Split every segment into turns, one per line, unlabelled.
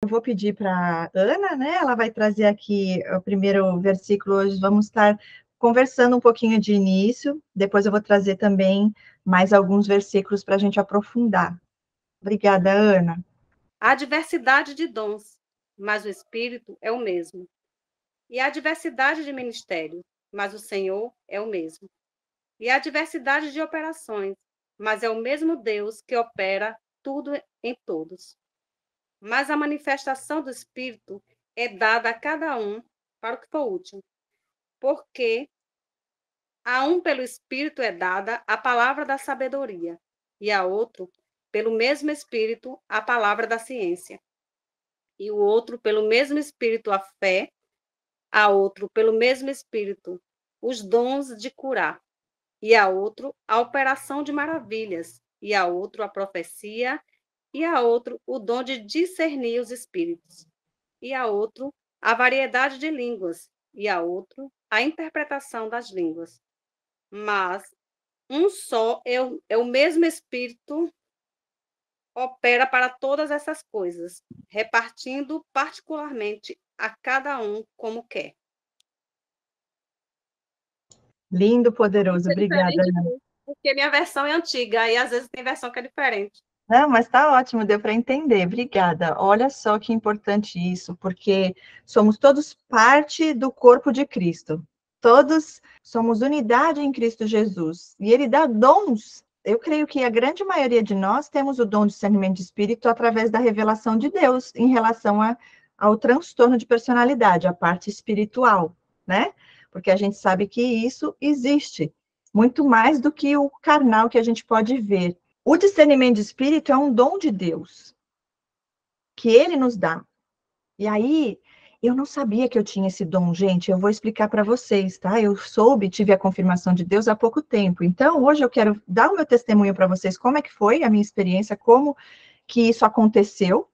Eu vou pedir para a Ana, né? Ela vai trazer aqui o primeiro versículo. Hoje vamos estar conversando um pouquinho de início. Depois eu vou trazer também mais alguns versículos para a gente aprofundar. Obrigada, Ana.
Há diversidade de dons, mas o Espírito é o mesmo. E há diversidade de ministérios, mas o Senhor é o mesmo. E há diversidade de operações, mas é o mesmo Deus que opera tudo em todos. Mas a manifestação do Espírito é dada a cada um para o que for útil. Porque a um pelo Espírito é dada a palavra da sabedoria, e a outro, pelo mesmo Espírito, a palavra da ciência. E o outro, pelo mesmo Espírito, a fé, a outro, pelo mesmo Espírito, os dons de curar, e a outro, a operação de maravilhas, e a outro, a profecia, e a outro, o dom de discernir os espíritos, e a outro, a variedade de línguas, e a outro, a interpretação das línguas. Mas um só é o mesmo Espírito opera para todas essas coisas, repartindo particularmente a cada um como quer.
Lindo, poderoso. Obrigada, Ana.
Porque minha versão é antiga, e às vezes tem versão que é diferente.
Não, mas está ótimo, deu para entender. Obrigada. Olha só que importante isso, porque somos todos parte do corpo de Cristo. Todos somos unidade em Cristo Jesus. E Ele dá dons. Eu creio que a grande maioria de nós temos o dom de discernimento de espírito através da revelação de Deus em relação ao transtorno de personalidade, a parte espiritual, né? Porque a gente sabe que isso existe, muito mais do que o carnal que a gente pode ver. O discernimento de espírito é um dom de Deus, que Ele nos dá. E aí, eu não sabia que eu tinha esse dom, gente. Eu vou explicar para vocês, tá? Eu soube, tive a confirmação de Deus há pouco tempo. Então, hoje eu quero dar o meu testemunho para vocês, como é que foi a minha experiência, como que isso aconteceu,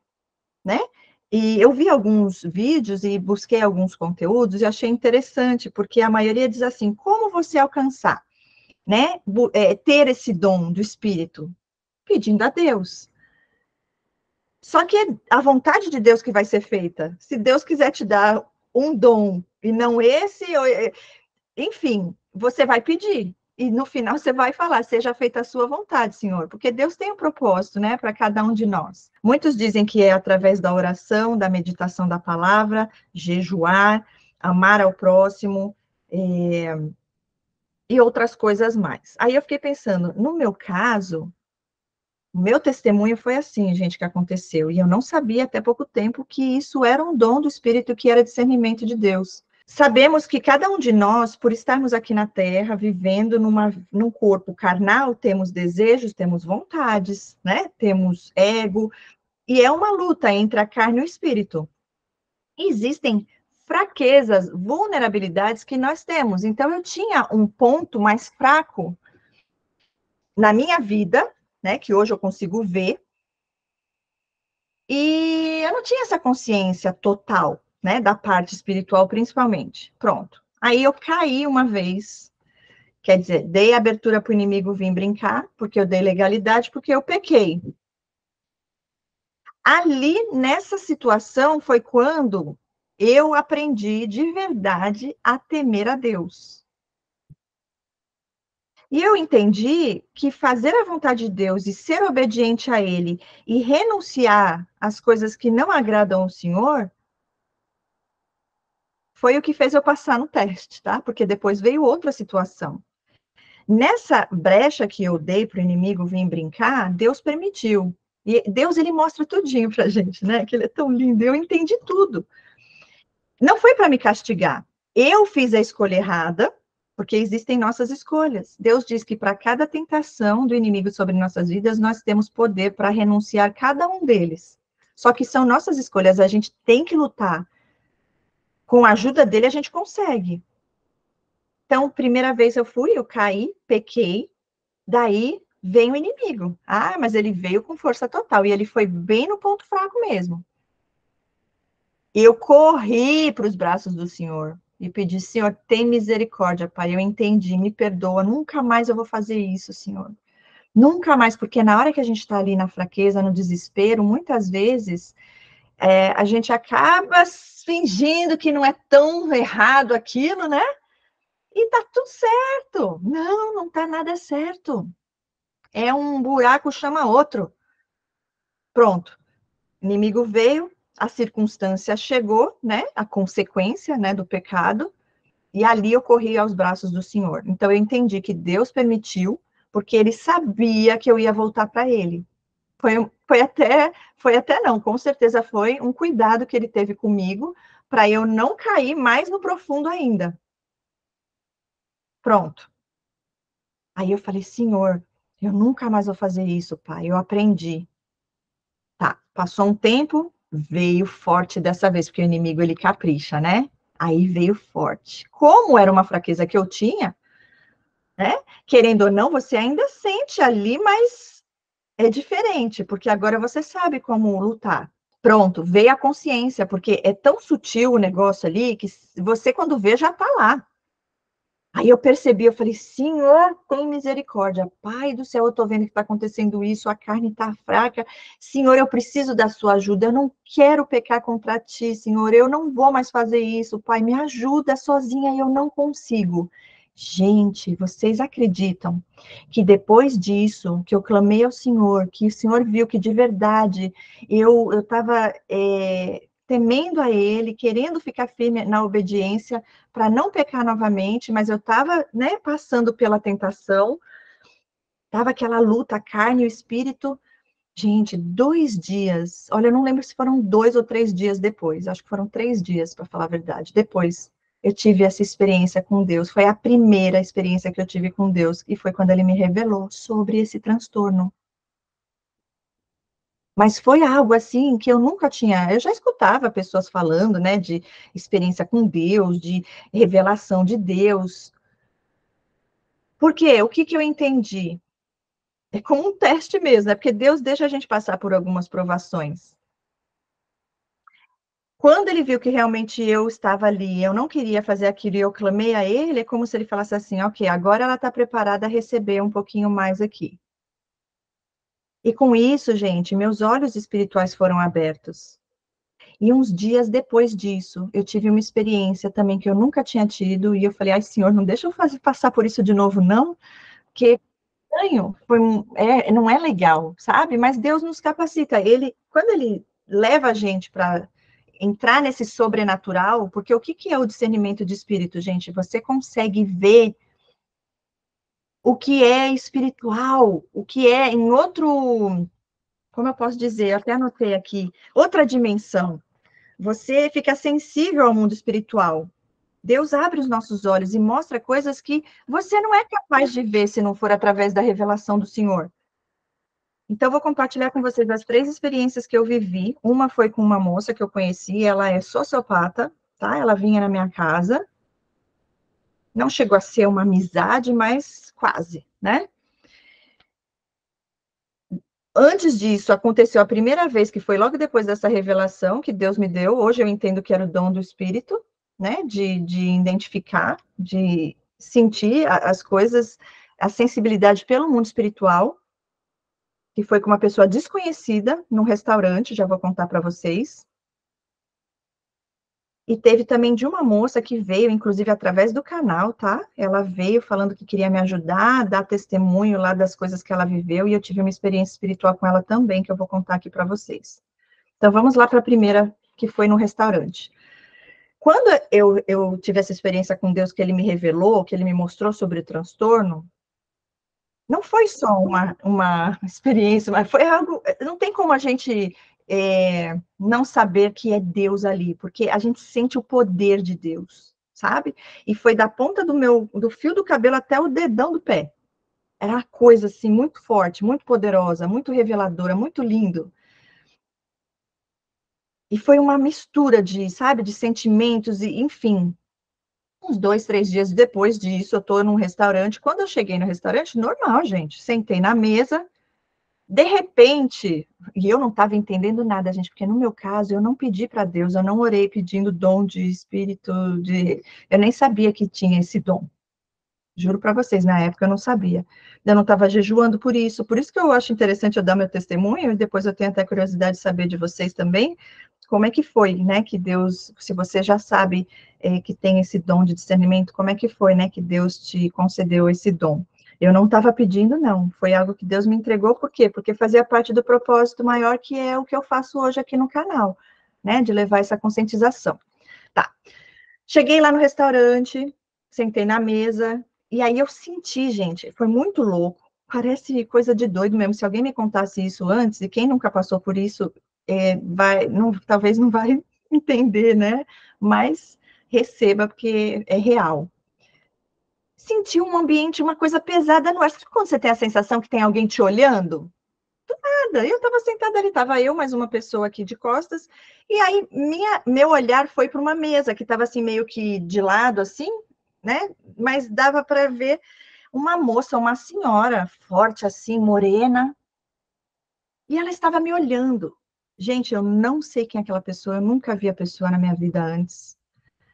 né? E eu vi alguns vídeos e busquei alguns conteúdos e achei interessante, porque a maioria diz assim, como você alcançar, né? Ter esse dom do Espírito? Pedindo a Deus. Só que é a vontade de Deus que vai ser feita. Se Deus quiser te dar um dom e não esse, enfim, você vai pedir. E no final você vai falar, seja feita a sua vontade, Senhor, porque Deus tem um propósito, né, para cada um de nós. Muitos dizem que é através da oração, da meditação da palavra, jejuar, amar ao próximo, e outras coisas mais. Aí eu fiquei pensando, no meu caso, o meu testemunho foi assim, gente, que aconteceu. E eu não sabia até pouco tempo que isso era um dom do Espírito, que era discernimento de Deus. Sabemos que cada um de nós, por estarmos aqui na Terra, vivendo num corpo carnal, temos desejos, temos vontades, né? Temos ego, e é uma luta entre a carne e o espírito. Existem fraquezas, vulnerabilidades que nós temos. Então, eu tinha um ponto mais fraco na minha vida, né? Que hoje eu consigo ver, e eu não tinha essa consciência total, né, da parte espiritual, principalmente. Pronto. Aí eu caí uma vez, quer dizer, dei abertura para o inimigo vir brincar, porque eu dei legalidade, porque eu pequei. Ali, nessa situação, foi quando eu aprendi de verdade a temer a Deus. E eu entendi que fazer a vontade de Deus e ser obediente a Ele e renunciar às coisas que não agradam ao Senhor foi o que fez eu passar no teste, tá? Porque depois veio outra situação. Nessa brecha que eu dei para o inimigo vir brincar, Deus permitiu. E Deus, ele mostra tudinho para a gente, né? Que ele é tão lindo. Eu entendi tudo. Não foi para me castigar. Eu fiz a escolha errada, porque existem nossas escolhas. Deus diz que para cada tentação do inimigo sobre nossas vidas, nós temos poder para renunciar cada um deles. Só que são nossas escolhas, a gente tem que lutar. Com a ajuda dele, a gente consegue. Então, primeira vez eu caí, pequei, daí vem o inimigo. Ah, mas ele veio com força total, e ele foi bem no ponto fraco mesmo. Eu corri para os braços do Senhor e pedi, Senhor, tem misericórdia, Pai, eu entendi, me perdoa, nunca mais eu vou fazer isso, Senhor. Nunca mais, porque na hora que a gente está ali na fraqueza, no desespero, muitas vezes a gente acaba fingindo que não é tão errado aquilo, né? E tá tudo certo. Não, não tá nada certo. É um buraco chama outro. Pronto. O inimigo veio, a circunstância chegou, né? A consequência, né, do pecado, e ali eu corri aos braços do Senhor. Então eu entendi que Deus permitiu, porque ele sabia que eu ia voltar para ele. Foi até não, com certeza foi um cuidado que ele teve comigo para eu não cair mais no profundo ainda. Pronto. Aí eu falei, Senhor, eu nunca mais vou fazer isso, pai. Eu aprendi. Tá, passou um tempo, veio forte dessa vez, porque o inimigo ele capricha, né? Aí veio forte. Como era uma fraqueza que eu tinha, né? Querendo ou não, você ainda sente ali, mas é diferente, porque agora você sabe como lutar. Pronto, veio a consciência, porque é tão sutil o negócio ali que você, quando vê, já tá lá. Aí eu percebi, eu falei, Senhor, tem misericórdia. Pai do céu, eu tô vendo que está acontecendo isso, a carne está fraca. Senhor, eu preciso da sua ajuda, eu não quero pecar contra ti, Senhor, eu não vou mais fazer isso. Pai, me ajuda, sozinha eu não consigo. Gente, vocês acreditam que depois disso, que eu clamei ao Senhor, que o Senhor viu que de verdade eu estava temendo a Ele, querendo ficar firme na obediência, para não pecar novamente, mas eu estava, né, passando pela tentação, estava aquela luta, a carne e o espírito. Gente, 2 dias, olha, eu não lembro se foram 2 ou 3 dias depois, acho que foram 3 dias, para falar a verdade. Depois eu tive essa experiência com Deus, foi a primeira experiência que eu tive com Deus, e foi quando ele me revelou sobre esse transtorno. Mas foi algo assim que eu nunca tinha. Eu já escutava pessoas falando, né, de experiência com Deus, de revelação de Deus. Por quê? O que que eu entendi? É como um teste mesmo, né? Porque Deus deixa a gente passar por algumas provações. Quando ele viu que realmente eu estava ali, eu não queria fazer aquilo e eu clamei a ele, é como se ele falasse assim: ok, agora ela está preparada a receber um pouquinho mais aqui. E com isso, gente, meus olhos espirituais foram abertos. E uns dias depois disso, eu tive uma experiência também que eu nunca tinha tido, e eu falei, ai, Senhor, não deixa eu passar por isso de novo, não, porque estranho, não é legal, sabe? Mas Deus nos capacita. Quando ele leva a gente para entrar nesse sobrenatural, porque o que que é o discernimento de espírito, gente? Você consegue ver o que é espiritual, o que é em outro, como eu posso dizer, eu até anotei aqui, outra dimensão. Você fica sensível ao mundo espiritual. Deus abre os nossos olhos e mostra coisas que você não é capaz de ver se não for através da revelação do Senhor. Então, eu vou compartilhar com vocês as 3 experiências que eu vivi. Uma foi com uma moça que eu conheci, ela é sociopata, tá? Ela vinha na minha casa. Não chegou a ser uma amizade, mas quase, né? Antes disso, aconteceu a primeira vez, que foi logo depois dessa revelação que Deus me deu. Hoje eu entendo que era o dom do Espírito, né? De identificar, de sentir as coisas, a sensibilidade pelo mundo espiritual, que foi com uma pessoa desconhecida num restaurante, já vou contar para vocês. E teve também de uma moça que veio, inclusive através do canal, tá? Ela veio falando que queria me ajudar, dar testemunho lá das coisas que ela viveu, e eu tive uma experiência espiritual com ela também, que eu vou contar aqui para vocês. Então, vamos lá para a primeira, que foi no restaurante. Quando eu tive essa experiência com Deus, que ele me revelou, que ele me mostrou sobre o transtorno, não foi só uma experiência, mas foi algo. Não tem como a gente não saber que é Deus ali, porque a gente sente o poder de Deus, sabe? E foi da ponta do fio do cabelo até o dedão do pé. Era uma coisa assim muito forte, muito poderosa, muito reveladora, muito lindo. E foi uma mistura de, sabe, de sentimentos e, enfim. Uns 2, 3 dias depois disso, eu estou num restaurante. Quando eu cheguei no restaurante, normal, gente. Sentei na mesa. De repente, e eu não estava entendendo nada, gente, porque no meu caso, eu não pedi para Deus, eu não orei pedindo dom de espírito, eu nem sabia que tinha esse dom. Juro para vocês, na época eu não sabia. Eu não estava jejuando por isso que eu acho interessante eu dar meu testemunho, e depois eu tenho até curiosidade de saber de vocês também, como é que foi, né, que Deus, se você já sabe que tem esse dom de discernimento, como é que foi, né, que Deus te concedeu esse dom? Eu não estava pedindo, não, foi algo que Deus me entregou, por quê? Porque fazia parte do propósito maior, que é o que eu faço hoje aqui no canal, né, de levar essa conscientização. Tá, cheguei lá no restaurante, sentei na mesa, e aí eu senti, gente, foi muito louco, parece coisa de doido mesmo, se alguém me contasse isso antes, e quem nunca passou por isso, talvez não vai entender, né, mas receba, porque é real. Senti um ambiente, uma coisa pesada no ar, sabe quando você tem a sensação que tem alguém te olhando? Nada, eu estava sentada ali, estava eu, mais uma pessoa aqui de costas, e aí meu olhar foi para uma mesa que estava assim, meio que de lado, assim, né? Mas dava para ver uma moça, uma senhora, forte assim, morena, e ela estava me olhando. Gente, eu não sei quem é aquela pessoa, eu nunca vi a pessoa na minha vida antes,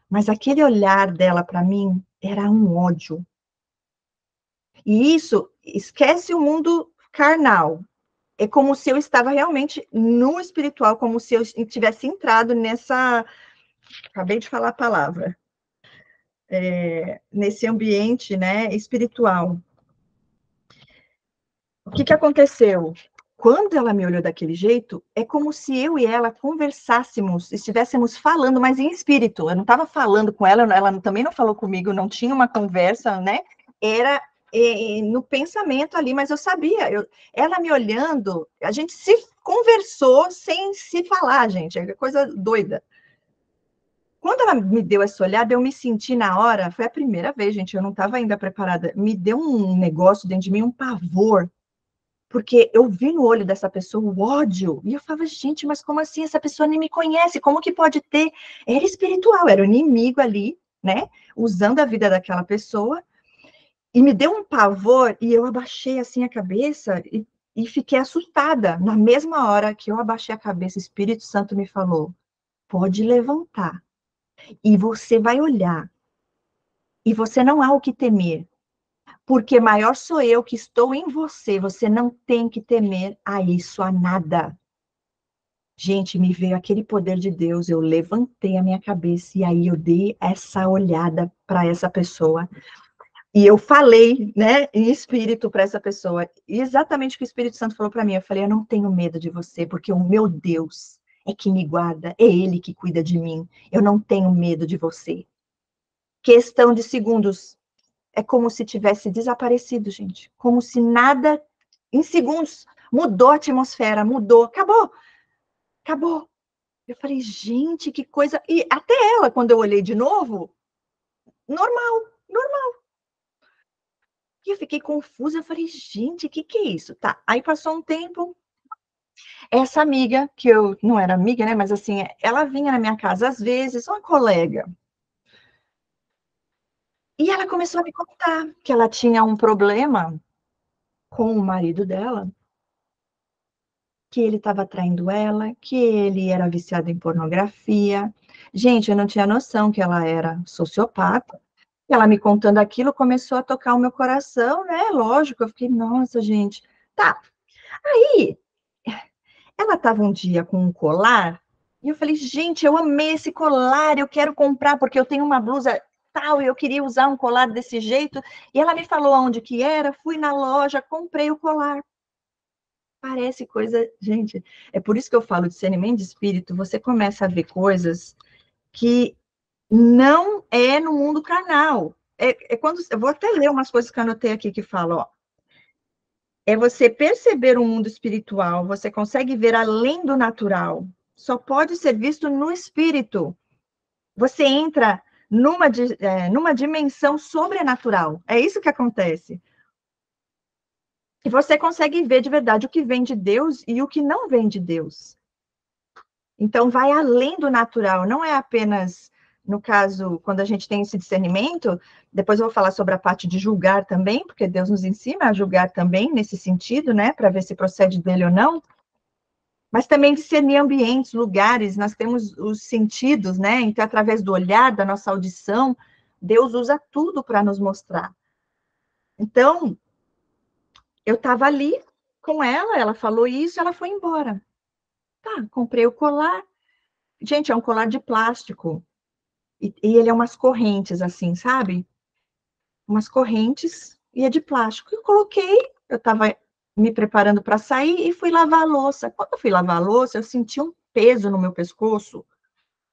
mas aquele olhar dela para mim era um ódio. E isso, esquece o mundo carnal, é como se eu estava realmente no espiritual, como se eu tivesse entrado nessa, acabei de falar a palavra, nesse ambiente, né, espiritual. O que aconteceu? Quando ela me olhou daquele jeito, é como se eu e ela conversássemos, estivéssemos falando, mas em espírito. Eu não estava falando com ela, ela também não falou comigo, não tinha uma conversa, né? Era no pensamento ali, mas eu sabia. Ela me olhando, a gente se conversou sem se falar, gente. É coisa doida. Quando ela me deu essa olhada, eu me senti na hora, foi a primeira vez, gente, eu não estava ainda preparada. Me deu um negócio dentro de mim, um pavor, porque eu vi no olho dessa pessoa o ódio, e eu falava, gente, mas como assim? Essa pessoa nem me conhece, como que pode ter? Era espiritual, era o inimigo ali, né? Usando a vida daquela pessoa, e me deu um pavor, e eu abaixei assim a cabeça, e fiquei assustada. Na mesma hora que eu abaixei a cabeça, o Espírito Santo me falou, pode levantar, e você vai olhar, e você não há o que temer, porque maior sou eu que estou em você, você não tem que temer a isso, a nada. Gente, me veio aquele poder de Deus, eu levantei a minha cabeça e aí eu dei essa olhada para essa pessoa. E eu falei, né, em espírito para essa pessoa, e exatamente o que o Espírito Santo falou para mim. Eu falei, eu não tenho medo de você, porque o meu Deus é que me guarda, é Ele que cuida de mim. Eu não tenho medo de você. Questão de segundos, é como se tivesse desaparecido, gente. Como se nada, em segundos, mudou a atmosfera, mudou, acabou, acabou. Eu falei, gente, que coisa. E até ela, quando eu olhei de novo, normal, normal. E eu fiquei confusa, eu falei, gente, o que é isso? Tá, aí passou um tempo, essa amiga, que eu não era amiga, né, mas assim, ela vinha na minha casa às vezes, uma colega. E ela começou a me contar que ela tinha um problema com o marido dela, que ele estava traindo ela, que ele era viciado em pornografia. Gente, eu não tinha noção que ela era sociopata. Ela me contando aquilo começou a tocar o meu coração, né? Lógico, eu fiquei, nossa, gente. Tá. Aí, ela estava um dia com um colar, e eu falei, gente, eu amei esse colar, eu quero comprar, porque eu tenho uma blusa tal, e eu queria usar um colar desse jeito. E ela me falou onde que era, fui na loja, comprei o colar. Parece coisa, gente, é por isso que eu falo de discernimento de espírito, você começa a ver coisas que não é no mundo carnal. Quando, eu vou até ler umas coisas que eu anotei aqui que falam, ó, é você perceber o mundo espiritual, você consegue ver além do natural, só pode ser visto no espírito. Você entra numa dimensão sobrenatural, é isso que acontece. E você consegue ver de verdade o que vem de Deus e o que não vem de Deus. Então, vai além do natural, não é apenas, no caso, quando a gente tem esse discernimento, depois eu vou falar sobre a parte de julgar também, porque Deus nos ensina a julgar também, nesse sentido, né, para ver se procede dele ou não, mas também discernir ambientes, lugares, nós temos os sentidos, né, então, através do olhar, da nossa audição, Deus usa tudo para nos mostrar. Então, eu estava ali com ela, ela falou isso, ela foi embora. Tá, comprei o colar. Gente, é um colar de plástico. E ele é umas correntes, assim, sabe? Umas correntes e é de plástico. Eu coloquei, eu estava me preparando para sair e fui lavar a louça. Quando eu fui lavar a louça, eu senti um peso no meu pescoço,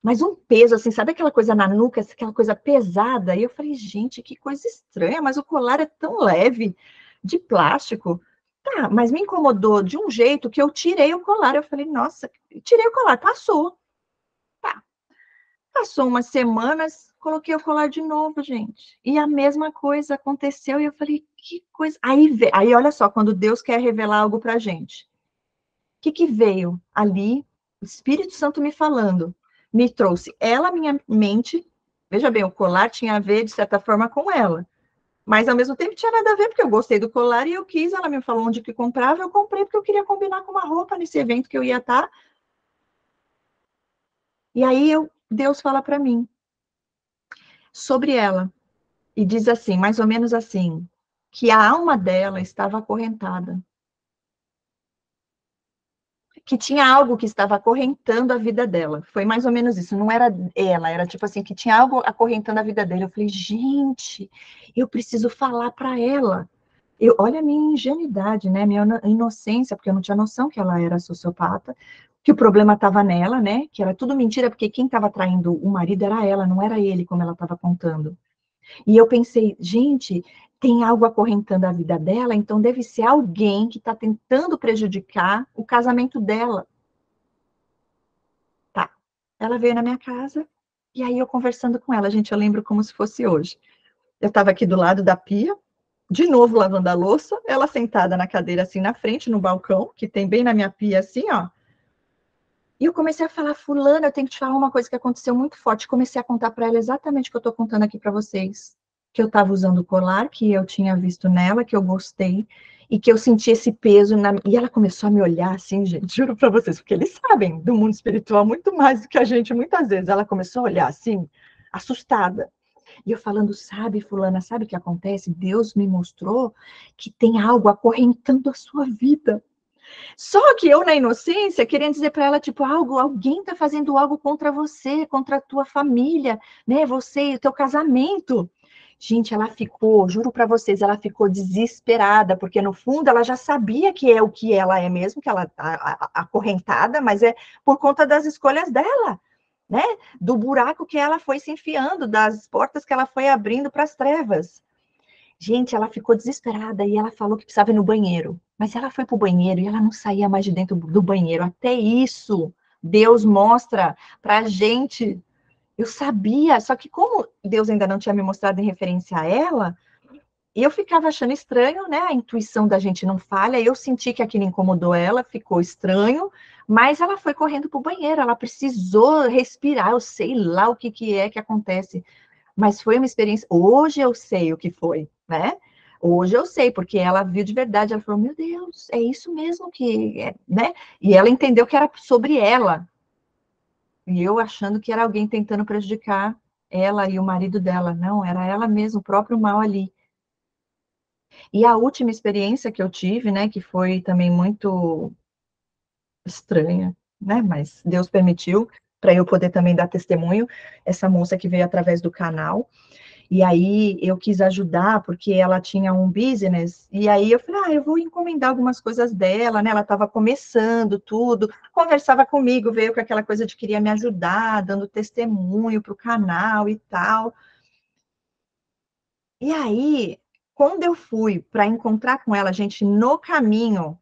mas um peso, assim, sabe aquela coisa na nuca, aquela coisa pesada? E eu falei, gente, que coisa estranha, mas o colar é tão leve, de plástico. Tá, mas me incomodou de um jeito que eu tirei o colar. Eu falei, nossa, tirei o colar, passou. Tá. Passou umas semanas, coloquei o colar de novo, gente. E a mesma coisa aconteceu, e eu falei, que coisa. Aí olha só, quando Deus quer revelar algo pra gente. O que veio ali? O Espírito Santo me falando. Me trouxe ela à minha mente. Veja bem, o colar tinha a ver, de certa forma, com ela. Mas, ao mesmo tempo, tinha nada a ver, porque eu gostei do colar e eu quis. Ela me falou onde que comprava, eu comprei porque eu queria combinar com uma roupa nesse evento que eu ia estar. E aí, Deus fala para mim sobre ela. E diz assim, mais ou menos assim, que a alma dela estava acorrentada, que tinha algo que estava acorrentando a vida dela. Foi mais ou menos isso, não era ela, era tipo assim, que tinha algo acorrentando a vida dela. Eu falei, gente, eu preciso falar para ela. Olha a minha ingenuidade, né? Minha inocência, porque eu não tinha noção que ela era sociopata, que o problema estava nela, né? Que era tudo mentira, porque quem estava traindo o marido era ela, não era ele, como ela estava contando. E eu pensei, gente, tem algo acorrentando a vida dela, então deve ser alguém que está tentando prejudicar o casamento dela. Tá. Ela veio na minha casa, e aí eu conversando com ela, gente, eu lembro como se fosse hoje. Eu estava aqui do lado da pia, de novo lavando a louça, ela sentada na cadeira assim na frente, no balcão, que tem bem na minha pia assim, ó. E eu comecei a falar, fulana, eu tenho que te falar uma coisa que aconteceu muito forte. Comecei a contar para ela exatamente o que eu estou contando aqui para vocês. Que eu estava usando o colar, que eu tinha visto nela, que eu gostei, e que eu senti esse peso. E ela começou a me olhar assim, gente, juro para vocês, porque eles sabem do mundo espiritual muito mais do que a gente, muitas vezes. Ela começou a olhar assim, assustada. E eu falando, sabe, fulana, sabe o que acontece? Deus me mostrou que tem algo acorrentando a sua vida. Só que eu, na inocência, querendo dizer para ela, tipo, alguém está fazendo algo contra você, contra a tua família, né? Você e o teu casamento. Gente, ela ficou, juro para vocês, ela ficou desesperada, porque no fundo ela já sabia que é o que ela é mesmo, que ela está acorrentada, mas é por conta das escolhas dela, né? Do buraco que ela foi se enfiando, das portas que ela foi abrindo para as trevas. Gente, ela ficou desesperada e ela falou que precisava ir no banheiro. Mas ela foi para o banheiro e ela não saía mais de dentro do banheiro. Até isso, Deus mostra para a gente. Eu sabia, só que como Deus ainda não tinha me mostrado em referência a ela, eu ficava achando estranho, né? A intuição da gente não falha. Eu senti que aquilo incomodou ela, ficou estranho, mas ela foi correndo para o banheiro. Ela precisou respirar. Eu sei lá o que é que acontece. Mas foi uma experiência. Hoje eu sei o que foi, né? Hoje eu sei, porque ela viu de verdade. Ela falou: Meu Deus, é isso mesmo que é, né? E ela entendeu que era sobre ela. E eu achando que era alguém tentando prejudicar ela e o marido dela. Não, era ela mesma, o próprio mal ali. E a última experiência que eu tive, né, que foi também muito estranha, né? Mas Deus permitiu para eu poder também dar testemunho. Essa moça que veio através do canal. E aí eu quis ajudar, porque ela tinha um business, e aí eu falei, eu vou encomendar algumas coisas dela, né? Ela estava começando tudo, conversava comigo, veio com aquela coisa de queria me ajudar, dando testemunho para o canal e tal. E aí, quando eu fui para encontrar com ela, gente, no caminho,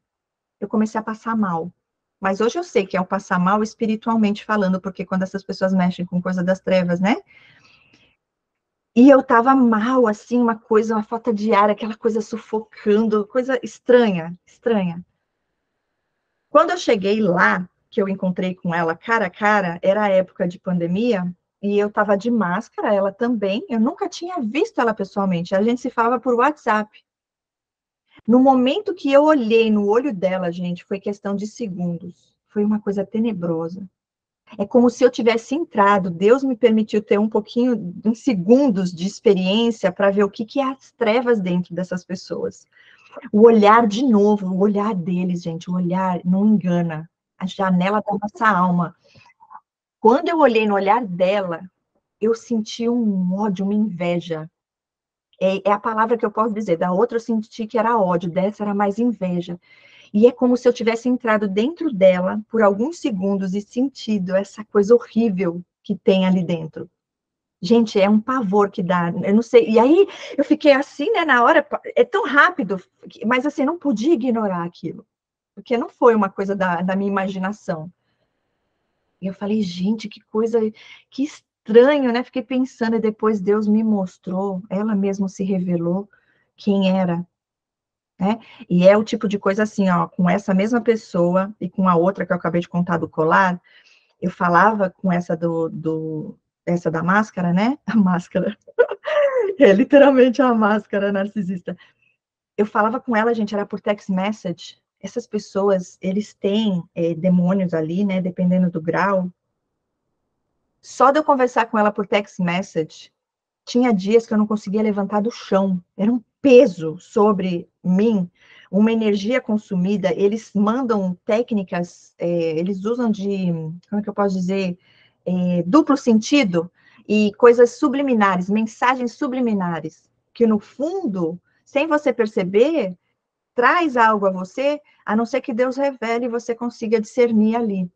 eu comecei a passar mal. Mas hoje eu sei que é o passar mal espiritualmente falando, porque quando essas pessoas mexem com coisa das trevas, né? E eu tava mal, assim, uma falta de ar, aquela coisa sufocando, coisa estranha, estranha. Quando eu cheguei lá, que eu encontrei com ela cara a cara, era a época de pandemia, e eu tava de máscara, ela também, eu nunca tinha visto ela pessoalmente, a gente se falava por WhatsApp. No momento que eu olhei no olho dela, gente, foi questão de segundos. Foi uma coisa tenebrosa. É como se eu tivesse entrado, Deus me permitiu ter um pouquinho, uns segundos de experiência para ver o que é as trevas dentro dessas pessoas. O olhar, de novo, o olhar deles, gente, o olhar não engana. A janela da nossa alma. Quando eu olhei no olhar dela, eu senti um ódio, uma inveja. É a palavra que eu posso dizer. Da outra eu senti que era ódio, dessa era mais inveja. E é como se eu tivesse entrado dentro dela por alguns segundos e sentido essa coisa horrível que tem ali dentro. Gente, é um pavor que dá, eu não sei. E aí eu fiquei assim, né, na hora, é tão rápido, mas assim, não podia ignorar aquilo, porque não foi uma coisa da minha imaginação. E eu falei, gente, que coisa, que estranho, né? Fiquei pensando, e depois Deus me mostrou, ela mesma se revelou quem era, né? E é o tipo de coisa assim, ó, com essa mesma pessoa e com a outra que eu acabei de contar do colar, eu falava com essa essa da máscara, né? A máscara. É literalmente a máscara narcisista. Eu falava com ela, gente, era por text message. Essas pessoas, eles têm demônios ali, né? Dependendo do grau. Só de eu conversar com ela por text message, tinha dias que eu não conseguia levantar do chão. Era um peso sobre mim, uma energia consumida. Eles mandam técnicas, eles usam de, como é que eu posso dizer, duplo sentido e coisas subliminares, mensagens subliminares, que no fundo, sem você perceber, traz algo a você, a não ser que Deus revele e você consiga discernir ali.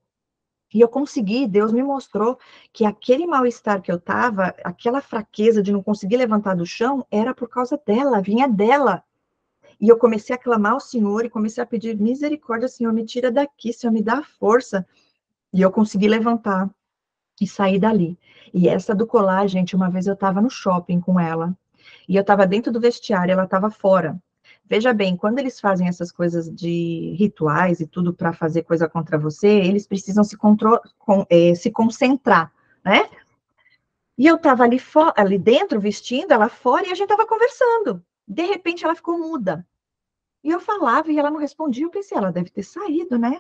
E eu consegui, Deus me mostrou que aquele mal-estar que eu estava, aquela fraqueza de não conseguir levantar do chão, era por causa dela, vinha dela. E eu comecei a clamar ao Senhor e comecei a pedir misericórdia, Senhor, me tira daqui, Senhor, me dá força. E eu consegui levantar e sair dali. E essa do colar, gente, uma vez eu estava no shopping com ela, e eu estava dentro do vestiário, ela estava fora. Veja bem, quando eles fazem essas coisas de rituais e tudo para fazer coisa contra você, eles precisam se concentrar, né? E eu estava ali dentro, vestindo, ela fora, e a gente estava conversando. De repente, ela ficou muda. E eu falava e ela não respondia. Eu pensei, ela deve ter saído, né?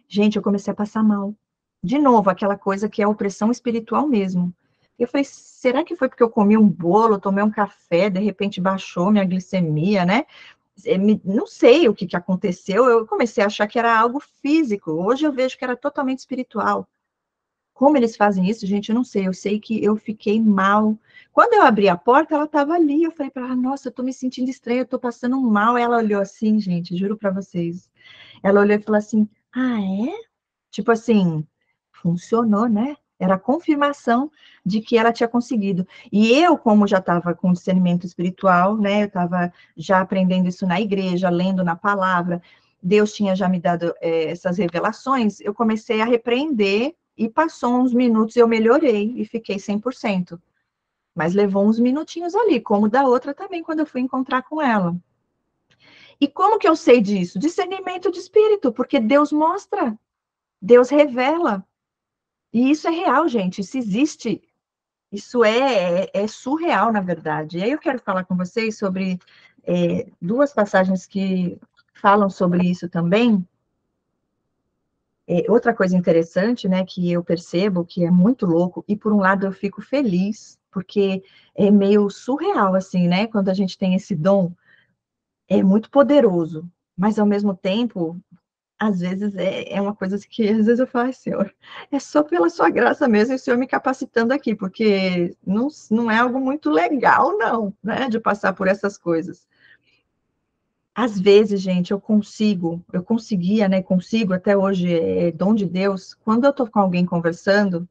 Gente, eu comecei a passar mal. De novo, aquela coisa que é opressão espiritual mesmo. Eu falei, será que foi porque eu comi um bolo, tomei um café, de repente baixou minha glicemia, né? Não sei o que aconteceu, eu comecei a achar que era algo físico. Hoje eu vejo que era totalmente espiritual. Como eles fazem isso, gente, eu não sei. Eu sei que eu fiquei mal. Quando eu abri a porta, ela estava ali. Eu falei para ela, nossa, eu estou me sentindo estranha, eu estou passando mal. Ela olhou assim, gente, juro para vocês. Ela olhou e falou assim, ah, é? Tipo assim, funcionou, né? Era a confirmação de que ela tinha conseguido. E eu, como já estava com discernimento espiritual, né? Eu estava já aprendendo isso na igreja, lendo na palavra, Deus tinha já me dado essas revelações, eu comecei a repreender e passou uns minutos, eu melhorei e fiquei 100%. Mas levou uns minutinhos ali, como da outra também, quando eu fui encontrar com ela. E como que eu sei disso? Discernimento de espírito, porque Deus mostra, Deus revela. E isso é real, gente, isso existe, isso é surreal, na verdade. E aí eu quero falar com vocês sobre duas passagens que falam sobre isso também. Outra coisa interessante, né, que eu percebo que é muito louco, e por um lado eu fico feliz, porque é meio surreal, assim, né, quando a gente tem esse dom, é muito poderoso, mas ao mesmo tempo às vezes é uma coisa que às vezes eu falo, ai, Senhor, é só pela sua graça mesmo, e o Senhor me capacitando aqui, porque não é algo muito legal, não, né, de passar por essas coisas. Às vezes, gente, eu conseguia, né, consigo, até hoje, é dom de Deus, quando eu tô com alguém conversando,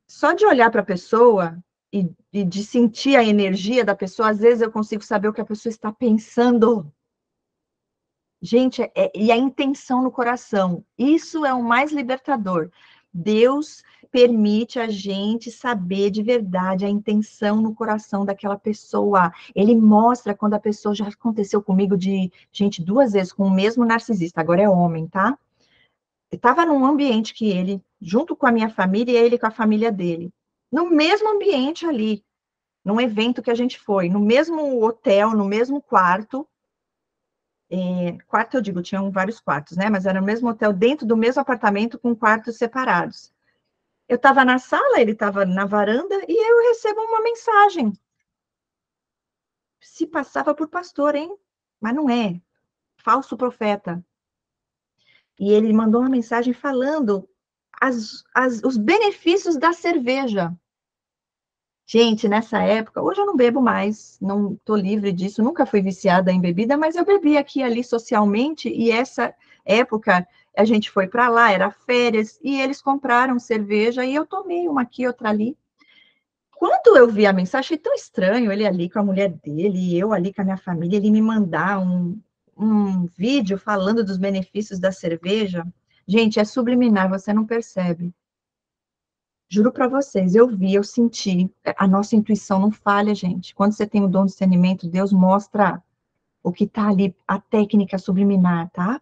só de olhar para a pessoa e de sentir a energia da pessoa, às vezes eu consigo saber o que a pessoa está pensando. Gente, e a intenção no coração, isso é o mais libertador. Deus permite a gente saber de verdade a intenção no coração daquela pessoa. Ele mostra quando a pessoa, já aconteceu comigo de, gente, duas vezes com o mesmo narcisista, agora é homem, tá? Eu estava num ambiente que ele, junto com a minha família, e ele com a família dele. No mesmo ambiente ali, num evento que a gente foi, no mesmo hotel, no mesmo quarto, quarto, eu digo, tinham vários quartos, né? Mas era no mesmo hotel, dentro do mesmo apartamento, com quartos separados. Eu estava na sala, ele estava na varanda, e eu recebo uma mensagem. Se passava por pastor, hein? Mas não é. Falso profeta. E ele mandou uma mensagem falando os benefícios da cerveja. Gente, nessa época, hoje eu não bebo mais, não estou livre disso, nunca fui viciada em bebida, mas eu bebi aqui e ali socialmente, e essa época a gente foi para lá, era férias, e eles compraram cerveja, e eu tomei uma aqui, outra ali. Quando eu vi a mensagem, achei tão estranho ele ali com a mulher dele, e eu ali com a minha família, ele me mandar um vídeo falando dos benefícios da cerveja. Gente, é subliminar, você não percebe. Juro para vocês, eu vi, eu senti. A nossa intuição não falha, gente. Quando você tem o dom de discernimento, Deus mostra o que está ali, a técnica subliminar, tá?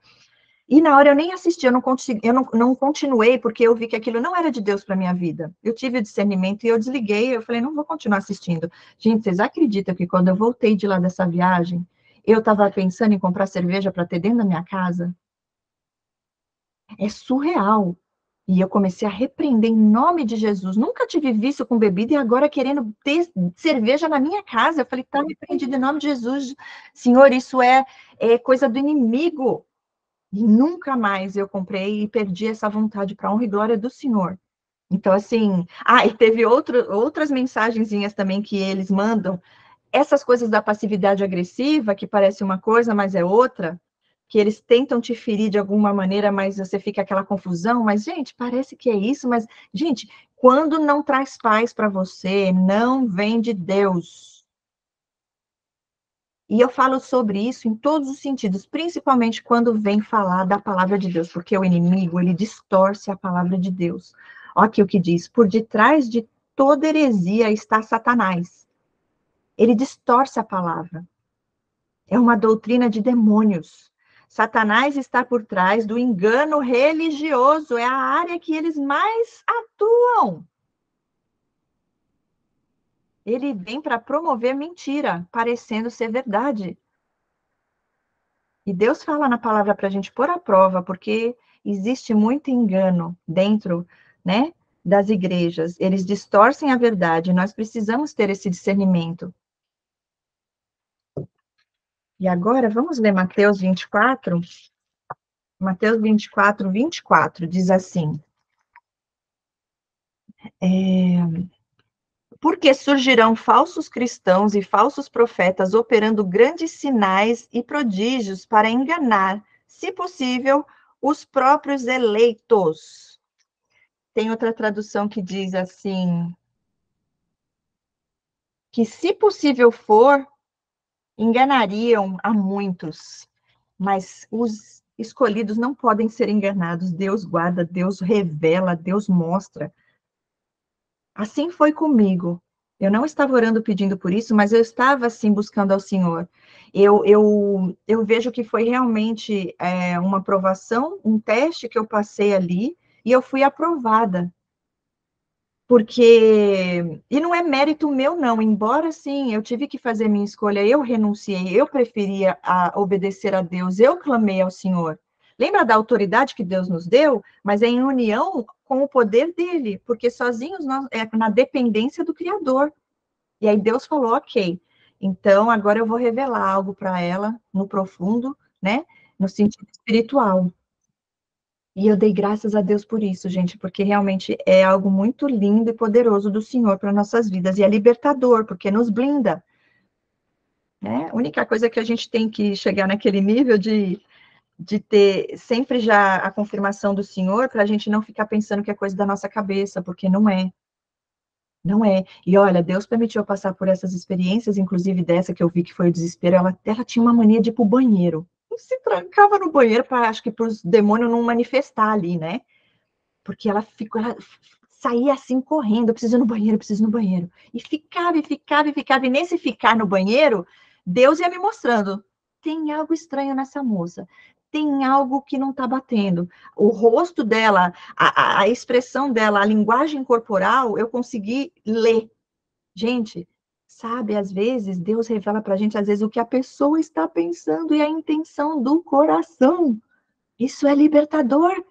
E na hora eu nem assisti, eu não, consegui, eu não continuei, porque eu vi que aquilo não era de Deus para minha vida. Eu tive o discernimento e eu desliguei, eu falei, não vou continuar assistindo. Gente, vocês acreditam que quando eu voltei de lá dessa viagem, eu estava pensando em comprar cerveja para ter dentro da minha casa? É surreal. E eu comecei a repreender em nome de Jesus. Nunca tive vício com bebida e agora querendo ter cerveja na minha casa. Eu falei, tá repreendido em nome de Jesus. Senhor, isso é coisa do inimigo. E nunca mais eu comprei e perdi essa vontade para honra e glória do Senhor. Então, assim, e teve outras mensagenzinhas também que eles mandam. Essas coisas da passividade agressiva, que parece uma coisa, mas é outra, que eles tentam te ferir de alguma maneira, mas você fica aquela confusão. Mas, gente, parece que é isso, mas, gente, quando não traz paz para você, não vem de Deus. E eu falo sobre isso em todos os sentidos, principalmente quando vem falar da palavra de Deus, porque o inimigo, ele distorce a palavra de Deus. Olha aqui o que diz: por detrás de toda heresia está Satanás. Ele distorce a palavra. É uma doutrina de demônios. Satanás está por trás do engano religioso, é a área que eles mais atuam. Ele vem para promover mentira, parecendo ser verdade. E Deus fala na palavra para a gente pôr à prova, porque existe muito engano dentro, né, das igrejas. Eles distorcem a verdade, nós precisamos ter esse discernimento. E agora, vamos ler Mateus 24? Mateus 24, 24, diz assim: porque surgirão falsos cristãos e falsos profetas operando grandes sinais e prodígios para enganar, se possível, os próprios eleitos. Tem outra tradução que diz assim, que se possível for, enganariam a muitos, mas os escolhidos não podem ser enganados. Deus guarda, Deus revela, Deus mostra. Assim foi comigo. Eu não estava orando pedindo por isso, mas eu estava, assim, buscando ao Senhor. Eu vejo que foi realmente uma aprovação, um teste que eu passei ali, e eu fui aprovada. Porque, e não é mérito meu, não, embora, sim, eu tive que fazer minha escolha, eu renunciei, eu preferia obedecer a Deus, eu clamei ao Senhor. Lembra da autoridade que Deus nos deu? Mas é em união com o poder dele, porque sozinhos nós, é na dependência do Criador. E aí Deus falou, ok, então agora eu vou revelar algo para ela, no profundo, né, no sentido espiritual. E eu dei graças a Deus por isso, gente, porque realmente é algo muito lindo e poderoso do Senhor para nossas vidas, e é libertador, porque nos blinda, né? A única coisa que a gente tem que chegar naquele nível de ter sempre já a confirmação do Senhor, para a gente não ficar pensando que é coisa da nossa cabeça, porque não é. Não é. E olha, Deus permitiu eu passar por essas experiências, inclusive dessa que eu vi que foi o desespero. Ela tinha uma mania de ir para o banheiro. E se trancava no banheiro para, acho que para os demônios não manifestar ali, né? Porque ela saía assim correndo, eu preciso ir no banheiro, eu preciso ir no banheiro. E ficava, e ficava, e ficava. E nesse ficar no banheiro, Deus ia me mostrando: tem algo estranho nessa moça, tem algo que não está batendo. O rosto dela, a expressão dela, a linguagem corporal, eu consegui ler. Gente, sabe, às vezes, Deus revela para a gente, às vezes, o que a pessoa está pensando e a intenção do coração. Isso é libertador.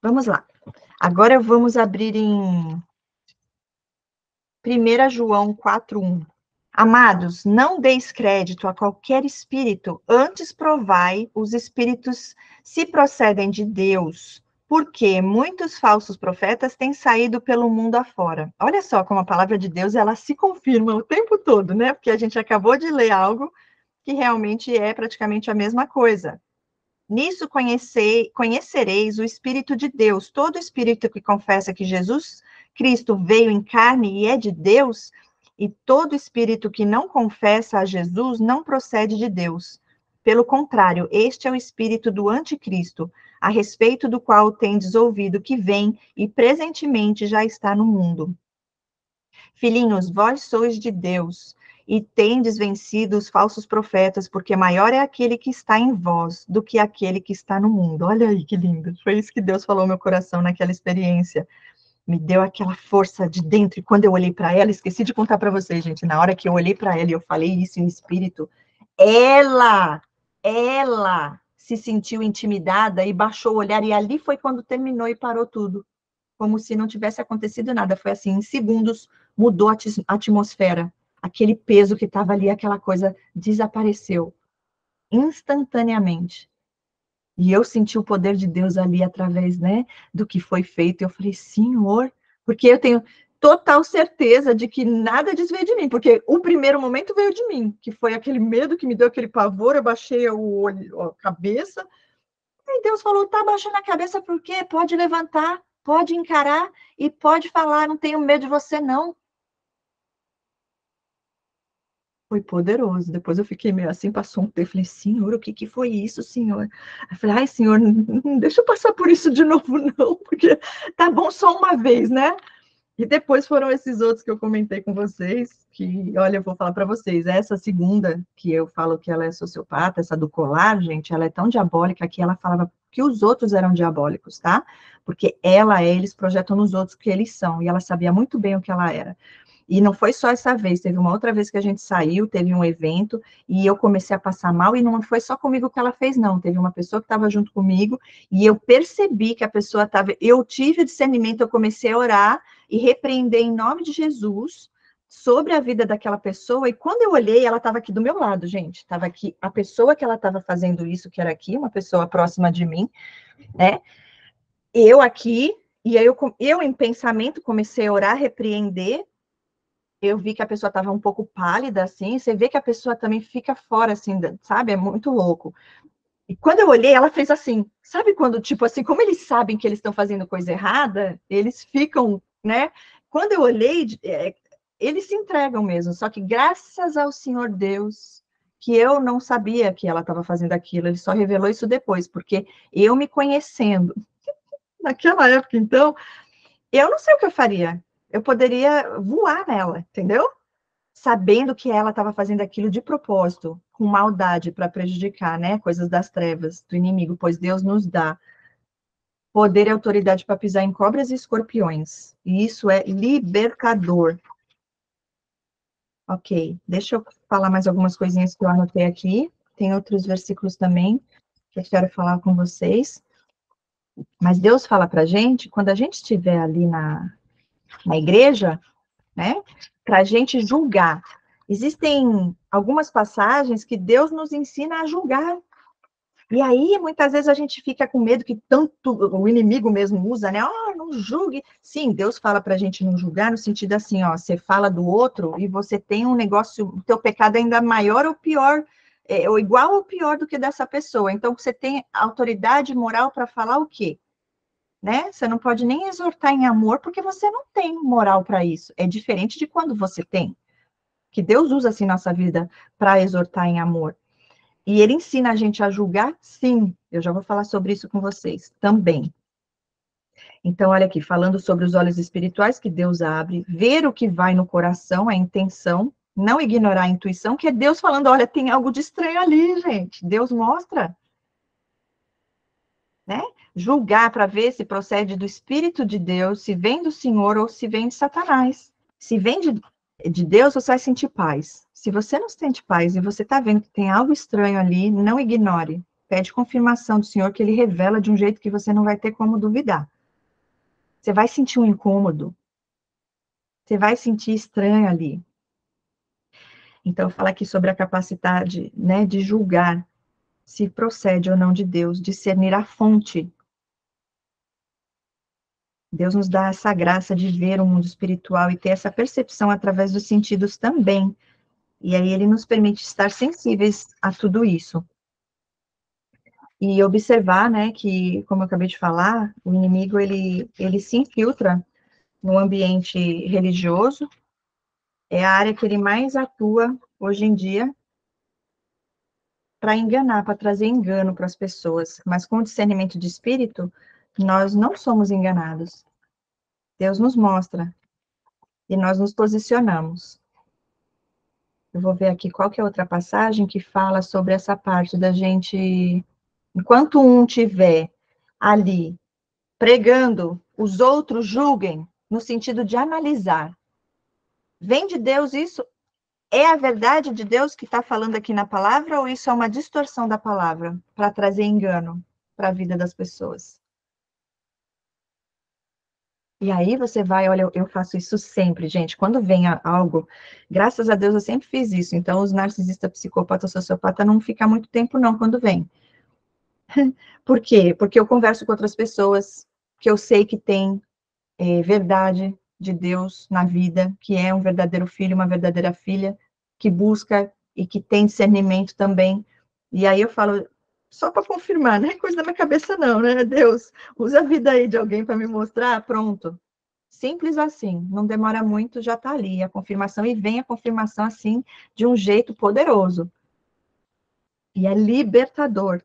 Vamos lá. Agora vamos abrir em 1 João 4:1. Amados, não deis crédito a qualquer espírito, antes provai os espíritos se procedem de Deus, porque muitos falsos profetas têm saído pelo mundo afora. Olha só como a palavra de Deus, ela se confirma o tempo todo, né? Porque a gente acabou de ler algo que realmente é praticamente a mesma coisa. Nisso conhecereis o Espírito de Deus. Todo espírito que confessa que Jesus Cristo veio em carne e é de Deus, e todo espírito que não confessa a Jesus não procede de Deus. Pelo contrário, este é o espírito do anticristo, a respeito do qual tendes ouvido que vem e presentemente já está no mundo. Filhinhos, vós sois de Deus, e tendes vencido os falsos profetas, porque maior é aquele que está em vós do que aquele que está no mundo. Olha aí que lindo. Foi isso que Deus falou no meu coração naquela experiência. Me deu aquela força de dentro, e quando eu olhei para ela, esqueci de contar para vocês, gente, na hora que eu olhei para ela e eu falei isso em espírito, ela, ela se sentiu intimidada e baixou o olhar, e ali foi quando terminou e parou tudo, como se não tivesse acontecido nada. Foi assim, em segundos, mudou a atmosfera. Aquele peso que estava ali, aquela coisa, desapareceu instantaneamente. E eu senti o poder de Deus ali através, né, do que foi feito. Eu falei, Senhor, porque eu tenho total certeza de que nada desveio de mim, porque o primeiro momento veio de mim, que foi aquele medo que me deu aquele pavor, eu baixei o olho, a cabeça, e Deus falou, tá baixando a cabeça por quê? Pode levantar, pode encarar e pode falar, não tenho medo de você, não. Foi poderoso. Depois eu fiquei meio assim, passou um tempo, eu falei, Senhor, o que que foi isso, Senhor? Aí eu falei, ai, Senhor, não deixa eu passar por isso de novo, não, porque tá bom só uma vez, né? E depois foram esses outros que eu comentei com vocês, que, olha, eu vou falar para vocês, essa segunda, que eu falo que ela é sociopata, essa do colar, gente, ela é tão diabólica que ela falava que os outros eram diabólicos, tá? Porque ela é, eles projetam nos outros o que eles são, e ela sabia muito bem o que ela era. E não foi só essa vez, teve uma outra vez que a gente saiu, teve um evento, e eu comecei a passar mal, e não foi só comigo que ela fez, não. Teve uma pessoa que estava junto comigo, e eu percebi que a pessoa estava. Eu tive discernimento, eu comecei a orar e repreender em nome de Jesus sobre a vida daquela pessoa, e quando eu olhei, ela estava aqui do meu lado, gente. Estava aqui a pessoa que ela estava fazendo isso, que era aqui, uma pessoa próxima de mim, né? Eu aqui, e aí eu em pensamento comecei a orar, repreender. Eu vi que a pessoa estava um pouco pálida, assim, você vê que a pessoa também fica fora, assim, sabe? É muito louco. E quando eu olhei, ela fez assim, sabe quando, tipo assim, como eles sabem que eles estão fazendo coisa errada, eles ficam, né? Quando eu olhei, eles se entregam mesmo, só que graças ao Senhor Deus, que eu não sabia que ela estava fazendo aquilo, ele só revelou isso depois, porque eu me conhecendo, naquela época, então, eu não sei o que eu faria. Eu poderia voar nela, entendeu? Sabendo que ela estava fazendo aquilo de propósito, com maldade para prejudicar, né? Coisas das trevas, do inimigo, pois Deus nos dá poder e autoridade para pisar em cobras e escorpiões. E isso é libertador. Ok, deixa eu falar mais algumas coisinhas que eu anotei aqui. Tem outros versículos também que eu quero falar com vocês. Mas Deus fala para a gente, quando a gente estiver ali na igreja, né? Para a gente julgar. Existem algumas passagens que Deus nos ensina a julgar. E aí, muitas vezes, a gente fica com medo que tanto o inimigo mesmo usa, né? Oh, não julgue. Sim, Deus fala para a gente não julgar, no sentido assim, ó, você fala do outro e você tem um negócio, o teu pecado é ainda maior ou pior, ou igual ou pior do que dessa pessoa. Então, você tem autoridade moral para falar o quê? Né? Você não pode nem exortar em amor, porque você não tem moral para isso. É diferente de quando você tem. Que Deus usa assim nossa vida para exortar em amor. E ele ensina a gente a julgar, sim. Eu já vou falar sobre isso com vocês também. Então, olha aqui, falando sobre os olhos espirituais que Deus abre, ver o que vai no coração, a intenção, não ignorar a intuição, que é Deus falando, olha, tem algo de estranho ali, gente. Deus mostra, né? Julgar para ver se procede do Espírito de Deus, se vem do Senhor ou se vem de Satanás. Se vem de Deus, você vai sentir paz. Se você não sente paz e você está vendo que tem algo estranho ali, não ignore. Pede confirmação do Senhor que Ele revela de um jeito que você não vai ter como duvidar. Você vai sentir um incômodo. Você vai sentir estranho ali. Então, fala aqui sobre a capacidade, né, de julgar se procede ou não de Deus, discernir a fonte. Deus nos dá essa graça de ver o mundo espiritual e ter essa percepção através dos sentidos também. E aí ele nos permite estar sensíveis a tudo isso. E observar, né, que, como eu acabei de falar, o inimigo, ele se infiltra no ambiente religioso, é a área que ele mais atua hoje em dia para enganar, para trazer engano para as pessoas. Mas com o discernimento de espírito, nós não somos enganados. Deus nos mostra e nós nos posicionamos. Eu vou ver aqui qual que é outra passagem que fala sobre essa parte da gente, enquanto um tiver ali pregando, os outros julguem, no sentido de analisar. Vem de Deus isso? É a verdade de Deus que está falando aqui na palavra ou isso é uma distorção da palavra para trazer engano para a vida das pessoas? E aí você vai, olha, eu faço isso sempre, gente. Quando vem algo, graças a Deus eu sempre fiz isso. Então, os narcisistas, psicopata, sociopata não fica muito tempo não quando vem. Por quê? Porque eu converso com outras pessoas que eu sei que tem verdade de Deus na vida, que é um verdadeiro filho, uma verdadeira filha, que busca e que tem discernimento também. E aí eu falo, só para confirmar, não é coisa da minha cabeça não, né? Deus, usa a vida aí de alguém para me mostrar, pronto. Simples assim, não demora muito, já está ali a confirmação, e vem a confirmação assim, de um jeito poderoso. E é libertador.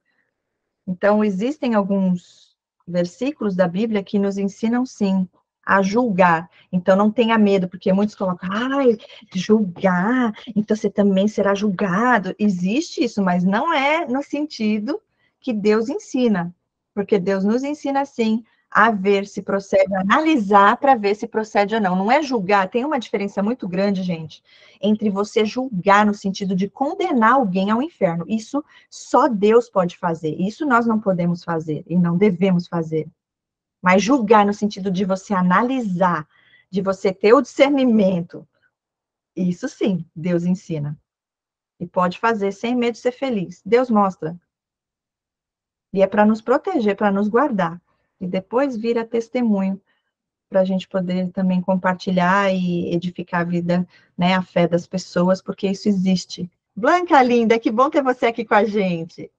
Então, existem alguns versículos da Bíblia que nos ensinam, sim, a julgar. Então, não tenha medo, porque muitos colocam, ai, julgar, então você também será julgado. Existe isso, mas não é no sentido que Deus ensina. Porque Deus nos ensina, sim, a ver se procede, a analisar para ver se procede ou não. Não é julgar, tem uma diferença muito grande, gente, entre você julgar no sentido de condenar alguém ao inferno. Isso só Deus pode fazer. Isso nós não podemos fazer e não devemos fazer. Mas julgar no sentido de você analisar, de você ter o discernimento, isso sim, Deus ensina. E pode fazer sem medo de ser feliz. Deus mostra. E é para nos proteger, para nos guardar. E depois vira testemunho para a gente poder também compartilhar e edificar a vida, né, a fé das pessoas, porque isso existe. Blanca, linda, que bom ter você aqui com a gente.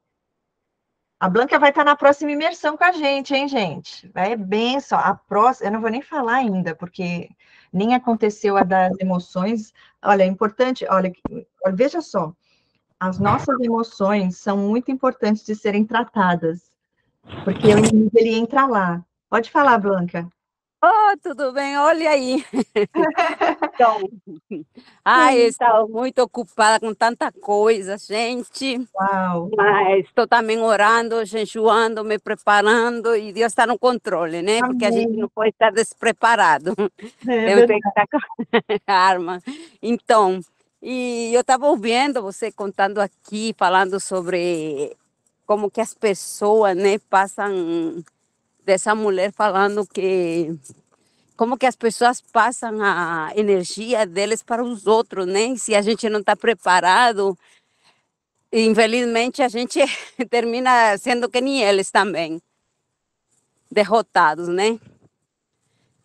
A Blanca vai estar na próxima imersão com a gente, hein, gente? É benção. A próxima, eu não vou nem falar ainda, porque nem aconteceu a das emoções. Olha, é importante, olha, veja só, as nossas emoções são muito importantes de serem tratadas, porque o inimigo, ele entra lá. Pode falar, Blanca.
Oh, tudo bem? Olha aí. Então, ai, eu estava muito ocupada com tanta coisa, gente.
Uau.
Mas estou também orando, jejuando, me preparando e Deus está no controle, né? Porque a gente
Amém.
não pode estar despreparado.
É
Temos que
verdade.
estar com a arma. Então, e eu estava ouvindo você contando aqui, falando sobre como que as pessoas, né, passam dessa mulher falando que como que as pessoas passam a energia deles para os outros, né? Se a gente não está preparado, infelizmente a gente termina sendo que nem eles também, derrotados, né?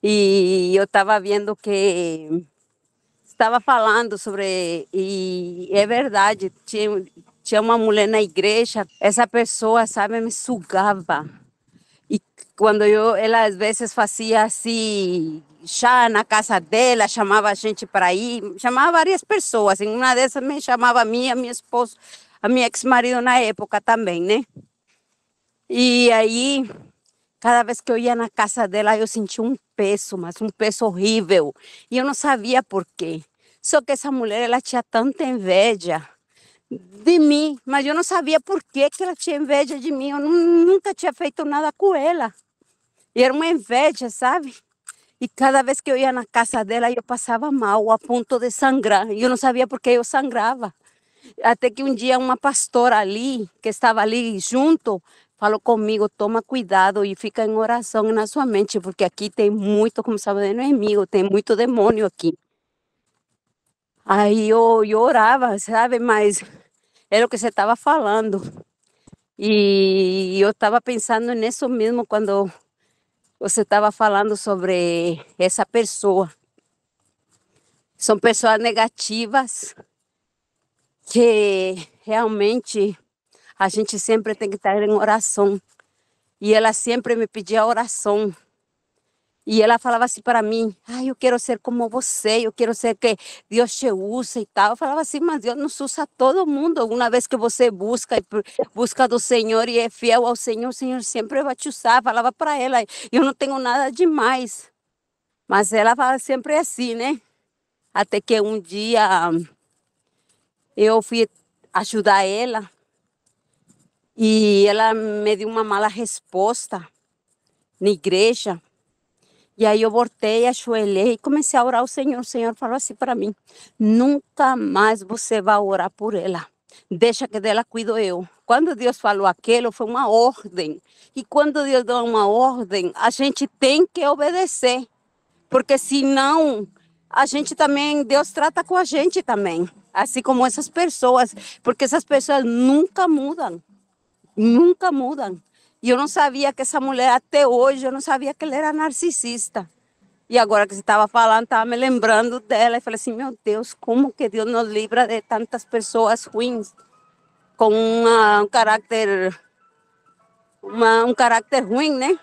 E eu estava vendo que estava falando sobre, e é verdade, tinha uma mulher na igreja, essa pessoa, sabe, me sugava. E quando ela às vezes fazia assim, chá na casa dela, chamava a gente para ir, chamava várias pessoas. Em uma dessas me chamava a minha esposa, a minha ex-marido na época também, né? E aí, cada vez que eu ia na casa dela, eu sentia um peso, mas um peso horrível. E eu não sabia por quê. Só que essa mulher, ela tinha tanta inveja de mim, mas eu não sabia por que ela tinha inveja de mim. Eu nunca tinha feito nada com ela. E era uma inveja, sabe? E cada vez que eu ia na casa dela, eu passava mal, a ponto de sangrar. E eu não sabia por que eu sangrava. Até que um dia uma pastora ali, que estava ali junto, falou comigo: toma cuidado e fica em oração na sua mente, porque aqui tem muito, como sabe, inimigo, tem muito demônio aqui. Aí eu orava, sabe, mas era o que você estava falando. E eu estava pensando nisso mesmo quando você estava falando sobre essa pessoa. São pessoas negativas que realmente a gente sempre tem que estar em oração. E ela sempre me pedia oração. E ela falava assim para mim: eu quero ser como você, eu quero ser que Deus te use e tal. Eu falava assim: mas Deus nos usa todo mundo. Uma vez que você busca, busca do Senhor e é fiel ao Senhor, o Senhor sempre vai te usar. Falava para ela: eu não tenho nada demais. Mas ela fala sempre assim, né? Até que um dia eu fui ajudar ela e ela me deu uma mala resposta na igreja. E aí eu voltei, ajoelhei e comecei a orar ao Senhor. O Senhor falou assim para mim: nunca mais você vai orar por ela. Deixa que dela cuido eu. Quando Deus falou aquilo, foi uma ordem. E quando Deus dá uma ordem, a gente tem que obedecer. Porque senão, a gente também, Deus trata com a gente também. Assim como essas pessoas. Porque essas pessoas nunca mudam. Nunca mudam. E eu não sabia que essa mulher, até hoje, eu não sabia que ela era narcisista. E agora que você estava falando, estava me lembrando dela. E falei assim: meu Deus, como que Deus nos livra de tantas pessoas ruins, com um caráter ruim, né?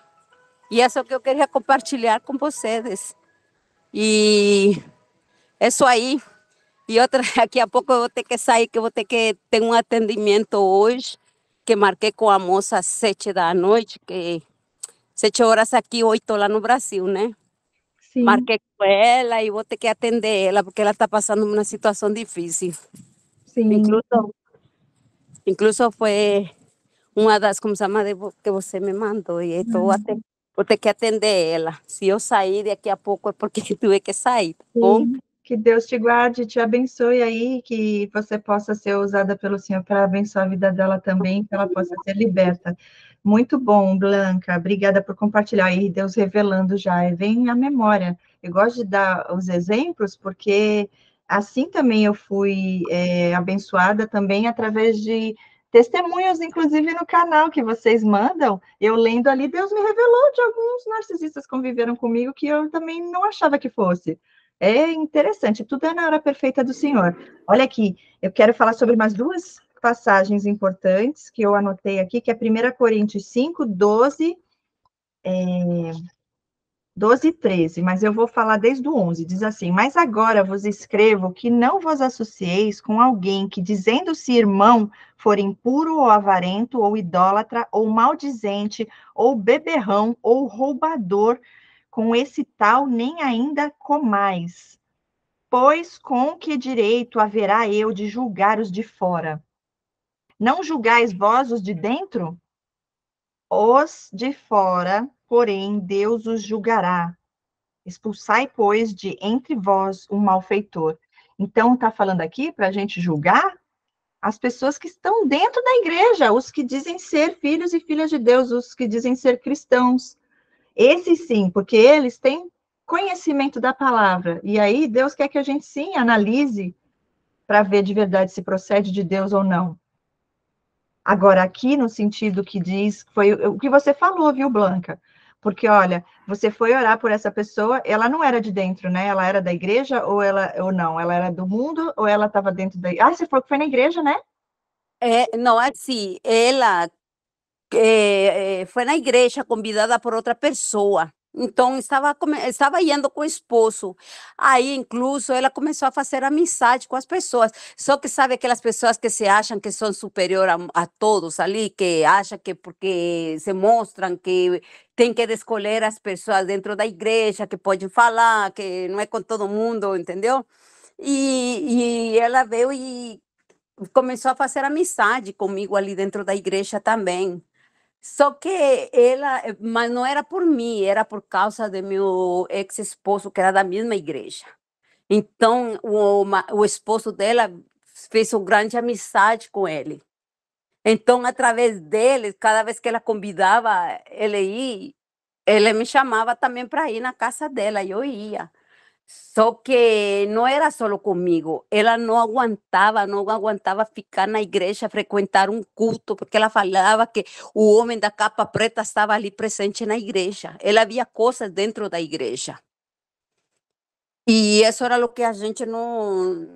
E é isso que eu queria compartilhar com vocês. E é isso aí. E outra, daqui a pouco eu vou ter que sair, que eu vou ter que ter um atendimento hoje, que marquei com a moça às 7 da noite, que 7 horas aqui, 8 lá no Brasil, né?
Sim,
Marquei com ela e vou ter que atender ela, porque ela está passando uma situação difícil.
sim.
Incluso foi uma das, como se chama, que você me mandou, e vou ter que atender ela. Se eu sair daqui a pouco é porque tive que sair, tá bom?
Sim, que Deus te guarde, te abençoe aí, que você possa ser usada pelo Senhor para abençoar a vida dela também, que ela possa ser liberta. Muito bom, Blanca, obrigada por compartilhar aí, Deus revelando já, vem à memória. Eu gosto de dar os exemplos, porque assim também eu fui abençoada também através de testemunhos, inclusive no canal que vocês mandam, eu lendo ali, Deus me revelou de alguns narcisistas que conviveram comigo que eu também não achava que fosse. É interessante, tudo é na hora perfeita do Senhor. Olha aqui, eu quero falar sobre mais duas passagens importantes que eu anotei aqui, que é 1 Coríntios 5, 12 e 13, mas eu vou falar desde o 11, diz assim: mas agora vos escrevo que não vos associeis com alguém que, dizendo-se irmão, for impuro ou avarento, ou idólatra, ou maldizente, ou beberrão, ou roubador, com esse tal nem ainda comais. Pois com que direito haverá eu de julgar os de fora? Não julgais vós os de dentro? Os de fora, porém, Deus os julgará. Expulsai, pois, de entre vós o malfeitor. Então, está falando aqui para a gente julgar as pessoas que estão dentro da igreja, os que dizem ser filhos e filhas de Deus, os que dizem ser cristãos. Esses sim, porque eles têm conhecimento da palavra. E aí, Deus quer que a gente sim analise para ver de verdade se procede de Deus ou não. Agora, aqui no sentido que diz, foi o que você falou, viu, Blanca? Porque, olha, você foi orar por essa pessoa, ela não era de dentro, né? Ela era da igreja ou não? Ela era do mundo ou ela estava dentro da... Ah, você falou que foi na igreja, né?
Não, assim, ela foi na igreja convidada por outra pessoa. Então, estava indo com o esposo. Aí, incluso, ela começou a fazer amizade com as pessoas. Só que sabe aquelas pessoas que se acham que são superior a todos ali, que acham que porque se mostram que tem que escolher as pessoas dentro da igreja, que pode falar, que não é com todo mundo, entendeu? E ela veio e começou a fazer amizade comigo ali dentro da igreja também. Só que ela, mas não era por mim, era por causa de meu ex-esposo, que era da mesma igreja. Então, o esposo dela fez uma grande amizade com ele. Então, através dele, cada vez que ela convidava ele ir, ele me chamava também para ir na casa dela, e eu ia. Só que não era só comigo, ela não aguentava ficar na igreja, frequentar um culto, porque ela falava que o homem da capa preta estava ali presente na igreja. Ela via coisas dentro da igreja. E isso era o que a gente não,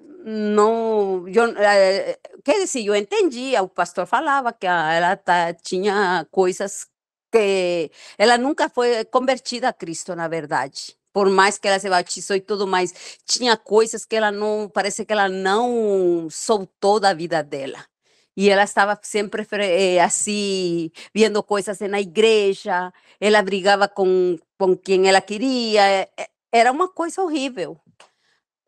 quer dizer, eu entendia, o pastor falava que ela tinha coisas que ela nunca foi convertida a Cristo, na verdade. Por mais que ela se batizou e tudo mais, tinha coisas que ela não, parece que ela não soltou da vida dela. E ela estava sempre assim, vendo coisas na igreja, ela brigava com quem ela queria, era uma coisa horrível.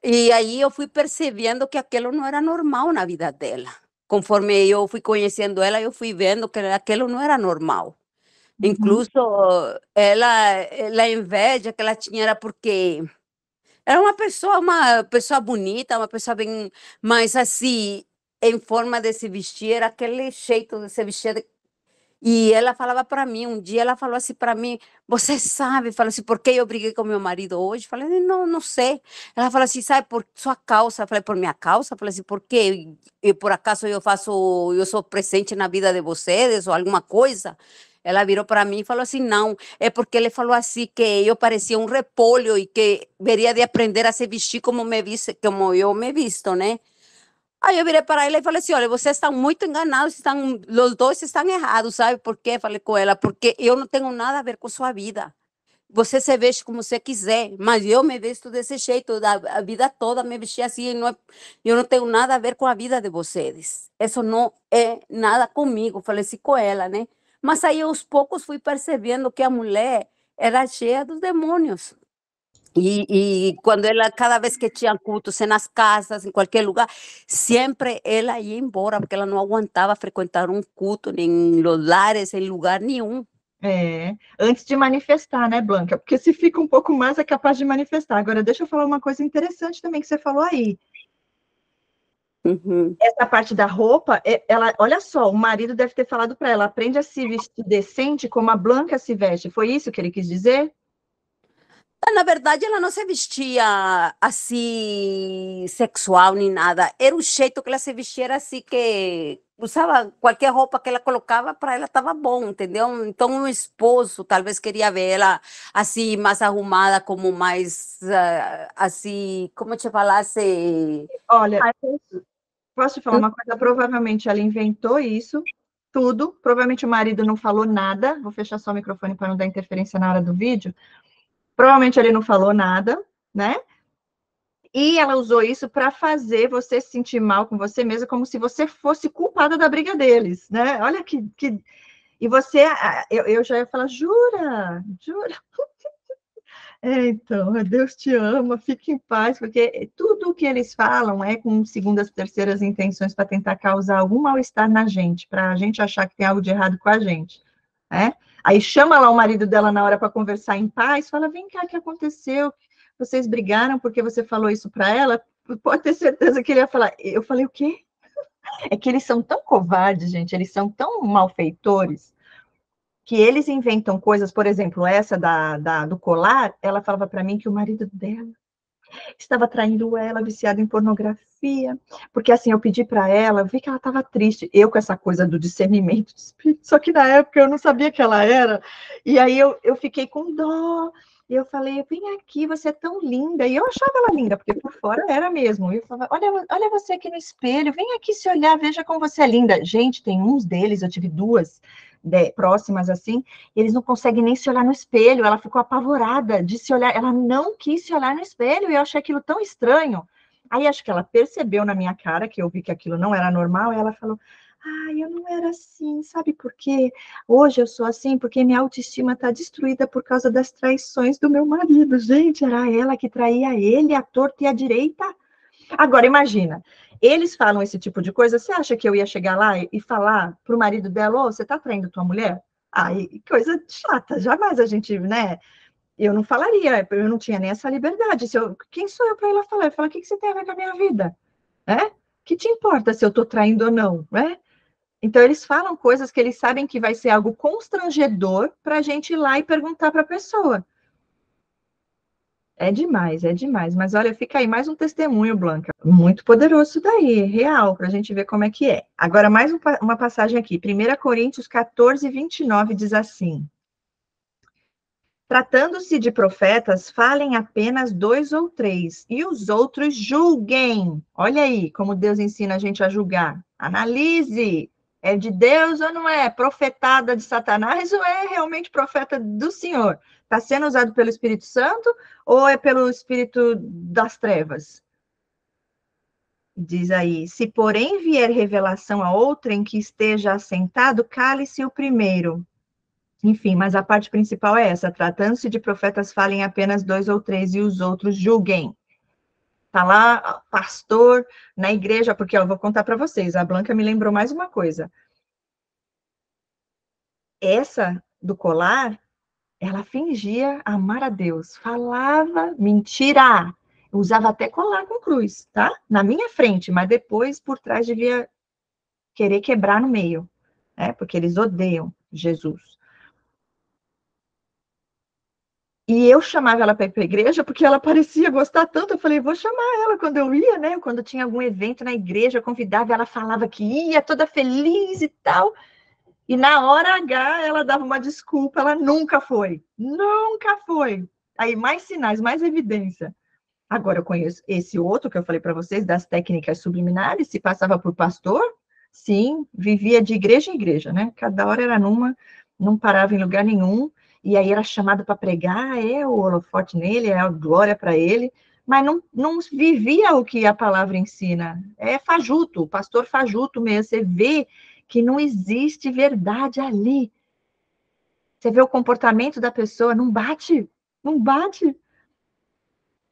E aí eu fui percebendo que aquilo não era normal na vida dela. Conforme eu fui conhecendo ela, eu fui vendo que aquilo não era normal.
Uhum.
Incluso a inveja que ela tinha era porque era uma pessoa bonita, uma pessoa bem, mas assim, em forma de se vestir, era aquele jeito de se vestir. E ela falava para mim, um dia ela falou assim para mim, você sabe, falou assim, por que eu briguei com meu marido hoje? Falei, não, não sei. Ela falou assim, sabe, por sua causa. Falei, por minha causa? Falei assim, por quê? E por acaso eu sou presente na vida de vocês ou alguma coisa? Ela virou para mim e falou assim, não, é porque ele falou assim que eu parecia um repolho e que deveria de aprender a se vestir como eu me visto, né? Aí eu virei para ela e falei assim, olha, vocês estão muito enganados, os dois estão errados, sabe por quê? Falei com ela, porque eu não tenho nada a ver com sua vida. Você se veste como você quiser, mas eu me visto desse jeito, a vida toda me vesti assim, eu não tenho nada a ver com a vida de vocês. Isso não é nada comigo, falei assim com ela, né? Mas aí aos poucos fui percebendo que a mulher era cheia dos demônios. E quando ela, cada vez que tinha cultos nas casas, em qualquer lugar, sempre ela ia embora, porque ela não aguentava frequentar um culto, nem em los lares, em lugar nenhum.
É, antes de manifestar, né, Blanca? Porque se fica um pouco mais, é capaz de manifestar. Agora, deixa eu falar uma coisa interessante também que você falou aí.
Uhum.
Essa parte da roupa, ela, olha só, o marido deve ter falado para ela, aprende a se vestir decente como a Blanca se veste. Foi isso que ele quis dizer?
Na verdade, ela não se vestia assim, sexual nem nada. Era o jeito que ela se vestia, era assim, que usava qualquer roupa que ela colocava, para ela estava bom, entendeu? Então, o esposo talvez queria ver ela assim, mais arrumada, como mais, assim, como te falasse.
Olha, posso te falar uma coisa? Provavelmente ela inventou isso, tudo. Provavelmente o marido não falou nada. Vou fechar só o microfone para não dar interferência na hora do vídeo. Provavelmente ele não falou nada, né? E ela usou isso para fazer você se sentir mal com você mesma, como se você fosse culpada da briga deles, né? Olha que... E você, eu já ia falar, jura? Jura? É, então, Deus te ama, fique em paz, porque tudo o que eles falam é com segundas, terceiras intenções para tentar causar algum mal-estar na gente, para a gente achar que tem algo de errado com a gente, né? Aí chama lá o marido dela na hora para conversar em paz, fala, vem cá, o que aconteceu? Vocês brigaram porque você falou isso para ela? Pode ter certeza que ele ia falar, eu falei o quê? É que eles são tão covardes, gente, eles são tão malfeitores, que eles inventam coisas, por exemplo, essa do colar, ela falava para mim que o marido dela estava traindo ela, viciada em pornografia, porque assim, eu pedi para ela, eu vi que ela estava triste, eu com essa coisa do discernimento de espírito, só que na época eu não sabia que ela era, e aí eu fiquei com dó, e eu falei, vem aqui, você é tão linda, e eu achava ela linda, porque por fora era mesmo, e eu falava, olha você aqui no espelho, vem aqui se olhar, veja como você é linda. Gente, tem uns deles, eu tive duas próximas assim, eles não conseguem nem se olhar no espelho, ela ficou apavorada de se olhar, ela não quis se olhar no espelho, e eu achei aquilo tão estranho. Aí acho que ela percebeu na minha cara que eu vi que aquilo não era normal, e ela falou, eu não era assim, sabe por quê? Hoje eu sou assim porque minha autoestima está destruída por causa das traições do meu marido. Gente, era ela que traía ele, a torta e a direita. Agora, imagina, eles falam esse tipo de coisa, você acha que eu ia chegar lá e falar pro marido dela, ô, você tá traindo tua mulher? Aí, coisa chata, jamais a gente, né? Eu não falaria, eu não tinha nem essa liberdade. Quem sou eu para ir lá falar? Eu falo, o que você tem a ver com a minha vida? É? Que te importa se eu estou traindo ou não, né? Então, eles falam coisas que eles sabem que vai ser algo constrangedor para a gente ir lá e perguntar para a pessoa. É demais, é demais. Mas olha, fica aí mais um testemunho, Blanca. Muito poderoso isso daí, real, para a gente ver como é que é. Agora, mais uma passagem aqui. 1 Coríntios 14, 29 diz assim: tratando-se de profetas, falem apenas 2 ou 3, e os outros julguem. Olha aí como Deus ensina a gente a julgar. Analise. É de Deus ou não é? Profetada de Satanás ou é realmente profeta do Senhor? Está sendo usado pelo Espírito Santo ou é pelo Espírito das trevas? Diz aí, se porém vier revelação a outrem que esteja assentado, cale-se o primeiro. Enfim, mas a parte principal é essa: tratando-se de profetas, falem apenas 2 ou 3 e os outros julguem. Tá lá, pastor, na igreja, porque eu vou contar para vocês, a Blanca me lembrou mais uma coisa. Essa do colar, ela fingia amar a Deus, falava mentira, usava até colar com cruz, tá? Na minha frente, mas depois por trás devia querer quebrar no meio, né? Porque eles odeiam Jesus. E eu chamava ela para ir para a igreja porque ela parecia gostar tanto. Eu falei, vou chamar ela quando eu ia, né? Quando tinha algum evento na igreja, eu convidava, ela falava que ia, toda feliz e tal. E na hora H, ela dava uma desculpa, ela nunca foi. Nunca foi. Aí, mais sinais, mais evidência. Agora, eu conheço esse outro que eu falei para vocês, das técnicas subliminares, se passava por pastor, sim, vivia de igreja em igreja, né? Cada hora era numa, não parava em lugar nenhum, e aí era chamado para pregar, é o holofote nele, é a glória para ele, mas não vivia o que a palavra ensina. É fajuto, o pastor fajuto mesmo, você vê que não existe verdade ali. Você vê o comportamento da pessoa, não bate, não bate.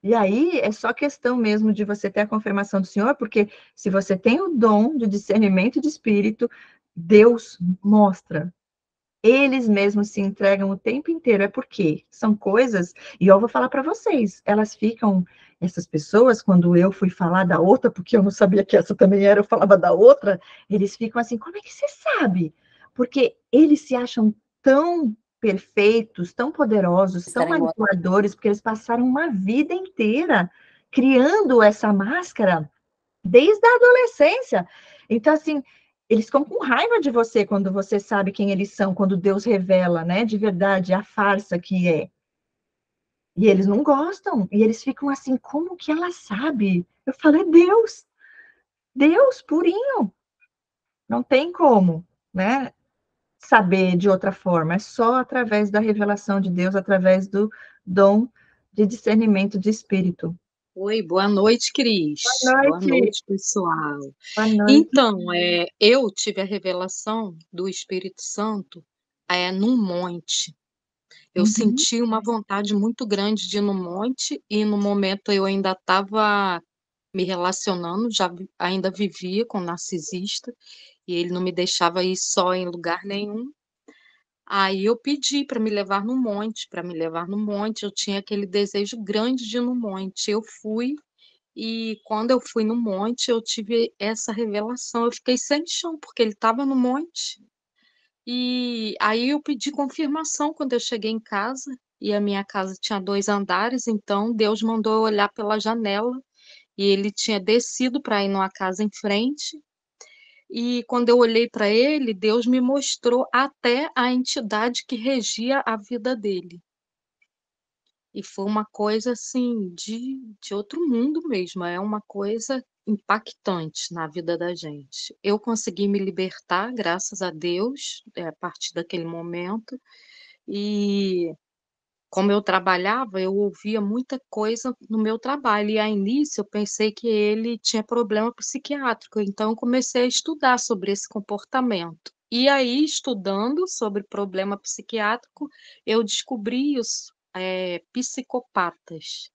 E aí é só questão mesmo de você ter a confirmação do Senhor, porque se você tem o dom de discernimento de espírito, Deus mostra. Eles mesmos se entregam o tempo inteiro. É porque são coisas, e eu vou falar para vocês, elas ficam, essas pessoas, quando eu fui falar da outra, porque eu não sabia que essa também era, eu falava da outra, eles ficam assim, como é que você sabe? Porque eles se acham tão perfeitos, tão poderosos, tão
Estarem
manipuladores, porque eles passaram uma vida inteira criando essa máscara desde a adolescência. Então, assim, eles ficam com raiva de você quando você sabe quem eles são, quando Deus revela, né, de verdade, a farsa que é. E eles não gostam, e eles ficam assim, como que ela sabe? Eu falo, é Deus, Deus purinho. Não tem como, né, saber de outra forma, é só através da revelação de Deus, através do dom de discernimento de espírito.
Oi, boa noite, Cris.
Boa
Boa
noite.
noite, pessoal.
Boa noite.
Então, eu tive a revelação do Espírito Santo num monte. Eu
Uhum.
senti uma vontade muito grande de ir no monte e no momento eu ainda estava me relacionando, ainda vivia com um narcisista e ele não me deixava ir só em lugar nenhum. Aí eu pedi para me levar no monte, para me levar no monte. Eu tinha aquele desejo grande de ir no monte. Eu fui e quando eu fui no monte, eu tive essa revelação. Eu fiquei sem chão, porque ele estava no monte. E aí eu pedi confirmação quando eu cheguei em casa. E a minha casa tinha 2 andares, então Deus mandou eu olhar pela janela. E ele tinha descido para ir numa casa em frente. E quando eu olhei para ele, Deus me mostrou até a entidade que regia a vida dele. E foi uma coisa assim de outro mundo mesmo, é uma coisa impactante na vida da gente. Eu consegui me libertar, graças a Deus, a partir daquele momento, e como eu trabalhava, eu ouvia muita coisa no meu trabalho, e a início eu pensei que ele tinha problema psiquiátrico, então eu comecei a estudar sobre esse comportamento. E aí, estudando sobre problema psiquiátrico, eu descobri os psicopatas.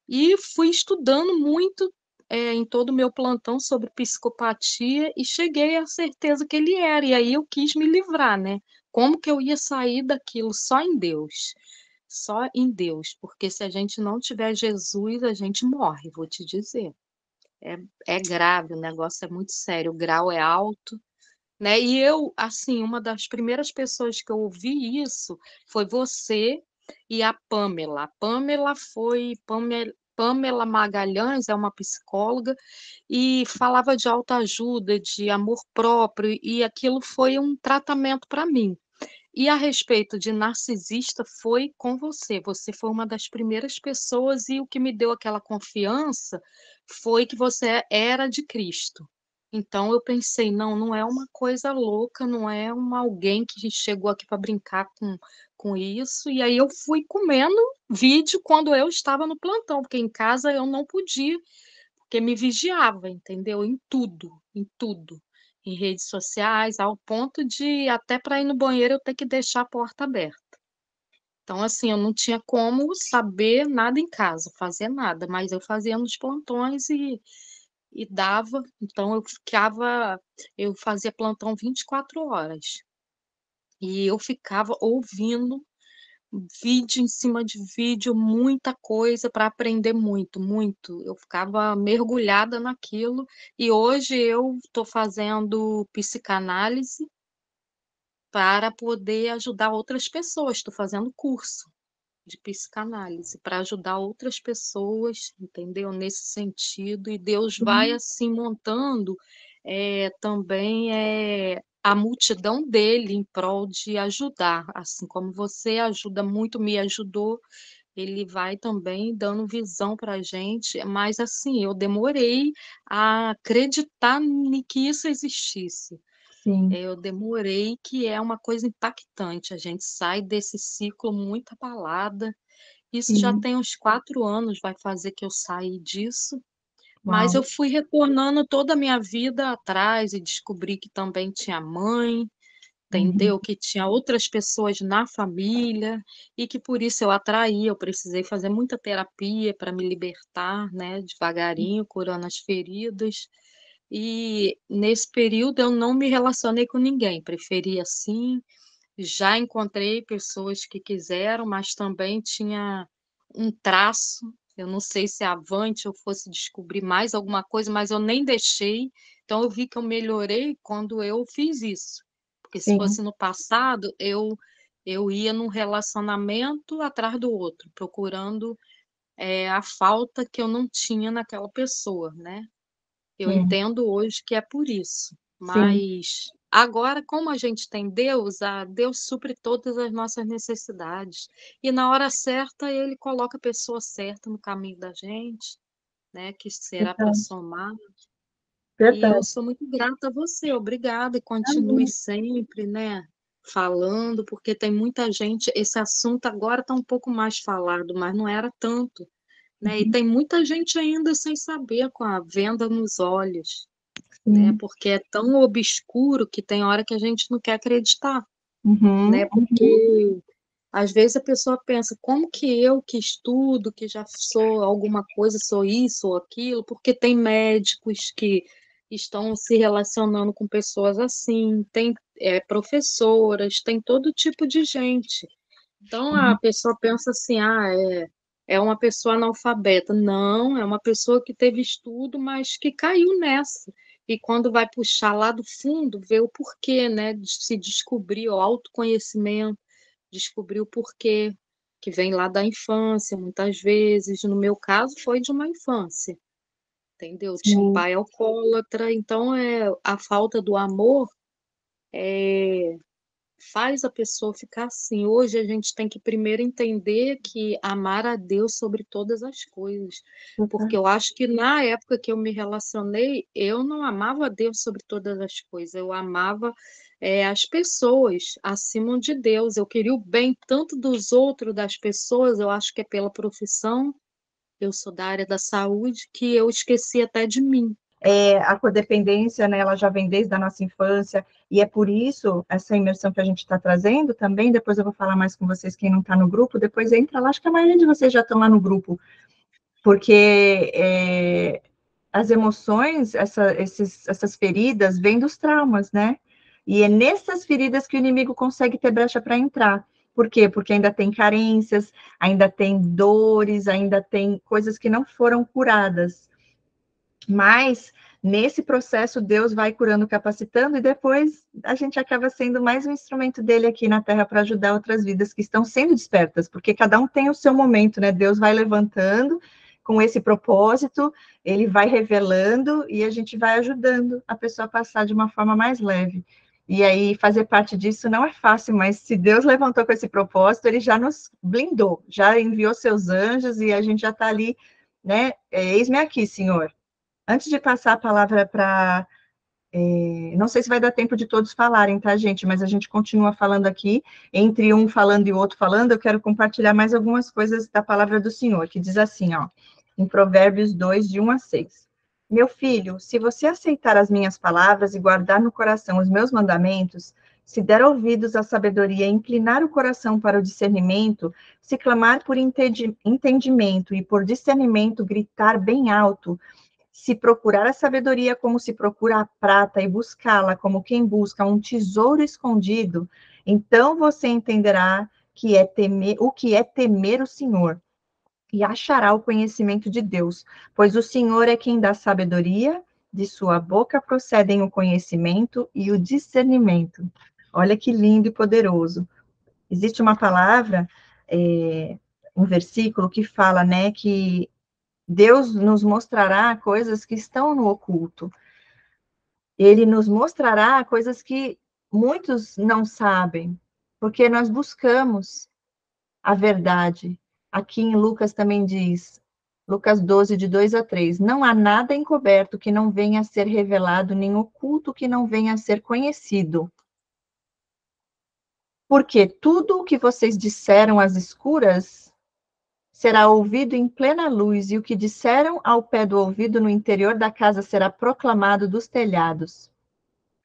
E fui estudando muito em todo o meu plantão sobre psicopatia e cheguei à certeza que ele era. E aí eu quis me livrar, né? como que eu ia sair daquilo só em Deus. Só em Deus, porque se a gente não tiver Jesus, a gente morre, vou te dizer. É, é grave, o negócio é muito sério, o grau é alto, né? E eu, assim, uma das primeiras pessoas que eu ouvi isso foi você e a Pamela. A Pamela foi Pamela Magalhães, é uma psicóloga, e falava de autoajuda, de amor próprio, e aquilo foi um tratamento para mim. E a respeito de narcisista, foi com você. Você foi uma das primeiras pessoas, e o que me deu aquela confiança foi que você era de Cristo. Então eu pensei, não, não é uma coisa louca, não é alguém que chegou aqui para brincar com isso. E aí eu fui comendo vídeo quando eu estava no plantão, porque em casa eu não podia, porque me vigiava, entendeu? Em tudo, em tudo. Em redes sociais, ao ponto de até para ir no banheiro eu ter que deixar a porta aberta. Então, assim, eu não tinha como saber nada em casa, fazer nada, mas eu fazia nos plantões e dava. Então, eu fazia plantão 24 horas. E eu ficava ouvindo vídeo em cima de vídeo, muita coisa para aprender muito, muito. Eu ficava mergulhada naquilo e hoje eu estou fazendo psicanálise para poder ajudar outras pessoas. Estou fazendo curso de psicanálise para ajudar outras pessoas, entendeu? Nesse sentido, e Deus vai
Sim,
assim montando também a multidão dele em prol de ajudar, assim como você ajuda muito, me ajudou, ele vai também dando visão para a gente, mas assim, eu demorei a acreditar que isso existisse.
sim,
Eu demorei, que é uma coisa impactante. A gente sai desse ciclo muito abalada. Isso já
sim.
tem uns 4 anos, vai fazer que eu saí disso. Mas
Uau.
eu fui retornando toda a minha vida atrás e descobri que também tinha mãe,
Uhum.
entendeu? Que tinha outras pessoas na família e que por isso eu atraí. Eu precisei fazer muita terapia para me libertar, né? Devagarinho, curando as feridas. E nesse período eu não me relacionei com ninguém, preferi assim. Já encontrei pessoas que quiseram, mas também tinha um traço. Eu não sei se avante eu fosse descobrir mais alguma coisa, mas eu nem deixei. Então eu vi que eu melhorei quando eu fiz isso. Porque se
Sim,
fosse no passado, eu ia num relacionamento atrás do outro, procurando a falta que eu não tinha naquela pessoa, né? Eu
sim,
entendo hoje que é por isso,
sim,
mas agora, como a gente tem Deus, Deus supre todas as nossas necessidades. E na hora certa, Ele coloca a pessoa certa no caminho da gente, né? Que será para
verdade,
somar. E eu
verdade.
sou muito grata a você, obrigada, e continue
Amém.
sempre, né? Falando, porque tem muita gente. Esse assunto agora está um pouco mais falado, mas não era tanto, né? E
Uhum.
tem muita gente ainda sem saber, com a venda nos olhos, né?
Sim.
Porque é tão obscuro que tem hora que a gente não quer acreditar,
Uhum.
né? Porque às vezes a pessoa pensa, como que eu que estudo, que já sou alguma coisa, sou isso ou aquilo, porque tem médicos que estão se relacionando com pessoas assim, tem professoras, tem todo tipo de gente. Então a
Uhum.
pessoa pensa assim, é uma pessoa analfabeta. Não, é uma pessoa que teve estudo, mas que caiu nessa. E quando vai puxar lá do fundo, vê o porquê, né? De se descobrir o autoconhecimento, descobrir o porquê, que vem lá da infância, muitas vezes. No meu caso, foi de uma infância, entendeu? Tinha um
Sim.
pai alcoólatra, então a falta do amor é faz a pessoa ficar assim. Hoje a gente tem que primeiro entender que amar a Deus sobre todas as coisas, porque eu acho que na época que eu me relacionei, eu não amava a Deus sobre todas as coisas, eu amava as pessoas acima de Deus. Eu queria o bem tanto dos outros, das pessoas, eu acho que é pela profissão, eu sou da área da saúde, que eu esqueci até de mim.
A codependência, né, ela já vem desde a nossa infância, e é por isso, essa imersão que a gente está trazendo também, depois eu vou falar mais com vocês, quem não está no grupo, depois entra lá, acho que a maioria de vocês já estão lá no grupo, porque as emoções, essas feridas, vêm dos traumas, né? E é nessas feridas que o inimigo consegue ter brecha para entrar. Por quê? Porque ainda tem carências, ainda tem dores, ainda tem coisas que não foram curadas. Mas nesse processo Deus vai curando, capacitando, e depois a gente acaba sendo mais um instrumento dele aqui na Terra para ajudar outras vidas que estão sendo despertas, porque cada um tem o seu momento, né? Deus vai levantando com esse propósito, ele vai revelando e a gente vai ajudando a pessoa a passar de uma forma mais leve. E aí, fazer parte disso não é fácil, mas se Deus levantou com esse propósito, ele já nos blindou, já enviou seus anjos e a gente já está ali, né? Eis-me aqui, Senhor. Antes de passar a palavra para... não sei se vai dar tempo de todos falarem, tá, gente? Mas a gente continua falando aqui, entre um falando e o outro falando, eu quero compartilhar mais algumas coisas da palavra do Senhor, que diz assim, ó, em Provérbios 2, de 1 a 6. Meu filho, se você aceitar as minhas palavras e guardar no coração os meus mandamentos, se der ouvidos à sabedoria e inclinar o coração para o discernimento, se clamar por entendimento e por discernimento gritar bem alto, se procurar a sabedoria como se procura a prata e buscá-la como quem busca um tesouro escondido, então você entenderá o que é temer o Senhor e achará o conhecimento de Deus, pois o Senhor é quem dá sabedoria, de sua boca procedem o conhecimento e o discernimento. Olha que lindo e poderoso. Existe uma palavra, um versículo que fala, né, que Deus nos mostrará coisas que estão no oculto. Ele nos mostrará coisas que muitos não sabem, porque nós buscamos a verdade. Aqui em Lucas também diz, Lucas 12, de 2 a 3, não há nada encoberto que não venha a ser revelado, nem oculto que não venha a ser conhecido. Porque tudo o que vocês disseram às escuras será ouvido em plena luz, e o que disseram ao pé do ouvido no interior da casa será proclamado dos telhados.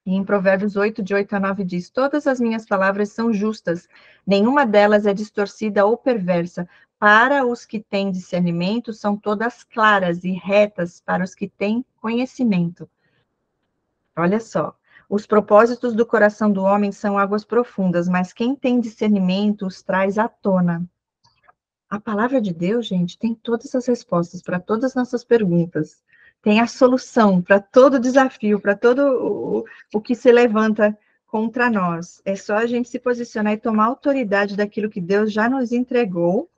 E em Provérbios 8, de 8 a 9 diz, todas as minhas palavras são justas, nenhuma delas é distorcida ou perversa. Para os que têm discernimento, são todas claras e retas para os que têm conhecimento. Olha só, os propósitos do coração do homem são águas profundas, mas quem tem discernimento os traz à tona. A palavra de Deus, gente, tem todas as respostas para todas as nossas perguntas. Tem a solução para todo desafio, para todo o que se levanta contra nós. É só a gente se posicionar e tomar autoridade daquilo que Deus já nos entregou.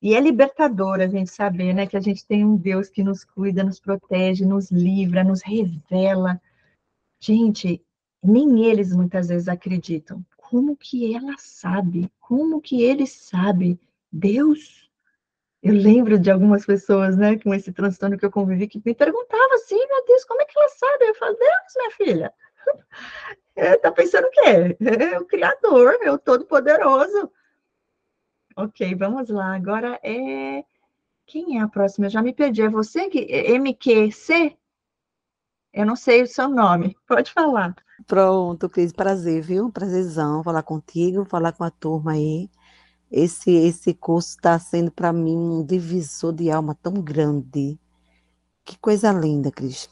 E é libertador a gente saber, né, que a gente tem um Deus que nos cuida, nos protege, nos livra, nos revela. Gente, nem eles muitas vezes acreditam. Como que ela sabe? Como que ele sabe? Deus? Eu lembro de algumas pessoas, né, com esse transtorno que eu convivi, que me perguntavam assim, meu Deus, como é que ela sabe? Eu falo, Deus, minha filha, tá pensando o quê? É o Criador, é o Todo-Poderoso. Ok, vamos lá, agora quem é a próxima? Eu já me perdi, é você que... MQC? Eu não sei o seu nome, pode falar.
Pronto, Cris, prazer, viu? Prazerzão falar contigo, falar com a turma aí. Esse curso está sendo para mim um divisor de alma tão grande. Que coisa linda, Cris.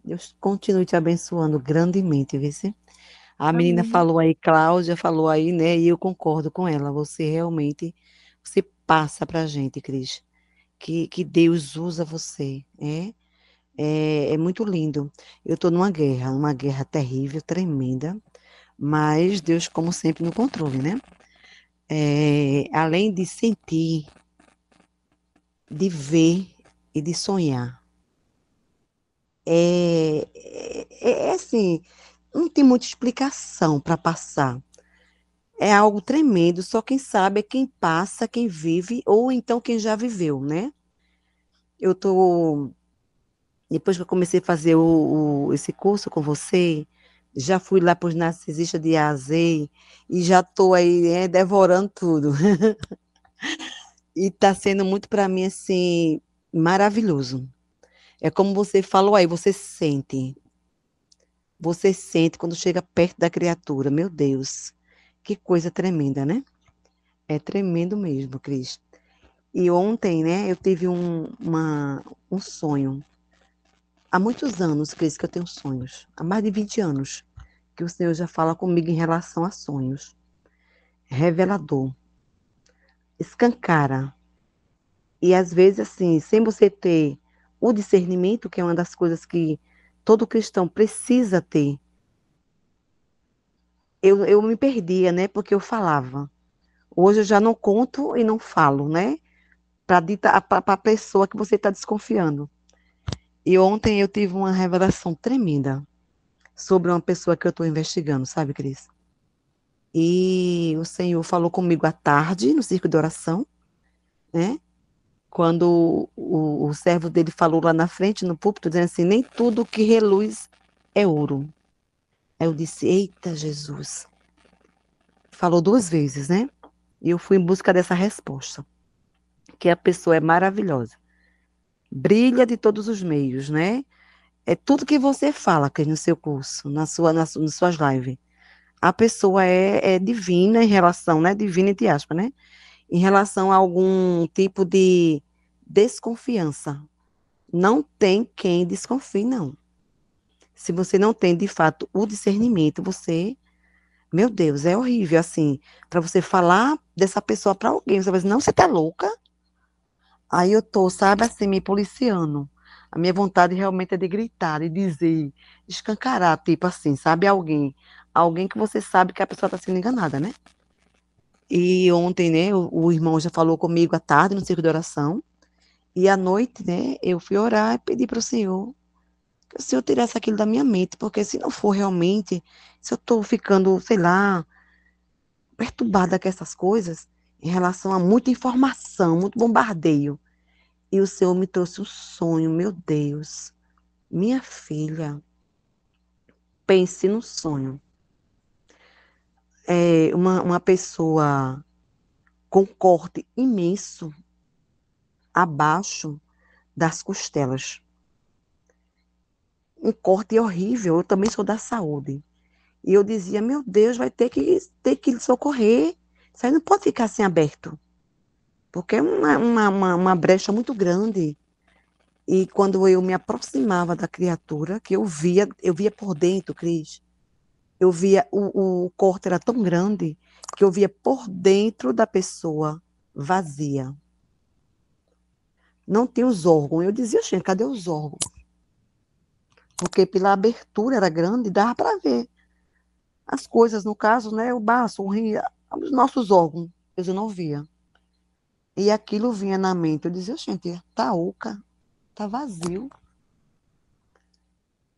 Deus continue te abençoando grandemente, viu? A menina
Amém.
falou aí, Cláudia falou aí, né? E eu concordo com ela. Você realmente, você passa para a gente, Cris, que Deus usa você, é muito lindo. Eu estou numa guerra, uma guerra terrível, tremenda, mas Deus, como sempre, no controle, né? Além de sentir, de ver e de sonhar. É assim, não tem muita explicação para passar. É algo tremendo, só quem sabe é quem passa, quem vive, ou então quem já viveu, né? Eu tô, depois que eu comecei a fazer esse curso com você, já fui lá para os narcisistas de A a Z, e já estou aí, devorando tudo. E está sendo muito para mim, assim, maravilhoso. É como você falou aí, você sente quando chega perto da criatura, meu Deus, que coisa tremenda, né? É tremendo mesmo, Cris. E ontem, né, eu tive um sonho. Há muitos anos, Cris, que eu tenho sonhos. Há mais de 20 anos que o Senhor já fala comigo em relação a sonhos. Revelador. Escancara. E às vezes, assim, sem você ter o discernimento, que é uma das coisas que todo cristão precisa ter, eu me perdia, né? Porque eu falava. Hoje eu já não conto e não falo, né? Para a pessoa que você está desconfiando. E ontem eu tive uma revelação tremenda sobre uma pessoa que eu estou investigando, sabe, Cris? E o Senhor falou comigo à tarde, no círculo de oração, né? Quando o servo dele falou lá na frente, no púlpito, dizendo assim, nem tudo que reluz é ouro. Aí eu disse, eita, Jesus. Falou 2 vezes, né? E eu fui em busca dessa resposta. Que a pessoa é maravilhosa. Brilha de todos os meios, né? É tudo que você fala, Cris, no seu curso, nas suas lives. A pessoa é divina em relação, né? Divina entre aspas, né? Em relação a algum tipo de desconfiança. Não tem quem desconfie, não. Se você não tem, de fato, o discernimento, você, meu Deus, é horrível, assim, para você falar dessa pessoa para alguém, você vai dizer, não, você tá louca? Aí eu tô, sabe, assim, me policiando. A minha vontade realmente é de gritar, e dizer, escancarar, tipo assim, sabe, alguém que você sabe que a pessoa está sendo enganada, né? E ontem, né, o irmão já falou comigo à tarde no círculo de oração, e à noite, né, eu fui orar e pedi para o Senhor que o Senhor tirasse aquilo da minha mente, porque se não for realmente, se eu estou ficando, sei lá, perturbada com essas coisas, em relação a muita informação, muito bombardeio, e o Senhor me trouxe um sonho, meu Deus, minha filha, pense no sonho. É uma pessoa com corte imenso abaixo das costelas. Um corte horrível, eu também sou da saúde. E eu dizia, meu Deus, vai ter que socorrer. Isso aí não pode ficar assim aberto. Porque é uma brecha muito grande. E quando eu me aproximava da criatura, que eu via por dentro, Cris. Eu via, o corte era tão grande, que eu via por dentro da pessoa vazia. Não tinha os órgãos. Eu dizia, gente, cadê os órgãos? Porque pela abertura era grande, dava para ver as coisas, no caso, né, o baço, o rim, os nossos órgãos, eu não via. E aquilo vinha na mente, eu dizia, gente, tá oca, tá vazio.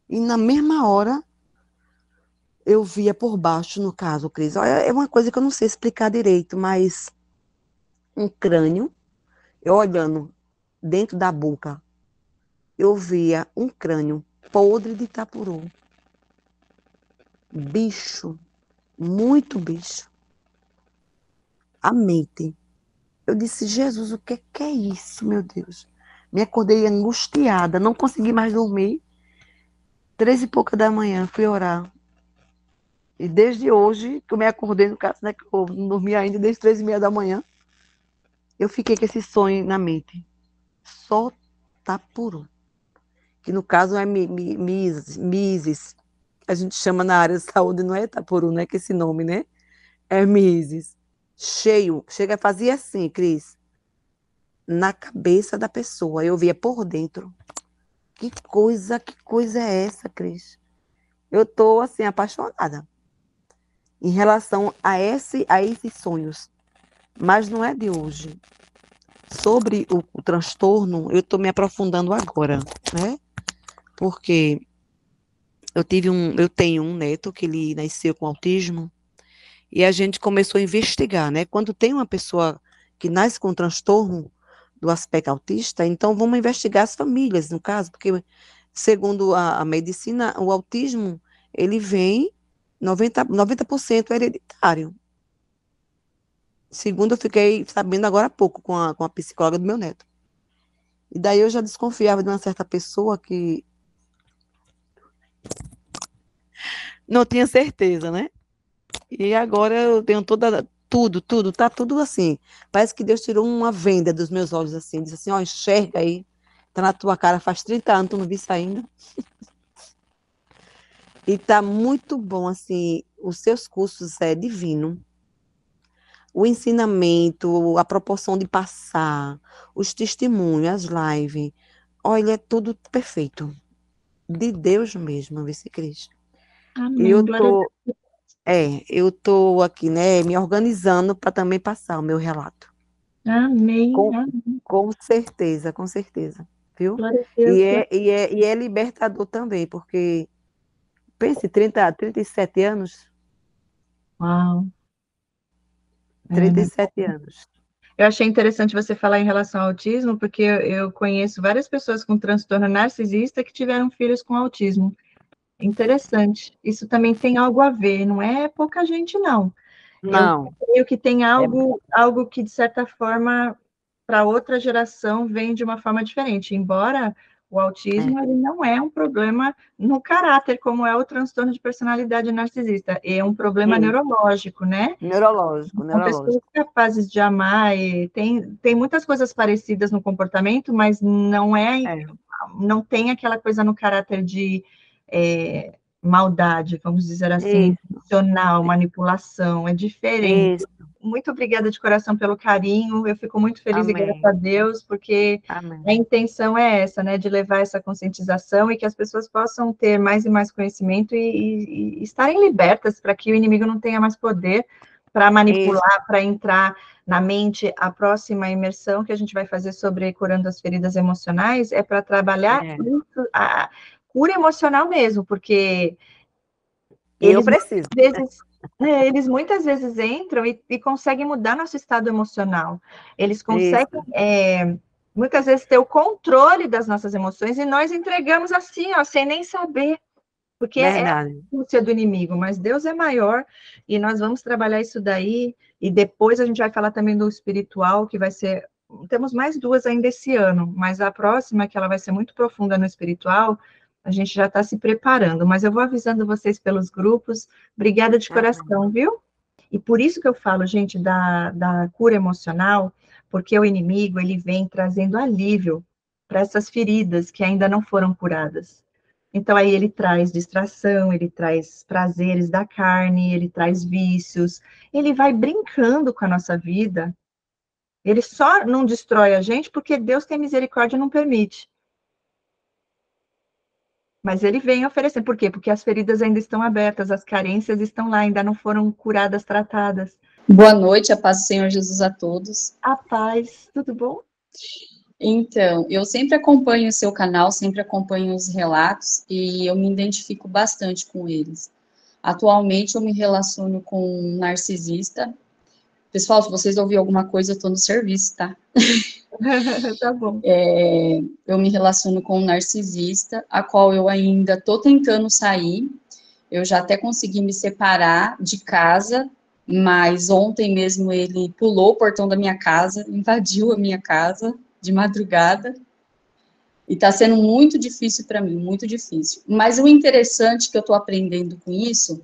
E na mesma hora, eu via por baixo, no caso, Cris, olha, é uma coisa que eu não sei explicar direito, mas um crânio, eu olhando dentro da boca, eu via um crânio podre de tapuru. Bicho, muito bicho. A mente. Eu disse, Jesus, o que é isso, meu Deus? Me acordei angustiada, não consegui mais dormir. 3 e pouca da manhã, fui orar. E desde hoje, que eu me acordei, no caso, né, que eu não dormi ainda, desde 3 e meia da manhã, eu fiquei com esse sonho na mente. Só tapuru. Que no caso é mises. A gente chama na área de saúde, não é tapuru, não é que esse nome, né? É mises. Cheio. Chega a fazer assim, Cris, na cabeça da pessoa. Eu via por dentro. Que coisa é essa, Cris? Eu tô, assim, apaixonada em relação a esses sonhos. Mas não é de hoje. Sobre o transtorno, eu tô me aprofundando agora, né? Porque eu tenho um neto que ele nasceu com autismo e a gente começou a investigar, né? Quando tem uma pessoa que nasce com transtorno do aspecto autista, então vamos investigar as famílias, no caso, porque segundo a medicina, o autismo, ele vem 90% é hereditário. Segundo, eu fiquei sabendo agora há pouco com a psicóloga do meu neto. E daí eu já desconfiava de uma certa pessoa que não tinha certeza, né? E agora eu tenho tá tudo assim. Parece que Deus tirou uma venda dos meus olhos assim, disse assim, ó, enxerga aí, tá na tua cara, faz 30 anos, tu não vi isso ainda. E tá muito bom, assim, os seus cursos é divino. O ensinamento, a proporção de passar, os testemunhos, as lives. Olha, é tudo perfeito. De Deus mesmo, vice-cristo. E
Amém. Glória a Deus.
eu tô aqui, né, me organizando para também passar o meu relato.
Amém.
Com,
Amém.
com certeza, viu?
Glória a
E
Deus.
é libertador também, porque, pense, 37 anos,
Uau. É, né?
37 anos.
Eu achei interessante você falar em relação ao autismo, porque eu conheço várias pessoas com transtorno narcisista que tiveram filhos com autismo. Interessante. Isso também tem algo a ver, não é pouca gente, não. Eu
Não,
creio que tem
é,
algo que, de certa forma, para outra geração vem de uma forma diferente, embora o autismo
é
ele não é um problema no caráter, como é o transtorno de personalidade narcisista, é um problema
isso.
neurológico, né?
Neurológico,
São pessoas
neurológico.
capazes de amar, e tem muitas coisas parecidas no comportamento, mas não é,
É,
não tem aquela coisa no caráter de maldade, vamos dizer assim,
isso,
intencional, manipulação, é diferente.
isso.
Muito obrigada de coração pelo carinho, eu fico muito feliz e grata a
Amém,
Deus, porque a
amém.
intenção é essa, né, de levar essa conscientização e que as pessoas possam ter mais e mais conhecimento e estarem libertas para que o inimigo não tenha mais poder para
Isso,
manipular, para entrar na mente. A próxima imersão que a gente vai fazer sobre curando as feridas emocionais é para trabalhar
é.
isso, a cura emocional mesmo, porque
Eu
eles
preciso.
eles muitas vezes entram e conseguem mudar nosso estado emocional. Eles conseguem,
Isso,
muitas vezes, ter o controle das nossas emoções e nós entregamos assim, ó, sem nem saber, porque é a
verdade.
astúcia do inimigo, mas Deus é maior e nós vamos trabalhar isso daí. E depois a gente vai falar também do espiritual, que vai ser. Temos mais duas ainda esse ano, mas a próxima, que ela vai ser muito profunda no espiritual, a gente já está se preparando, mas eu vou avisando vocês pelos grupos. Obrigada de
Amém.
coração, viu? E por isso que eu falo, gente, da cura emocional, porque o inimigo, ele vem trazendo alívio para essas feridas que ainda não foram curadas. Então, aí ele traz distração, ele traz prazeres da carne, ele traz vícios, ele vai brincando com a nossa vida. Ele só não destrói a gente porque Deus tem misericórdia e não permite. Mas ele vem oferecendo. Por quê? Porque as feridas ainda estão abertas, as carências estão lá, ainda não foram curadas, tratadas.
Boa noite, a paz do Senhor Jesus a todos.
A paz, tudo bom?
Então, eu sempre acompanho o seu canal, sempre acompanho os relatos e eu me identifico bastante com eles. Atualmente, eu me relaciono com um narcisista. Pessoal, se vocês ouvirem alguma coisa, eu estou no serviço, tá?
Tá bom.
Eu me relaciono com um narcisista, a qual eu ainda estou tentando sair. Eu já até consegui me separar de casa, mas ontem mesmo ele pulou o portão da minha casa, invadiu a minha casa de madrugada, e está sendo muito difícil para mim, muito difícil. Mas o interessante que eu estou aprendendo com isso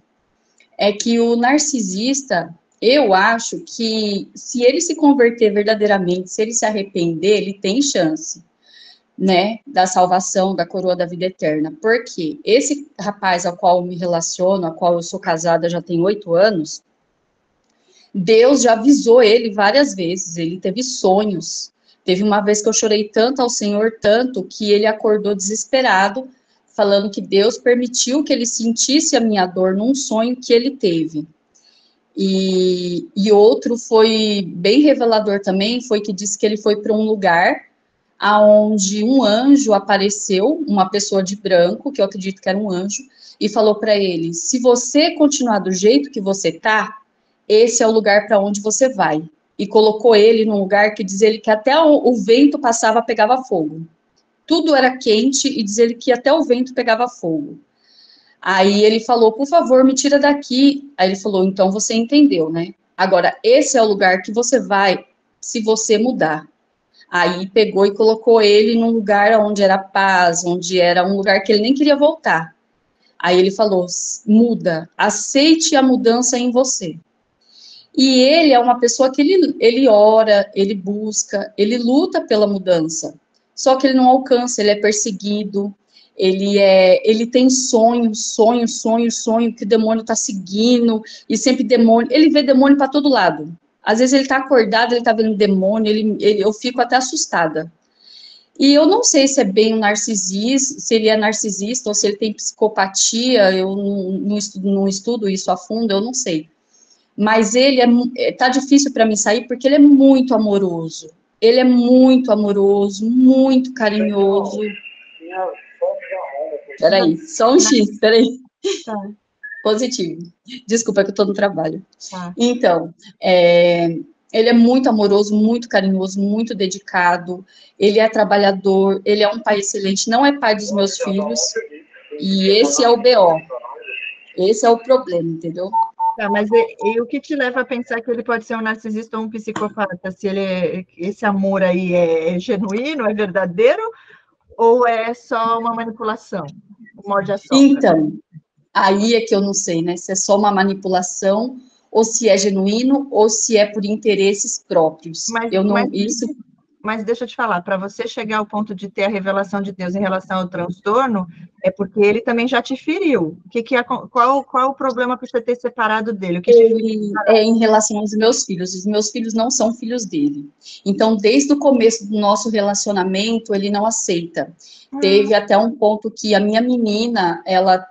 é que o narcisista, eu acho que se ele se converter verdadeiramente, se ele se arrepender, ele tem chance, né, da salvação, da coroa da vida eterna. Porque esse rapaz ao qual eu me relaciono, a qual eu sou casada já tem 8 anos, Deus já avisou ele várias vezes, ele teve sonhos. Teve uma vez que eu chorei tanto ao Senhor, tanto, que ele acordou desesperado, falando que Deus permitiu que ele sentisse a minha dor num sonho que ele teve. E outro foi bem revelador também, foi que disse que ele foi para um lugar aonde um anjo apareceu, uma pessoa de branco, que eu acredito que era um anjo, e falou para ele: se você continuar do jeito que você tá, esse é o lugar para onde você vai. E colocou ele num lugar que diz ele que até o vento passava, pegava fogo. Tudo era quente e diz ele que até o vento pegava fogo. Aí ele falou: por favor, me tira daqui. Aí ele falou: então você entendeu, né? Agora, esse é o lugar que você vai se você mudar. Aí pegou e colocou ele num lugar onde era paz, onde era um lugar que ele nem queria voltar. Aí ele falou: muda, aceite a mudança em você. E ele é uma pessoa que ele ora, ele busca, ele luta pela mudança. Só que ele não alcança, ele é perseguido, Ele tem sonho, que o demônio está seguindo, e sempre demônio, ele vê demônio para todo lado. Às vezes ele está acordado, ele está vendo demônio, eu fico até assustada. E eu não sei se é bem um narcisista, se ele é narcisista ou se ele tem psicopatia, eu não estudo isso a fundo, eu não sei. Mas tá difícil para mim sair porque ele é muito amoroso. Ele é muito amoroso, muito carinhoso. Peraí, só um X, peraí.
Tá.
Positivo. Desculpa que eu tô no trabalho.
Tá.
Então, ele é muito amoroso, muito carinhoso, muito dedicado. Ele é trabalhador, ele é um pai excelente, não é pai dos meus filhos. E esse é o BO. Esse é o problema, entendeu?
Tá, mas e o que te leva a pensar que ele pode ser um narcisista ou um psicopata? Se esse amor aí é genuíno, é verdadeiro, ou é só uma manipulação? Um morde-a-sopra?
Então, aí é que eu não sei, né? Se é só uma manipulação, ou se é genuíno, ou se é por interesses próprios.
Mas deixa eu te falar, para você chegar ao ponto de ter a revelação de Deus em relação ao transtorno, é porque ele também já te feriu. Qual o problema para você ter separado dele? O que
ele é em relação aos meus filhos. Os meus filhos não são filhos dele. Então, desde o começo do nosso relacionamento, ele não aceita. Teve até um ponto que a minha menina, ela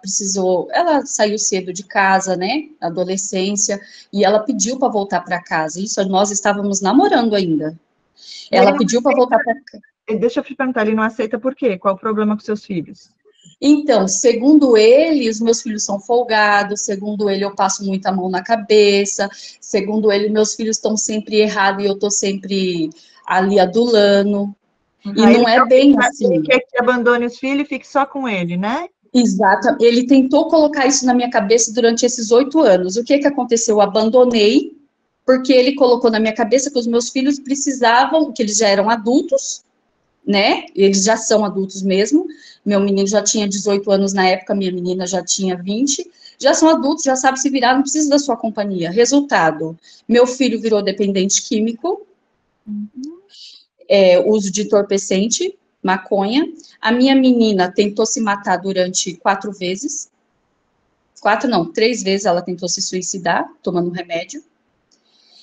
saiu cedo de casa, né, na adolescência, e ela pediu para voltar para casa. Isso nós estávamos namorando ainda. Ela pediu para voltar para casa.
Deixa eu te perguntar, ele não aceita por quê? Qual o problema com seus filhos?
Então, segundo ele, os meus filhos são folgados, segundo ele, eu passo muita mão na cabeça, segundo ele, meus filhos estão sempre errados e eu estou sempre ali adulando. E não é bem assim.
Ele quer que abandone os filhos e fique só com ele, né?
Exato. Ele tentou colocar isso na minha cabeça durante esses 8 anos. O que aconteceu? Eu abandonei, porque ele colocou na minha cabeça que os meus filhos precisavam, que eles já eram adultos, né? Eles já são adultos mesmo. Meu menino já tinha 18 anos na época, minha menina já tinha 20. Já são adultos, já sabe se virar, não precisa da sua companhia. Resultado, meu filho virou dependente químico, uso de entorpecente, maconha. A minha menina tentou se matar durante 4 vezes. 3 vezes ela tentou se suicidar, tomando remédio.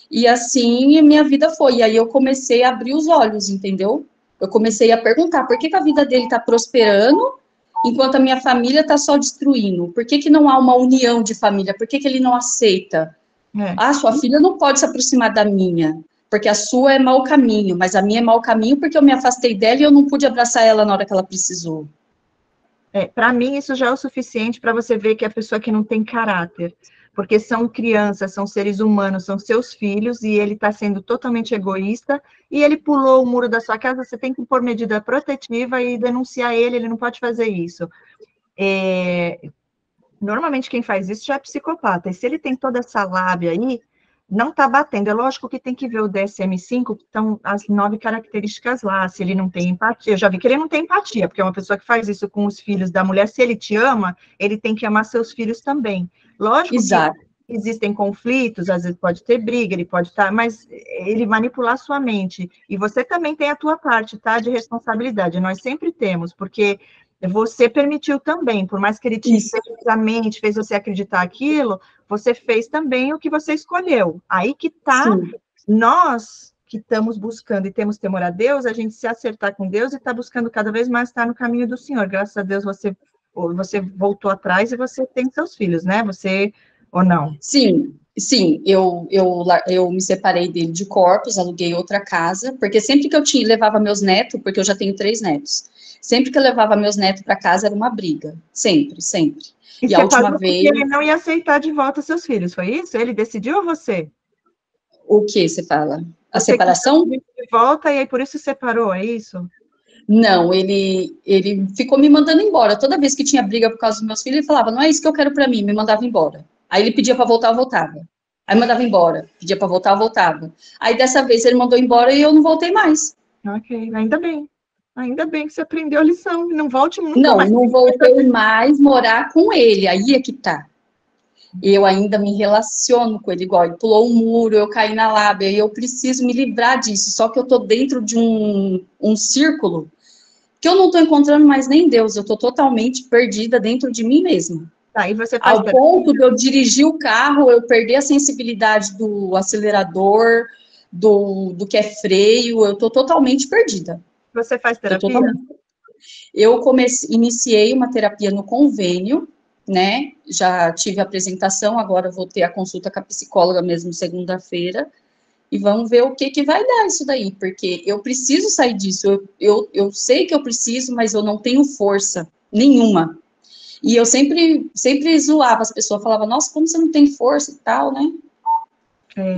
E assim, minha vida foi. E aí eu comecei a abrir os olhos, entendeu? Eu comecei a perguntar por que a vida dele está prosperando, enquanto a minha família está só destruindo? Por que não há uma união de família? Por que ele não aceita? Sua filha não pode se aproximar da minha, porque a sua é mau caminho, mas a minha é mau caminho porque eu me afastei dela e eu não pude abraçar ela na hora que ela precisou.
Para mim, isso já é o suficiente para você ver que é a pessoa que não tem caráter. Porque são crianças, são seres humanos, são seus filhos, e ele está sendo totalmente egoísta, e ele pulou o muro da sua casa, você tem que pôr medida protetiva e denunciar ele não pode fazer isso. Normalmente quem faz isso já é psicopata, e se ele tem toda essa lábia aí, não está batendo. É lógico que tem que ver o DSM-5, que estão as 9 características lá, se ele não tem empatia. Eu já vi que ele não tem empatia, porque é uma pessoa que faz isso com os filhos da mulher, se ele te ama, ele tem que amar seus filhos também. Lógico
Exato.
Que existem conflitos, às vezes pode ter briga, ele pode estar, mas ele manipular a sua mente. E você também tem a tua parte, tá, de responsabilidade. Nós sempre temos, porque você permitiu também, por mais que ele te fez a mente, fez você acreditar aquilo, você fez também o que você escolheu. Aí que está, nós que estamos buscando e temos temor a Deus, a gente se acertar com Deus e está buscando cada vez mais estar no caminho do Senhor. Graças a Deus você voltou atrás e você tem seus filhos, né? Você, ou não?
Sim, eu me separei dele de Corpus, aluguei outra casa, porque sempre que eu levava meus netos, porque eu já tenho 3 netos, sempre que eu levava meus netos para casa era uma briga, sempre.
E a última vez... ele não ia aceitar de volta seus filhos, foi isso? Ele decidiu ou você?
O que você fala? A separação?
De volta e aí por isso separou, é isso?
Não, ele ficou me mandando embora. Toda vez que tinha briga por causa dos meus filhos, ele falava, não é isso que eu quero para mim, me mandava embora. Aí ele pedia para voltar, eu voltava. Aí mandava embora, pedia para voltar, eu voltava. Aí dessa vez ele mandou embora e eu não voltei mais.
Ok, ainda bem. Ainda bem que você aprendeu a lição, não volte nunca
mais. Não voltei mais morar com ele, aí é que tá. Eu ainda me relaciono com ele, igual ele pulou um muro, eu caí na lábia, e eu preciso me livrar disso, só que eu tô dentro de um círculo que eu não estou encontrando mais nem Deus, eu estou totalmente perdida dentro de mim mesma.
Tá, e você faz
Ao ponto de eu dirigir o carro, eu perder a sensibilidade do acelerador, do que é freio, eu estou totalmente perdida.
Você faz terapia?
Eu iniciei uma terapia no convênio, né? Já tive a apresentação, agora vou ter a consulta com a psicóloga mesmo segunda-feira, e vamos ver o que vai dar isso daí, porque eu preciso sair disso, eu sei que eu preciso, mas eu não tenho força nenhuma. E eu sempre zoava as pessoas, falava, nossa, como você não tem força e tal, né?
É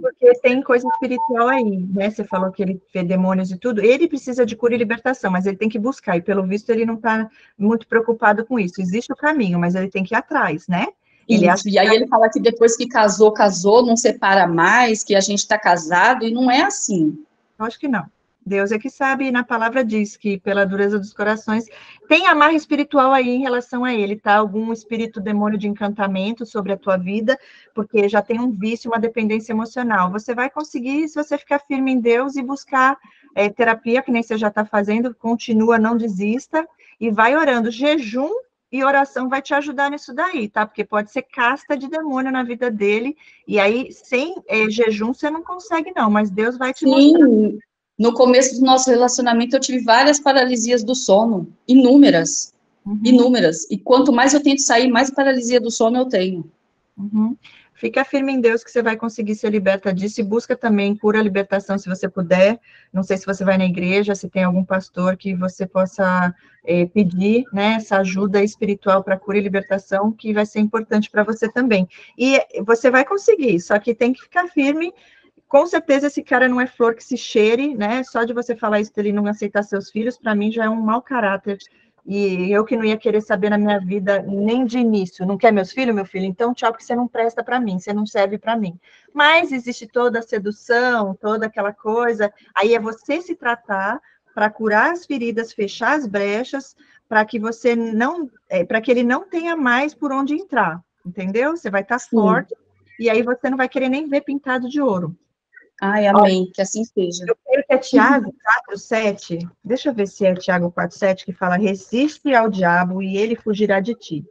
porque tem coisa espiritual aí, né? Você falou que ele vê demônios e tudo. Ele precisa de cura e libertação, mas ele tem que buscar. E pelo visto ele não está muito preocupado com isso. Existe o caminho, mas ele tem que ir atrás, né?
Ele acha e aí ele fala que depois que casou, não separa mais, que a gente está casado, e não é assim.
Acho que não. Deus é que sabe, e na palavra diz que pela dureza dos corações tem amarra espiritual aí em relação a ele, tá? Algum espírito demônio de encantamento sobre a tua vida, porque já tem um vício, uma dependência emocional. Você vai conseguir se você ficar firme em Deus e buscar terapia, que nem você já está fazendo, continua, não desista, e vai orando. Jejum e oração vai te ajudar nisso daí, tá? Porque pode ser casta de demônio na vida dele, e aí sem jejum você não consegue não, mas Deus vai te mostrar.
No começo do nosso relacionamento, eu tive várias paralisias do sono, inúmeras, inúmeras. E quanto mais eu tento sair, mais paralisia do sono eu tenho.
Fica firme em Deus que você vai conseguir ser liberta disso e busca também cura, libertação, se você puder. Não sei se você vai na igreja, se tem algum pastor que você possa pedir, né, essa ajuda espiritual para cura e libertação, que vai ser importante para você também. E você vai conseguir, só que tem que ficar firme. Com certeza esse cara não é flor que se cheire, né? Só de você falar isso dele não aceitar seus filhos, para mim já é um mau caráter. E eu que não ia querer saber na minha vida nem de início. Não quer meus filhos, meu filho? Então tchau, porque você não presta para mim, você não serve para mim. Mas existe toda a sedução, toda aquela coisa. Aí é você se tratar para curar as feridas, fechar as brechas, para que você não, para que ele não tenha mais por onde entrar, entendeu? Você vai estar forte e aí você não vai querer nem ver pintado de ouro.
Ai, amém, que assim seja.
Eu creio que é Tiago 4,7, deixa eu ver se é Tiago 4,7, que fala, resiste ao diabo e ele fugirá de ti.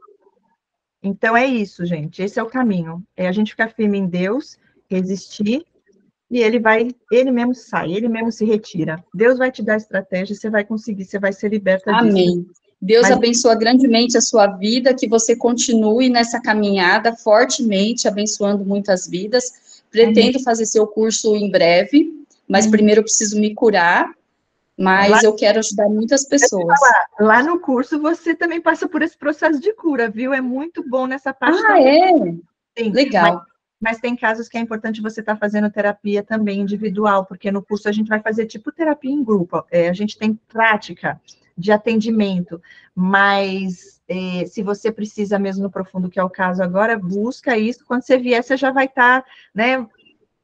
Então é isso, gente, esse é o caminho, é a gente ficar firme em Deus, resistir, e ele mesmo sai, ele mesmo se retira. Deus vai te dar estratégia, você vai conseguir, você vai ser liberta disso.
Amém. Deus abençoa grandemente a sua vida, que você continue nessa caminhada fortemente, abençoando muitas vidas. Pretendo fazer seu curso em breve, mas primeiro eu preciso me curar, mas eu quero ajudar muitas pessoas.
Lá no curso você também passa por esse processo de cura, viu? É muito bom nessa parte.
Sim, legal.
Mas tem casos que é importante você estar fazendo terapia também individual, porque no curso a gente vai fazer tipo terapia em grupo, a gente tem prática de atendimento, mas se você precisa mesmo no profundo, que é o caso agora, busca isso, quando você vier, você já vai estar, né,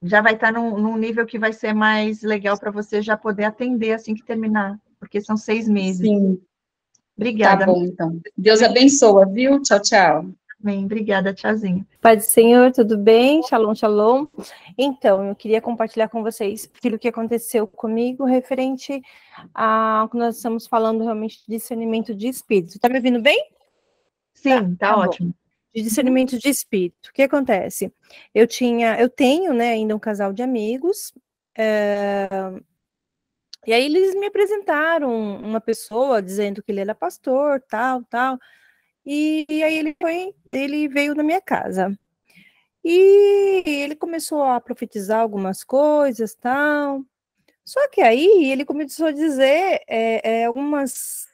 já vai estar num nível que vai ser mais legal para você já poder atender assim que terminar, porque são 6 meses.
Sim.
Obrigada.
Tá bom, então. Deus abençoa, viu? Tchau, tchau.
Bem, obrigada, tchauzinho.
Pai do Senhor, tudo bem? Shalom, shalom. Então, eu queria compartilhar com vocês aquilo que aconteceu comigo referente ao que nós estamos falando realmente de discernimento de espírito. Tá me ouvindo bem?
Sim, tá ótimo.
De discernimento de espírito. O que acontece? Eu tenho, né, ainda um casal de amigos, e aí eles me apresentaram uma pessoa dizendo que ele era pastor, tal, e aí ele veio na minha casa. E ele começou a profetizar algumas coisas, tal. Só que aí ele começou a dizer algumas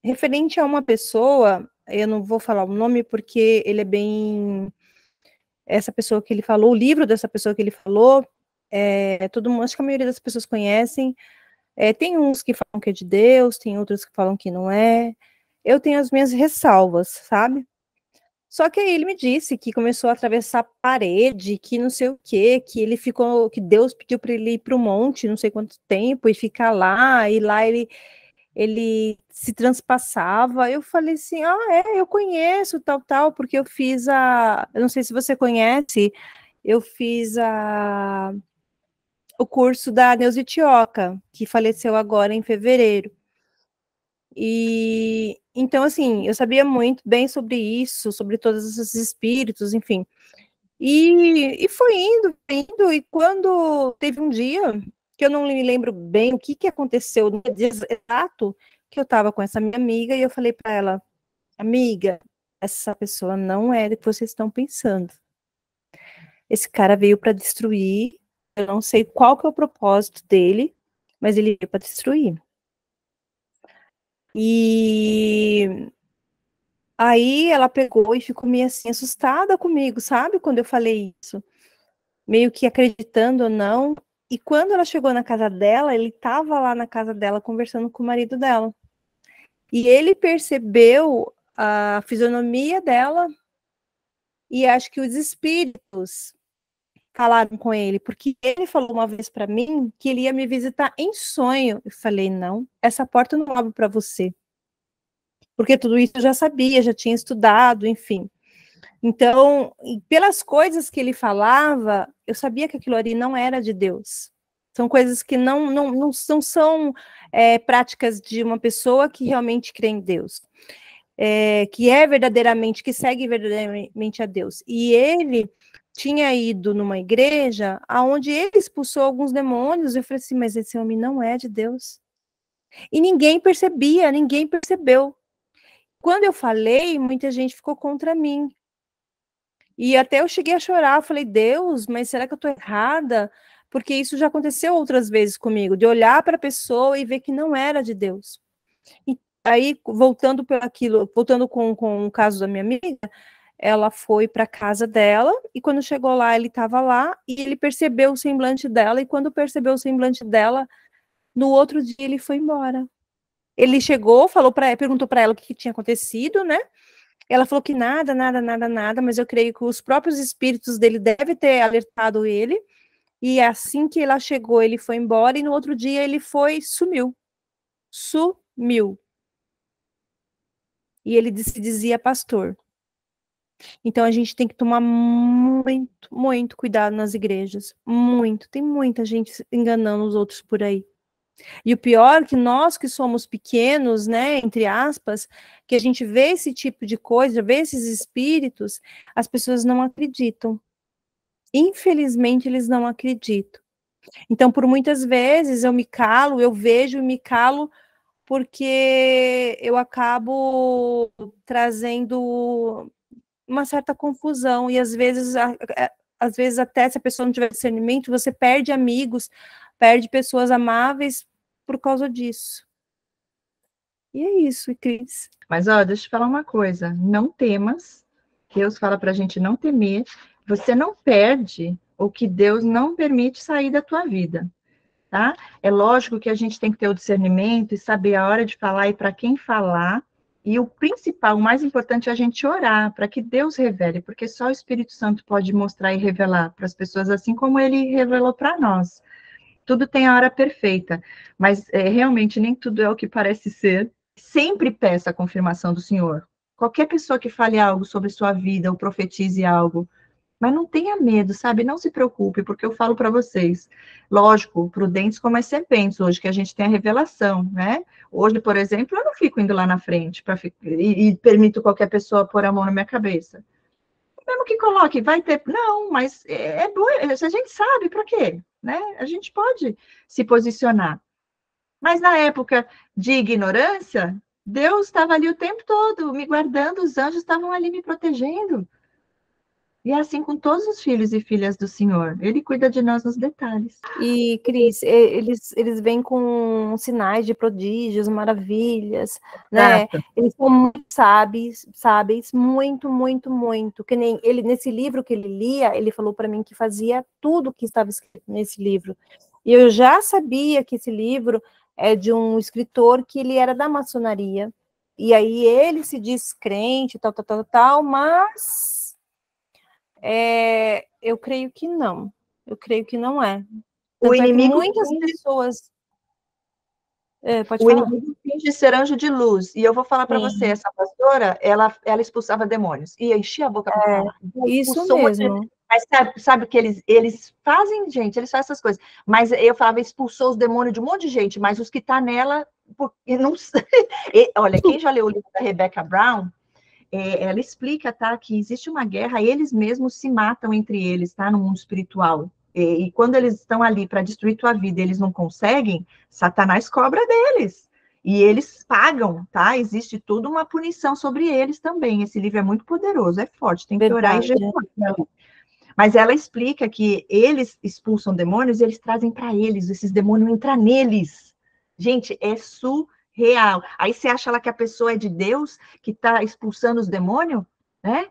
referente a uma pessoa. Eu não vou falar o nome porque ele é bem essa pessoa que ele falou, o livro dessa pessoa que ele falou, todo mundo, acho que a maioria das pessoas conhecem. Tem uns que falam que é de Deus, tem outros que falam que não é. Eu tenho as minhas ressalvas, sabe? Só que aí ele me disse que começou a atravessar a parede, que não sei o quê, que Deus pediu para ele ir para o monte, não sei quanto tempo, e ficar lá, e lá ele se transpassava. Eu falei assim, eu conheço, tal, porque eu fiz eu não sei se você conhece, eu fiz o curso da Neuza Tioca, que faleceu agora em fevereiro. E então, assim, eu sabia muito bem sobre isso, sobre todos esses espíritos, enfim. E foi indo, e quando teve um dia, que eu não me lembro bem o que aconteceu no dia exato, que eu estava com essa minha amiga, e eu falei para ela, amiga, essa pessoa não é do que vocês estão pensando. Esse cara veio para destruir, eu não sei qual que é o propósito dele, mas ele veio para destruir. E aí ela pegou e ficou meio assim, assustada comigo, sabe? Quando eu falei isso. Meio que acreditando ou não. E quando ela chegou na casa dela, ele estava lá na casa dela conversando com o marido dela. E ele percebeu a fisionomia dela e acho que os espíritos falaram com ele, porque ele falou uma vez para mim que ele ia me visitar em sonho. Eu falei, não, essa porta não abre para você. Porque tudo isso eu já sabia, já tinha estudado, enfim. Então, pelas coisas que ele falava, eu sabia que aquilo ali não era de Deus. São coisas que não são práticas de uma pessoa que realmente crê em Deus, que é verdadeiramente, que segue verdadeiramente a Deus. E ele tinha ido numa igreja onde ele expulsou alguns demônios. Eu falei assim, mas esse homem não é de Deus. E ninguém percebia, ninguém percebeu. Quando eu falei, muita gente ficou contra mim. E até eu cheguei a chorar, eu falei, Deus, mas será que eu estou errada? Porque isso já aconteceu outras vezes comigo, de olhar para a pessoa e ver que não era de Deus. E aí, voltando com o caso da minha amiga, ela foi para a casa dela, e quando chegou lá, ele estava lá, e ele percebeu o semblante dela, e quando percebeu o semblante dela, no outro dia ele foi embora. Ele chegou, perguntou para ela o que tinha acontecido, né? Ela falou que nada, mas eu creio que os próprios espíritos dele devem ter alertado ele, e assim que ela chegou, ele foi embora, e no outro dia ele sumiu. E ele se dizia pastor. Então a gente tem que tomar muito, muito cuidado nas igrejas, muito, tem muita gente enganando os outros por aí. E o pior é que nós que somos pequenos, né, entre aspas, que a gente vê esse tipo de coisa, vê esses espíritos, as pessoas não acreditam. Infelizmente, eles não acreditam. Então, por muitas vezes, eu vejo e me calo, porque eu acabo trazendo uma certa confusão, e às vezes até se a pessoa não tiver discernimento, você perde amigos, perde pessoas amáveis por causa disso. E é isso, Cris.
Mas, ó, deixa eu te falar uma coisa. Não temas. Deus fala para a gente não temer. Você não perde o que Deus não permite sair da tua vida, tá? É lógico que a gente tem que ter o discernimento e saber a hora de falar e para quem falar. E o principal, o mais importante é a gente orar para que Deus revele, porque só o Espírito Santo pode mostrar e revelar para as pessoas, assim como ele revelou para nós. Tudo tem a hora perfeita, mas realmente nem tudo é o que parece ser. Sempre peça a confirmação do Senhor. Qualquer pessoa que fale algo sobre sua vida ou profetize algo, mas não tenha medo, sabe? Não se preocupe, porque eu falo para vocês, lógico, prudentes como as serpentes, hoje que a gente tem a revelação, né? Hoje, por exemplo, eu não fico indo lá na frente e permito qualquer pessoa pôr a mão na minha cabeça. Mesmo que coloque, vai ter. Não, mas é bom, a gente sabe para quê, né? A gente pode se posicionar. Mas na época de ignorância, Deus estava ali o tempo todo, me guardando, os anjos estavam ali me protegendo. E é assim com todos os filhos e filhas do Senhor. Ele cuida de nós nos detalhes.
E, Cris, eles vêm com sinais de prodígios, maravilhas, né?
Exato.
Eles são muito sábeis, muito, muito, muito. Que nem ele, nesse livro que ele lia, ele falou para mim que fazia tudo que estava escrito nesse livro. E eu já sabia que esse livro é de um escritor que ele era da maçonaria. E aí ele se diz crente, tal, mas eu creio que não. Eu creio que não é.
O inimigo
muitas pessoas. Pode
o
falar.
inimigo finge ser anjo de luz. E eu vou falar para você, essa pastora, ela expulsava demônios. E enchia a boca para falar.
Isso mesmo.
Mas sabe que eles fazem, gente, eles fazem essas coisas. Mas eu falava, expulsou os demônios de um monte de gente, mas os que tá nela, porque não sei. Olha, quem já leu o livro da Rebecca Brown, ela explica, tá, que existe uma guerra, eles mesmos se matam entre eles, tá, no mundo espiritual. E quando eles estão ali para destruir tua vida, eles não conseguem, Satanás cobra deles. E eles pagam, tá? Existe toda uma punição sobre eles também. Esse livro é muito poderoso, é forte, tem que orar e
Verdade.
jejuar. Mas ela explica que eles expulsam demônios e eles trazem para eles, esses demônios entram neles. Gente, é surreal. Aí você acha lá que a pessoa é de Deus, que está expulsando os demônios, né?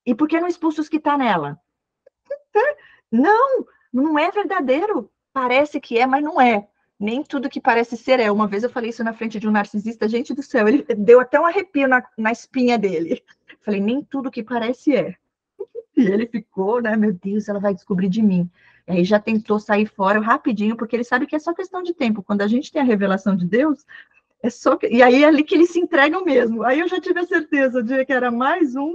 E por que não expulsa os que estão nela? Não, não é verdadeiro. Parece que é, mas não é. Nem tudo que parece ser é. Uma vez eu falei isso na frente de um narcisista, gente do céu, ele deu até um arrepio na espinha dele. Falei, nem tudo que parece é. E ele ficou, né? Meu Deus, ela vai descobrir de mim. E aí já tentou sair fora rapidinho, porque ele sabe que é só questão de tempo. Quando a gente tem a revelação de Deus, é só. E aí é ali que eles se entregam mesmo. Aí eu já tive a certeza de que era mais um.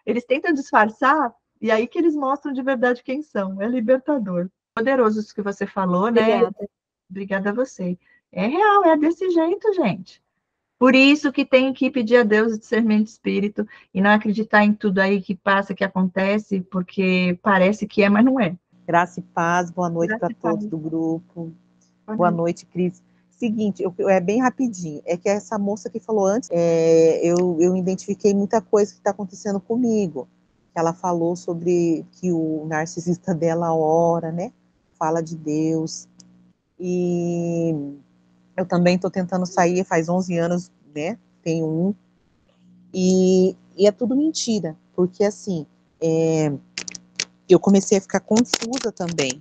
Eles tentam disfarçar, e aí que eles mostram de verdade quem são. É libertador. Poderoso isso que você falou, né?
Obrigada.
Obrigada a você. É real, é desse jeito, gente. Por isso que tem que pedir a Deus discernimento de espírito e não acreditar em tudo aí que passa, que acontece, porque parece que é, mas não é.
Graça e paz, boa noite para todos do grupo. Boa noite, Cris. Seguinte, é bem rapidinho, é que essa moça que falou antes, eu identifiquei muita coisa que está acontecendo comigo. Ela falou sobre que o narcisista dela ora, né? Fala de Deus. E eu também estou tentando sair, faz 11 anos, né? Tenho um. E é tudo mentira, porque assim, eu comecei a ficar confusa também,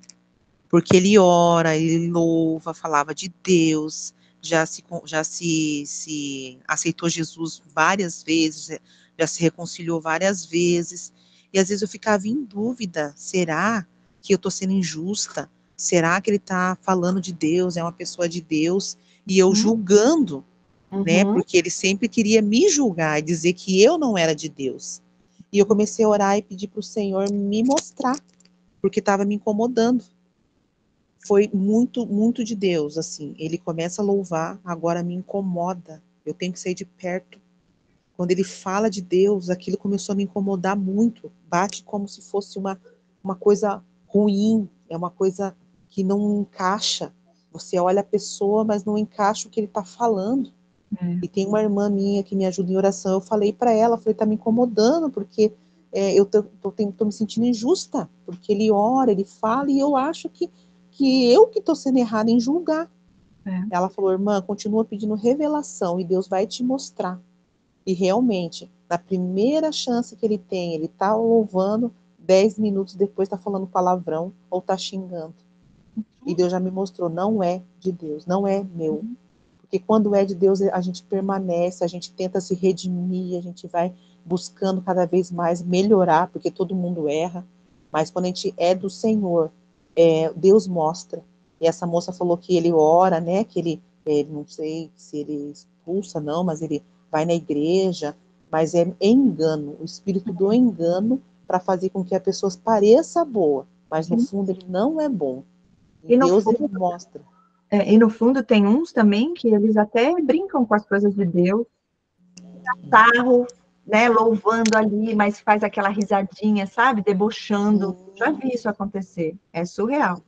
porque ele ora, ele louva, falava de Deus, já se aceitou Jesus várias vezes, já se reconciliou várias vezes, e às vezes eu ficava em dúvida, será que eu estou sendo injusta? Será que ele está falando de Deus, é uma pessoa de Deus, e eu julgando, né, porque ele sempre queria me julgar e dizer que eu não era de Deus. E eu comecei a orar e pedir para o Senhor me mostrar, porque estava me incomodando. Foi muito, muito de Deus, assim. Ele começa a louvar, agora me incomoda. Eu tenho que sair de perto. Quando ele fala de Deus, aquilo começou a me incomodar muito. Bate como se fosse uma coisa ruim, é uma coisa que não encaixa. Você olha a pessoa, mas não encaixa o que ele está falando. E tem uma irmã minha que me ajuda em oração. Eu falei para ela, falei, tá me incomodando, porque eu tô me sentindo injusta, porque ele ora, ele fala, e eu acho que eu que estou sendo errada em julgar. Ela falou, irmã, continua pedindo revelação e Deus vai te mostrar. E realmente, na primeira chance que ele tem, ele tá louvando, 10 minutos depois tá falando palavrão ou tá xingando. E Deus já me mostrou, não é de Deus, não é meu. Porque quando é de Deus, a gente permanece, a gente tenta se redimir, a gente vai buscando cada vez mais melhorar, porque todo mundo erra. Mas quando a gente é do Senhor, Deus mostra. E essa moça falou que ele ora, né? Que ele não sei se ele expulsa, não, mas ele vai na igreja. Mas é engano, o espírito do engano, para fazer com que a pessoa pareça boa, mas no fundo ele não é bom. E Deus ele mostra.
E no fundo tem uns também que eles até brincam com as coisas de Deus, sarro, né, louvando ali, mas faz aquela risadinha, sabe, debochando. Já vi isso acontecer, é surreal.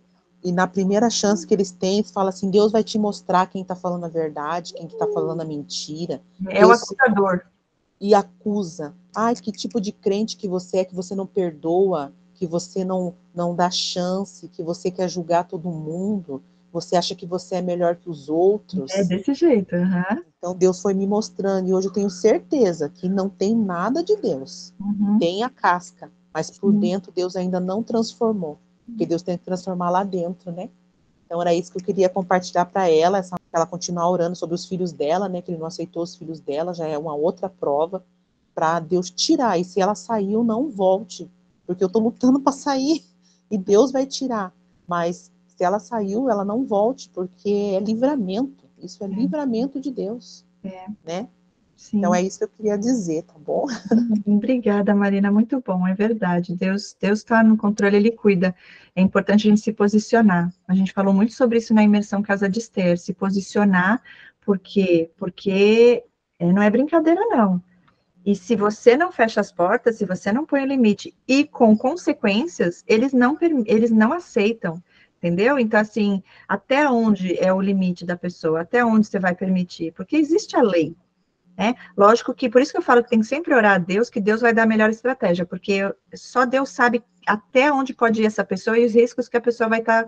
E na primeira chance que eles têm, eles falam assim, Deus vai te mostrar quem está falando a verdade, quem está falando a mentira.
É
Deus
o acusador.
E acusa. Ai, que tipo de crente que você não perdoa, que você não dá chance, que você quer julgar todo mundo, você acha que você é melhor que os outros.
É desse jeito,
Então Deus foi me mostrando, e hoje eu tenho certeza que não tem nada de Deus. Tem a casca, mas por dentro Deus ainda não transformou. Porque Deus tem que transformar lá dentro, né? Então era isso que eu queria compartilhar para ela, ela continuar orando sobre os filhos dela, né? Que ele não aceitou os filhos dela, já é uma outra prova para Deus tirar. E se ela saiu, não volte, porque eu estou lutando para sair e Deus vai tirar. Mas se ela saiu, ela não volte, porque é livramento. Isso é livramento de Deus, né?
Sim.
Então, é isso que eu queria dizer, tá bom?
Obrigada, Marina, muito bom, é verdade. Deus está no controle, Ele cuida. É importante a gente se posicionar. A gente falou muito sobre isso na imersão Casa de Esther, se posicionar, por quê? Porque não é brincadeira, não. E se você não fecha as portas, se você não põe o limite e com consequências, eles não aceitam, entendeu? Então, assim, até onde é o limite da pessoa? Até onde você vai permitir? Porque existe a lei, né? Lógico que, por isso que eu falo que tem que sempre orar a Deus, que Deus vai dar a melhor estratégia, porque só Deus sabe até onde pode ir essa pessoa e os riscos que a pessoa vai estar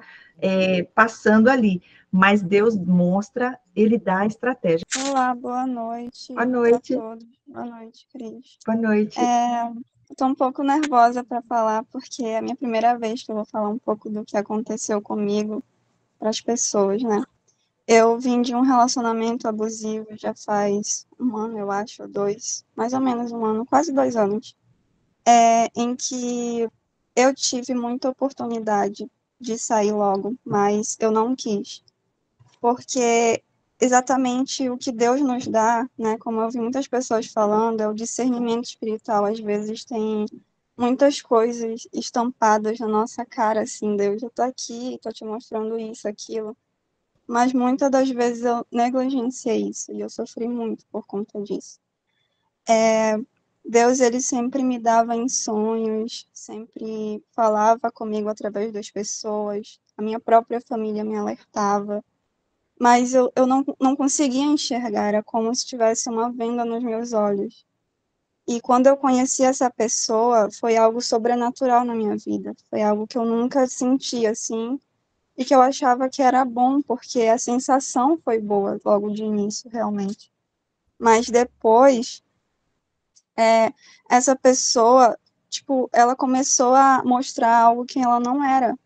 passando ali. Mas Deus mostra, Ele dá a estratégia.
Olá, boa noite
Boa
para
noite.
todos. Boa noite, Cris.
Boa noite.
Estou um pouco nervosa para falar, porque é a minha primeira vez que eu vou falar um pouco do que aconteceu comigo para as pessoas, né? Eu vim de um relacionamento abusivo já faz 1 ano, eu acho, ou 2, mais ou menos 1 ano, quase 2 anos, em que eu tive muita oportunidade de sair logo, mas eu não quis, porque exatamente o que Deus nos dá, né, como eu vi muitas pessoas falando, é o discernimento espiritual. Às vezes tem muitas coisas estampadas na nossa cara, assim, Deus, eu tô aqui, tô te mostrando isso, aquilo, mas muitas das vezes eu negligenciei isso, e eu sofri muito por conta disso. Deus, ele sempre me dava em sonhos, sempre falava comigo através das pessoas, a minha própria família me alertava, mas eu não conseguia enxergar, era como se tivesse uma venda nos meus olhos. E quando eu conheci essa pessoa, foi algo sobrenatural na minha vida, foi algo que eu nunca senti assim, e que eu achava que era bom, porque a sensação foi boa logo de início, realmente. Mas depois, essa pessoa, tipo, ela começou a mostrar algo que ela não era.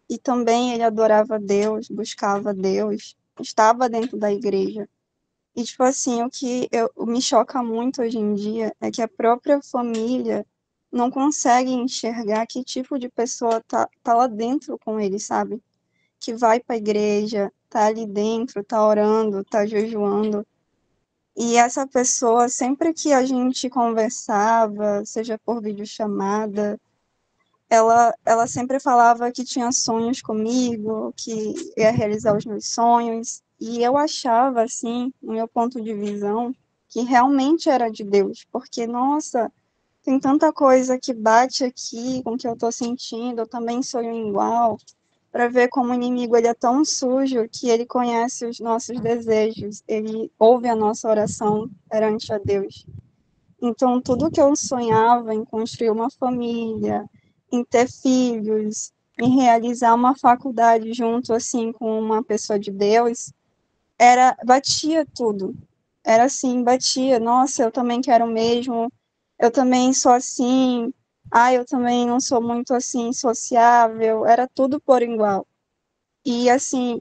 E também ele adorava Deus, buscava Deus, estava dentro da igreja. E, tipo assim, o que me choca muito hoje em dia é que a própria família não consegue enxergar que tipo de pessoa tá lá dentro com ele, sabe? Que vai para a igreja, tá ali dentro, tá orando, tá jejuando. E essa pessoa, sempre que a gente conversava, seja por videochamada, ela sempre falava que tinha sonhos comigo, que ia realizar os meus sonhos, e eu achava, assim, no meu ponto de visão, que realmente era de Deus, porque, nossa, tem tanta coisa que bate aqui com o que eu estou sentindo, eu também sonho igual, para ver como o inimigo ele é tão sujo que ele conhece os nossos desejos, ele ouve a nossa oração perante a Deus. Então, tudo que eu sonhava em construir uma família, em ter filhos, em realizar uma faculdade junto assim com uma pessoa de Deus, batia tudo. Era assim, batia, nossa, eu também quero mesmo, eu também sou assim, eu também não sou muito assim sociável, era tudo por igual. E assim,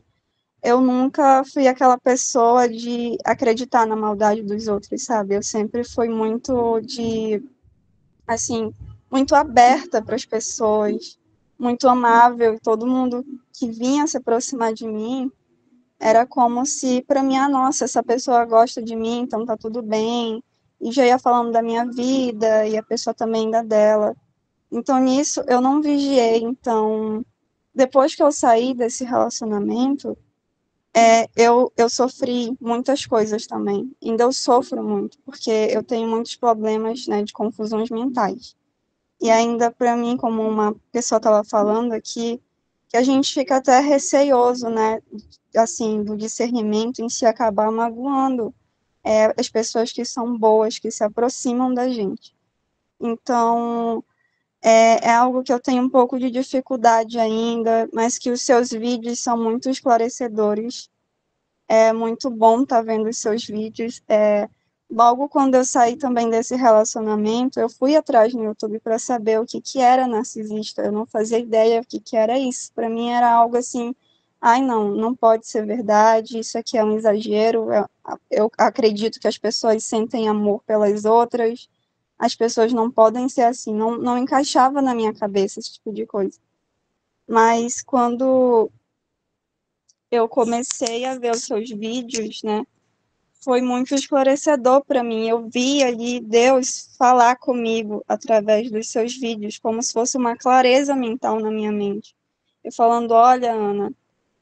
eu nunca fui aquela pessoa de acreditar na maldade dos outros, sabe? Eu sempre fui muito assim, muito aberta para as pessoas, muito amável, e todo mundo que vinha se aproximar de mim era como se, para mim, nossa, essa pessoa gosta de mim, então tá tudo bem, e já ia falando da minha vida, e a pessoa também da dela. Então, nisso, eu não vigiei. Então, depois que eu saí desse relacionamento, eu sofri muitas coisas também. Ainda eu sofro muito, porque eu tenho muitos problemas, né, de confusões mentais. E ainda para mim, como uma pessoa estava falando aqui, que a gente fica até receioso, né, assim, do discernimento em se acabar magoando as pessoas que são boas, que se aproximam da gente. Então, é algo que eu tenho um pouco de dificuldade ainda, mas que os seus vídeos são muito esclarecedores. É muito bom estar vendo os seus vídeos. Logo quando eu saí também desse relacionamento, eu fui atrás no YouTube para saber o que era narcisista. Eu não fazia ideia o que era isso. Para mim era algo assim, ai não, não pode ser verdade, isso aqui é um exagero. Eu acredito que as pessoas sentem amor pelas outras, as pessoas não podem ser assim. Não encaixava na minha cabeça esse tipo de coisa. Mas quando eu comecei a ver os seus vídeos, né, foi muito esclarecedor para mim. Eu vi ali Deus falar comigo através dos seus vídeos, como se fosse uma clareza mental na minha mente. Eu falando, olha, Ana,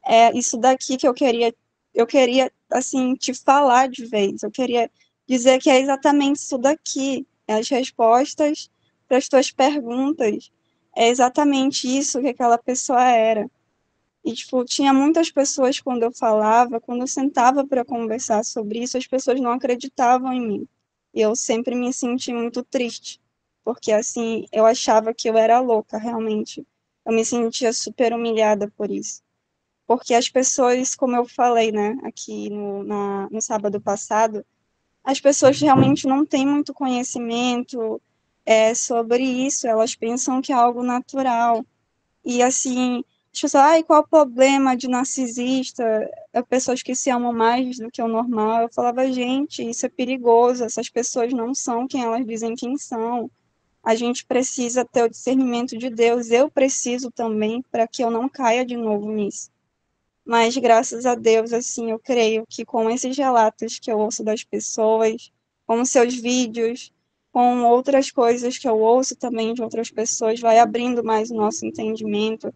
é isso daqui que eu queria assim te falar de vez. Eu queria dizer que é exatamente isso daqui, as respostas para as tuas perguntas. É exatamente isso que aquela pessoa era. E, tipo, tinha muitas pessoas quando eu falava, quando eu sentava para conversar sobre isso, as pessoas não acreditavam em mim. E eu sempre me senti muito triste, porque, assim, eu achava que eu era louca, realmente. Eu me sentia super humilhada por isso. Porque as pessoas, como eu falei, né, aqui no sábado passado, as pessoas realmente não têm muito conhecimento sobre isso, elas pensam que é algo natural. E assim, as pessoas, ai, qual o problema de narcisista? É pessoas que se amam mais do que o normal. Eu falava, gente, isso é perigoso, essas pessoas não são quem elas dizem que são. A gente precisa ter o discernimento de Deus. Eu preciso também para que eu não caia de novo nisso. Mas graças a Deus, assim, eu creio que com esses relatos que eu ouço das pessoas, com seus vídeos, com outras coisas que eu ouço também de outras pessoas, vai abrindo mais o nosso entendimento.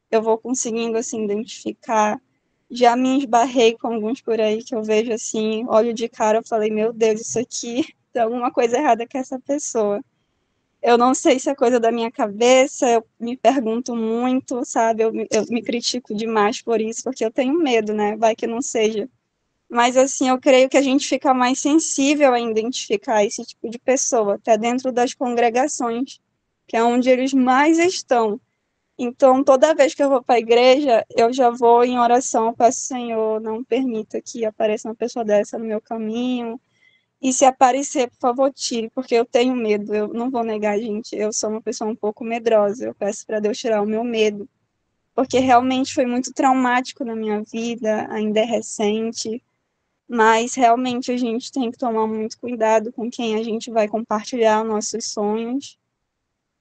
Eu vou conseguindo, assim, identificar. Já me esbarrei com alguns por aí que eu vejo, assim, olho de cara, eu falei, meu Deus, isso aqui tem alguma coisa errada com essa pessoa. Eu não sei se é coisa da minha cabeça, eu me pergunto muito, sabe? Eu me critico demais por isso, porque eu tenho medo, né? Vai que não seja. Mas, assim, eu creio que a gente fica mais sensível a identificar esse tipo de pessoa, até dentro das congregações, que é onde eles mais estão. Então, toda vez que eu vou para a igreja, eu já vou em oração, eu peço, Senhor, não permita que apareça uma pessoa dessa no meu caminho, e se aparecer, por favor, tire, porque eu tenho medo. Eu não vou negar, gente. Eu sou uma pessoa um pouco medrosa. Eu peço para Deus tirar o meu medo, porque realmente foi muito traumático na minha vida, ainda é recente. Mas realmente a gente tem que tomar muito cuidado com quem a gente vai compartilhar nossos sonhos,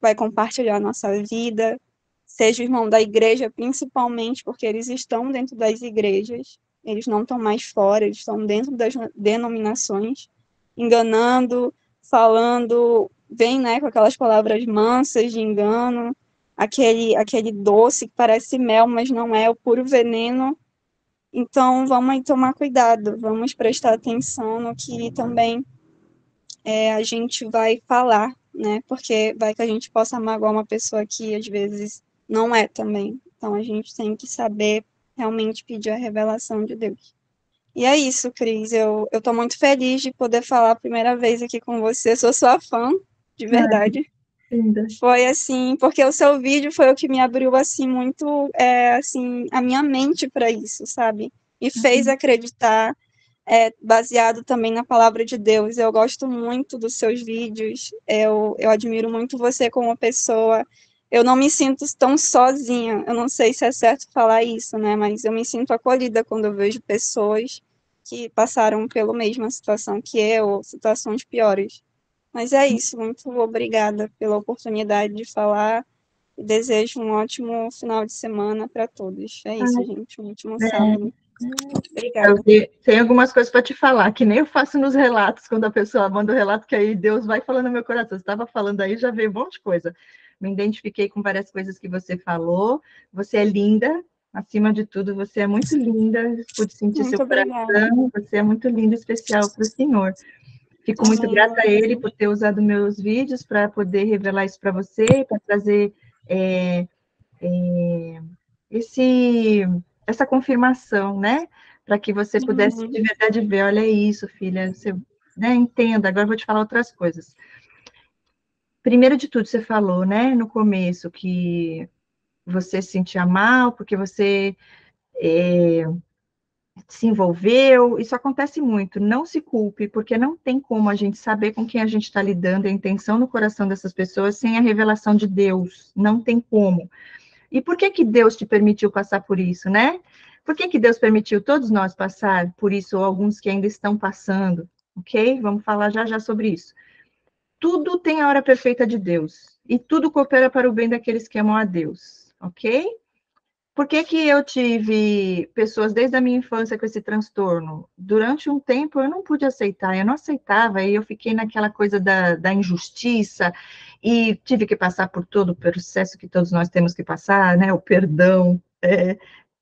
vai compartilhar nossa vida, seja o irmão da igreja, principalmente porque eles estão dentro das igrejas, eles não estão mais fora, eles estão dentro das denominações, enganando, falando, vem, né, com aquelas palavras mansas de engano, aquele doce que parece mel, mas não é, o puro veneno. Então, vamos aí tomar cuidado, vamos prestar atenção no que também a gente vai falar, né? Porque vai que a gente possa magoar uma pessoa que às vezes não é também. Então a gente tem que saber realmente pedir a revelação de Deus. E é isso, Cris. Eu tô muito feliz de poder falar a primeira vez aqui com você. Sou sua fã, de verdade.
Linda.
Foi assim, porque o seu vídeo foi o que me abriu assim muito, assim, a minha mente para isso, sabe? E fez acreditar baseado também na palavra de Deus. Eu gosto muito dos seus vídeos, eu admiro muito você como pessoa. Eu não me sinto tão sozinha, eu não sei se é certo falar isso, né? Mas eu me sinto acolhida quando eu vejo pessoas que passaram pela mesma situação que eu, ou situações piores. Mas é isso, muito obrigada pela oportunidade de falar e desejo um ótimo final de semana para todos. É isso, gente, um ótimo sábado. Obrigada.
Tem algumas coisas para te falar, que nem eu faço nos relatos, quando a pessoa manda o relato, que aí Deus vai falando no meu coração. Você estava falando aí, já veio um monte de coisa. Me identifiquei com várias coisas que você falou. Você é linda, acima de tudo, você é muito linda. Pude sentir
Muito
seu
obrigada.
coração. Você é muito linda, especial para o Senhor. Fico muito grata a Ele por ter usado meus vídeos para poder revelar isso para você, para trazer essa confirmação, né? Para que você pudesse de verdade ver, olha isso, filha, você, né, entenda. Agora eu vou te falar outras coisas. Primeiro de tudo, você falou, né, no começo, que você se sentia mal, porque você se envolveu. Isso acontece muito. Não se culpe, porque não tem como a gente saber com quem a gente está lidando, a intenção no coração dessas pessoas, sem a revelação de Deus. Não tem como. E por que que Deus te permitiu passar por isso, né? Por que que Deus permitiu todos nós passar por isso, ou alguns que ainda estão passando, ok? Vamos falar já já sobre isso. Tudo tem a hora perfeita de Deus, e tudo coopera para o bem daqueles que amam a Deus, ok? Por que que eu tive pessoas desde a minha infância com esse transtorno? Durante um tempo eu não pude aceitar, eu não aceitava, e eu fiquei naquela coisa da injustiça, e tive que passar por todo o processo que todos nós temos que passar, né? O perdão,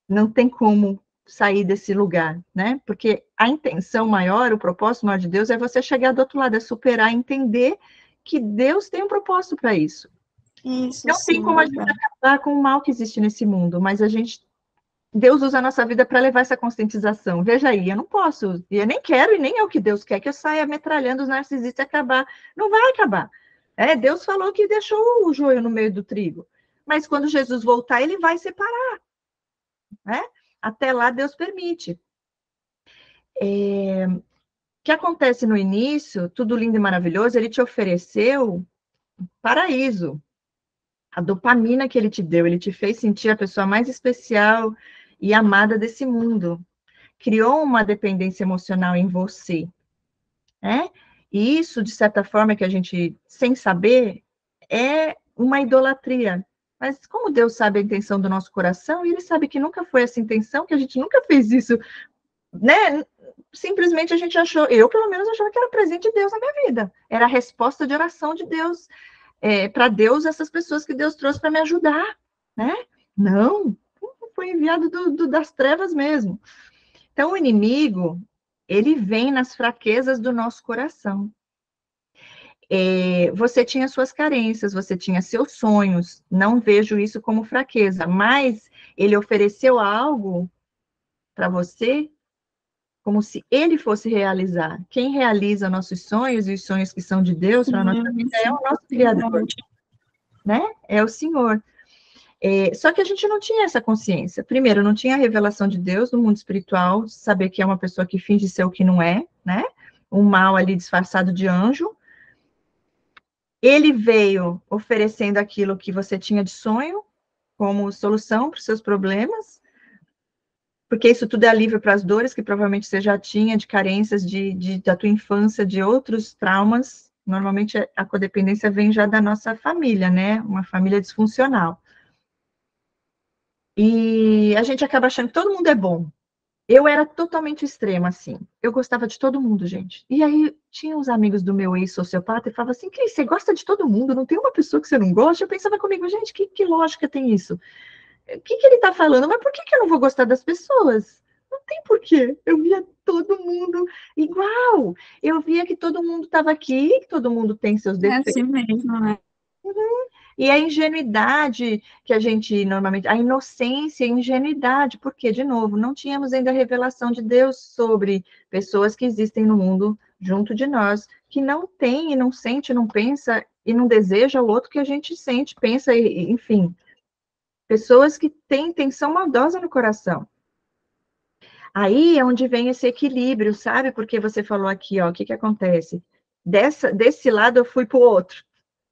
não tem como sair desse lugar, né? Porque a intenção maior, o propósito maior de Deus é você chegar do outro lado, é superar, entender que Deus tem um propósito para isso.
Isso,
Não tem
sim,
como a gente
verdade.
acabar com o mal que existe nesse mundo, mas Deus usa a nossa vida para levar essa conscientização. Veja aí, eu não posso, e eu nem quero, e nem é o que Deus quer, que eu saia metralhando os narcisistas e acabar. Não vai acabar. Deus falou que deixou o joio no meio do trigo. Mas quando Jesus voltar, ele vai separar. Né? Até lá, Deus permite. O que acontece no início, tudo lindo e maravilhoso, ele te ofereceu paraíso. A dopamina que ele te deu, ele te fez sentir a pessoa mais especial e amada desse mundo. Criou uma dependência emocional em você, né? E isso, de certa forma, que a gente, sem saber, é uma idolatria. Mas como Deus sabe a intenção do nosso coração, e Ele sabe que nunca foi essa intenção, que a gente nunca fez isso, né? Simplesmente a gente achou, eu pelo menos achava que era presente de Deus na minha vida. Era a resposta de oração de Deus, para Deus, essas pessoas que Deus trouxe para me ajudar, né? Não, foi enviado das trevas mesmo. Então, o inimigo, ele vem nas fraquezas do nosso coração. Você tinha suas carências, você tinha seus sonhos, não vejo isso como fraqueza, mas ele ofereceu algo para você como se ele fosse realizar. Quem realiza nossos sonhos e os sonhos que são de Deus para a nossa vida é o nosso Criador, né? É o Senhor. Só que a gente não tinha essa consciência. Primeiro, não tinha a revelação de Deus no mundo espiritual, saber que é uma pessoa que finge ser o que não é, né? Um mal ali disfarçado de anjo. Ele veio oferecendo aquilo que você tinha de sonho, como solução para os seus problemas, porque isso tudo é alívio para as dores que provavelmente você já tinha, de carências da tua infância, de outros traumas. Normalmente a codependência vem já da nossa família, né? Uma família disfuncional. E a gente acaba achando que todo mundo é bom. Eu era totalmente extrema, assim. Eu gostava de todo mundo, gente. E aí, tinha uns amigos do meu ex-sociopata e falavam assim, Cris, você gosta de todo mundo, não tem uma pessoa que você não gosta? Eu pensava comigo, gente, que lógica tem isso? O que ele tá falando? Mas por que eu não vou gostar das pessoas? Não tem porquê. Eu via todo mundo igual. Eu via que todo mundo estava aqui, que todo mundo tem seus
É
defeitos.
assim mesmo, né?
E a ingenuidade que a gente normalmente, a inocência e ingenuidade, porque, de novo, não tínhamos ainda a revelação de Deus sobre pessoas que existem no mundo junto de nós, que não tem e não sente, não pensa e não deseja o outro que a gente sente, pensa, enfim. Pessoas que têm intenção maldosa no coração. Aí é onde vem esse equilíbrio, sabe? Porque você falou aqui, ó, o que acontece? Desse lado eu fui para o outro.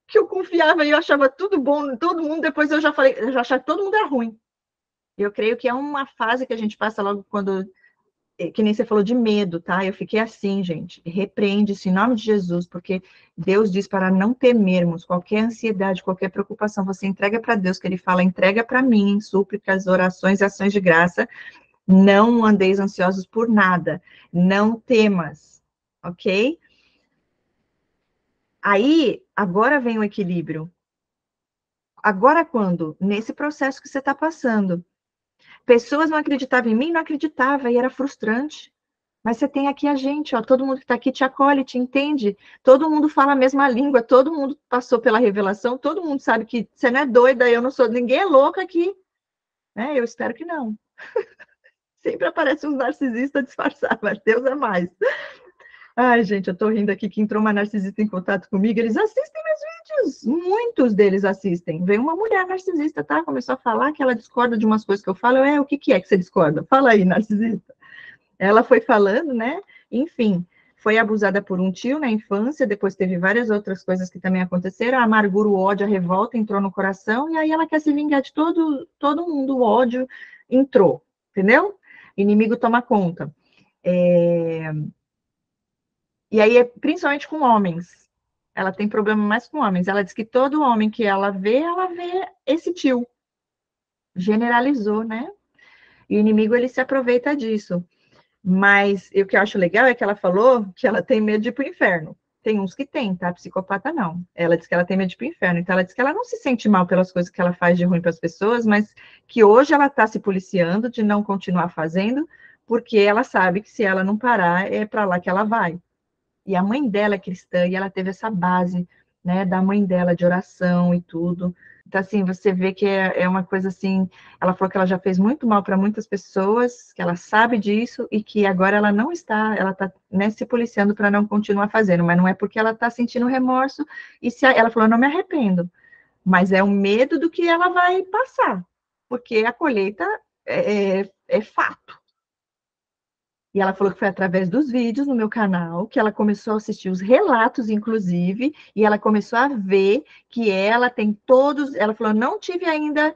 Que eu confiava e eu achava tudo bom, todo mundo, depois eu já achava que todo mundo era ruim. Eu creio que é uma fase que a gente passa logo quando, que nem você falou de medo, tá? Eu fiquei assim, gente, repreende-se em nome de Jesus, porque Deus diz para não temermos qualquer ansiedade, qualquer preocupação, você entrega para Deus, que ele fala, entrega para mim, em súplicas, orações e ações de graça, não andeis ansiosos por nada, não temas, ok? Aí, agora vem o equilíbrio. Agora, quando? Nesse processo que você está passando. Pessoas não acreditavam em mim, não acreditavam, e era frustrante. Mas você tem aqui a gente, ó, todo mundo que está aqui te acolhe, te entende. Todo mundo fala a mesma língua, todo mundo passou pela revelação, todo mundo sabe que você não é doida, eu não sou, ninguém é louco aqui. Eu espero que não. Sempre aparece uns narcisistas disfarçados, mas Deus é mais. Ai, gente, eu tô rindo aqui que entrou uma narcisista em contato comigo, eles assistem meus vídeos, muitos deles assistem. Veio uma mulher narcisista, tá? Começou a falar que ela discorda de umas coisas que eu falo, o que é que você discorda? Fala aí, narcisista. Ela foi falando, né? Enfim, foi abusada por um tio na infância, depois teve várias outras coisas que também aconteceram, a amargura, o ódio, a revolta entrou no coração, e aí ela quer se vingar de todo mundo, o ódio entrou, entendeu? O inimigo toma conta. E aí, principalmente com homens. Ela tem problema mais com homens. Ela diz que todo homem que ela vê esse tio. generalizou, né? E o inimigo, ele se aproveita disso. Mas o que eu acho legal é que ela falou que ela tem medo de ir para o inferno. Tem uns que tem, tá? Psicopata não. Ela diz que ela tem medo de ir para o inferno. Então, ela diz que ela não se sente mal pelas coisas que ela faz de ruim para as pessoas, mas que hoje ela está se policiando de não continuar fazendo, porque ela sabe que se ela não parar, é para lá que ela vai. E a mãe dela é cristã, e ela teve essa base, né, da mãe dela, de oração e tudo. Então, assim, você vê que é uma coisa assim, ela falou que ela já fez muito mal para muitas pessoas, que ela sabe disso, e que agora ela não está, ela está, né, se policiando para não continuar fazendo, mas não é porque ela está sentindo remorso, e se ela falou, não me arrependo, mas é o medo do que ela vai passar, porque a colheita é fato. E ela falou que foi através dos vídeos no meu canal que ela começou a assistir os relatos, inclusive, e ela começou a ver que ela tem todos. Ela falou: não tive ainda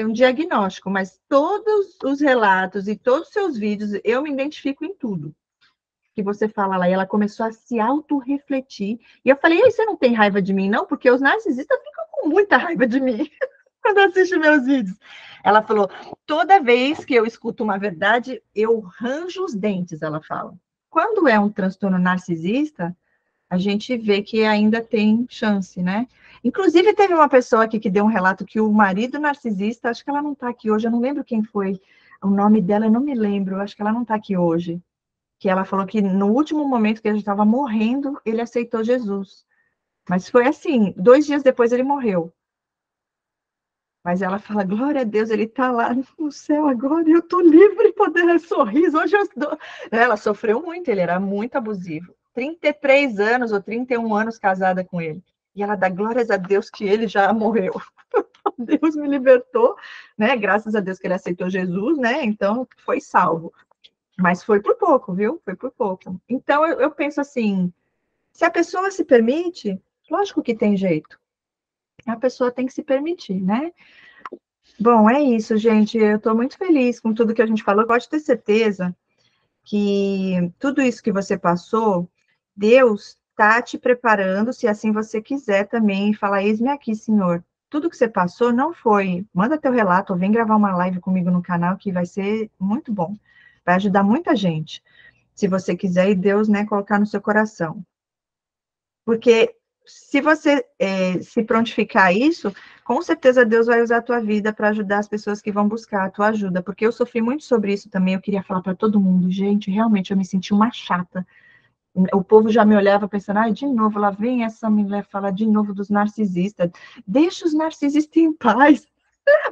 um diagnóstico, mas todos os relatos e todos os seus vídeos, eu me identifico em tudo que você fala lá. E ela começou a se autorrefletir. E eu falei: ei, você não tem raiva de mim, não? Porque os narcisistas ficam com muita raiva de mim quando assiste meus vídeos. Ela falou, toda vez que eu escuto uma verdade, eu ranjo os dentes, ela fala. Quando é um transtorno narcisista, a gente vê que ainda tem chance, né? Inclusive, teve uma pessoa aqui que deu um relato que o marido narcisista, acho que ela não está aqui hoje, eu não lembro quem foi, o nome dela eu não me lembro, acho que ela não está aqui hoje, que ela falou que no último momento que a gente estava morrendo, ele aceitou Jesus. Mas foi assim, 2 dias depois ele morreu. Mas ela fala, glória a Deus, ele está lá no céu agora e eu estou livre, poder sorrir. Hoje eu estou... Ela sofreu muito, ele era muito abusivo. 33 anos ou 31 anos casada com ele. E ela dá glórias a Deus que ele já morreu. Deus me libertou, né? Graças a Deus que ele aceitou Jesus, né? Então foi salvo. Mas foi por pouco, viu? Foi por pouco. Então eu penso assim, se a pessoa se permite, lógico que tem jeito. A pessoa tem que se permitir, né? Bom, é isso, gente. Eu estou muito feliz com tudo que a gente falou. Eu pode ter certeza que tudo isso que você passou, Deus está te preparando, se assim você quiser também, falar, eis-me aqui, Senhor. Tudo que você passou não foi. Manda teu relato, ou vem gravar uma live comigo no canal, que vai ser muito bom. Vai ajudar muita gente. Se você quiser, e Deus, né, colocar no seu coração. Porque se você se prontificar a isso, com certeza Deus vai usar a tua vida para ajudar as pessoas que vão buscar a tua ajuda, porque eu sofri muito sobre isso também, eu queria falar para todo mundo, gente, realmente eu me senti uma chata. O povo já me olhava pensando, ai, de novo, lá vem essa mulher falar de novo dos narcisistas. Deixa os narcisistas em paz,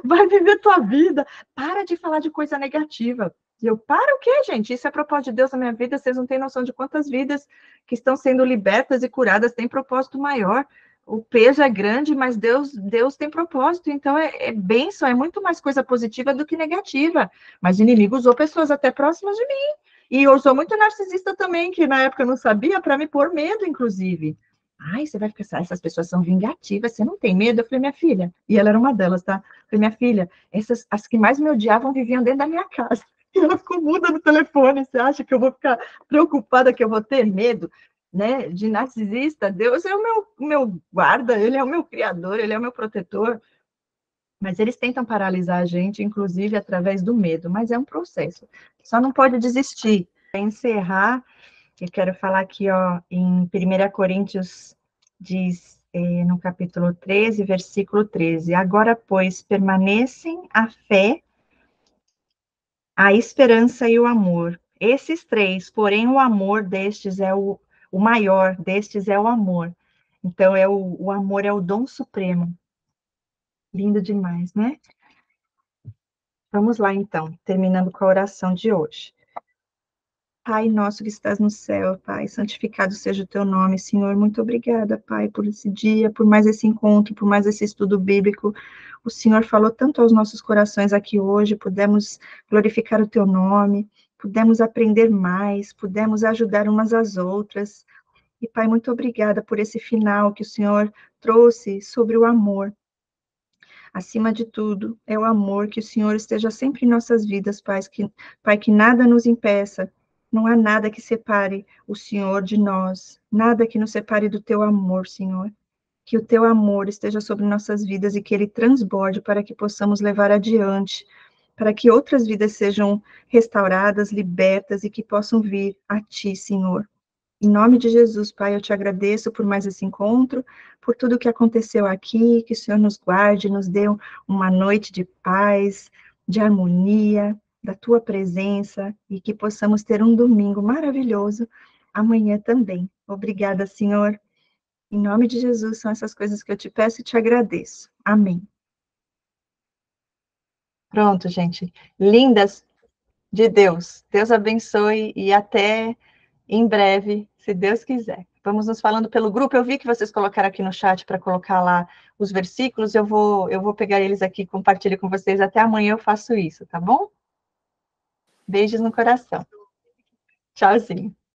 vai viver tua vida, para de falar de coisa negativa. E eu, para o quê, gente? Isso é propósito de Deus na minha vida, vocês não têm noção de quantas vidas que estão sendo libertas e curadas têm propósito maior. O peso é grande, mas Deus tem propósito, então é bênção, é muito mais coisa positiva do que negativa. Mas o inimigo usou pessoas até próximas de mim, e usou muito narcisista também, que na época eu não sabia, para me pôr medo, inclusive. Ai, você vai ficar, essas pessoas são vingativas, você não tem medo? Eu falei, minha filha, e ela era uma delas, tá? Eu falei, minha filha, as que mais me odiavam viviam dentro da minha casa. E ela ficou muda no telefone, você acha que eu vou ficar preocupada, que eu vou ter medo, né, de narcisista? Deus é o meu guarda, ele é o meu criador, ele é o meu protetor. Mas eles tentam paralisar a gente, inclusive através do medo, mas é um processo. Só não pode desistir. Para encerrar, eu quero falar aqui, ó, em 1 Coríntios, diz no capítulo 13, versículo 13, agora, pois, permanecem a fé, a esperança e o amor. Esses 3, porém, o amor destes é o maior, destes é o amor. Então, o amor é o dom supremo. Lindo demais, né? Vamos lá, então, terminando com a oração de hoje. Pai nosso que estás no céu, Pai, santificado seja o teu nome, Senhor. Muito obrigada, Pai, por esse dia, por mais esse encontro, por mais esse estudo bíblico. O Senhor falou tanto aos nossos corações aqui hoje, pudemos glorificar o teu nome, pudemos aprender mais, pudemos ajudar umas às outras. E, Pai, muito obrigada por esse final que o Senhor trouxe sobre o amor. Acima de tudo, é o amor, que o Senhor esteja sempre em nossas vidas, Pai, que nada nos impeça. Não há nada que separe o Senhor de nós, nada que nos separe do teu amor, Senhor. que o teu amor esteja sobre nossas vidas e que ele transborde para que possamos levar adiante, para que outras vidas sejam restauradas, libertas e que possam vir a ti, Senhor. Em nome de Jesus, Pai, eu te agradeço por mais esse encontro, por tudo que aconteceu aqui, que o Senhor nos guarde, nos dê uma noite de paz, de harmonia, da tua presença, e que possamos ter um domingo maravilhoso amanhã também. Obrigada, Senhor. Em nome de Jesus, são essas coisas que eu te peço e te agradeço. Amém. Pronto, gente. Lindas de Deus. Deus abençoe e até em breve, se Deus quiser. Vamos nos falando pelo grupo. Eu vi que vocês colocaram aqui no chat para colocar lá os versículos. Eu vou pegar eles aqui e compartilhar com vocês. Até amanhã eu faço isso, tá bom? Beijos no coração. Tchauzinho.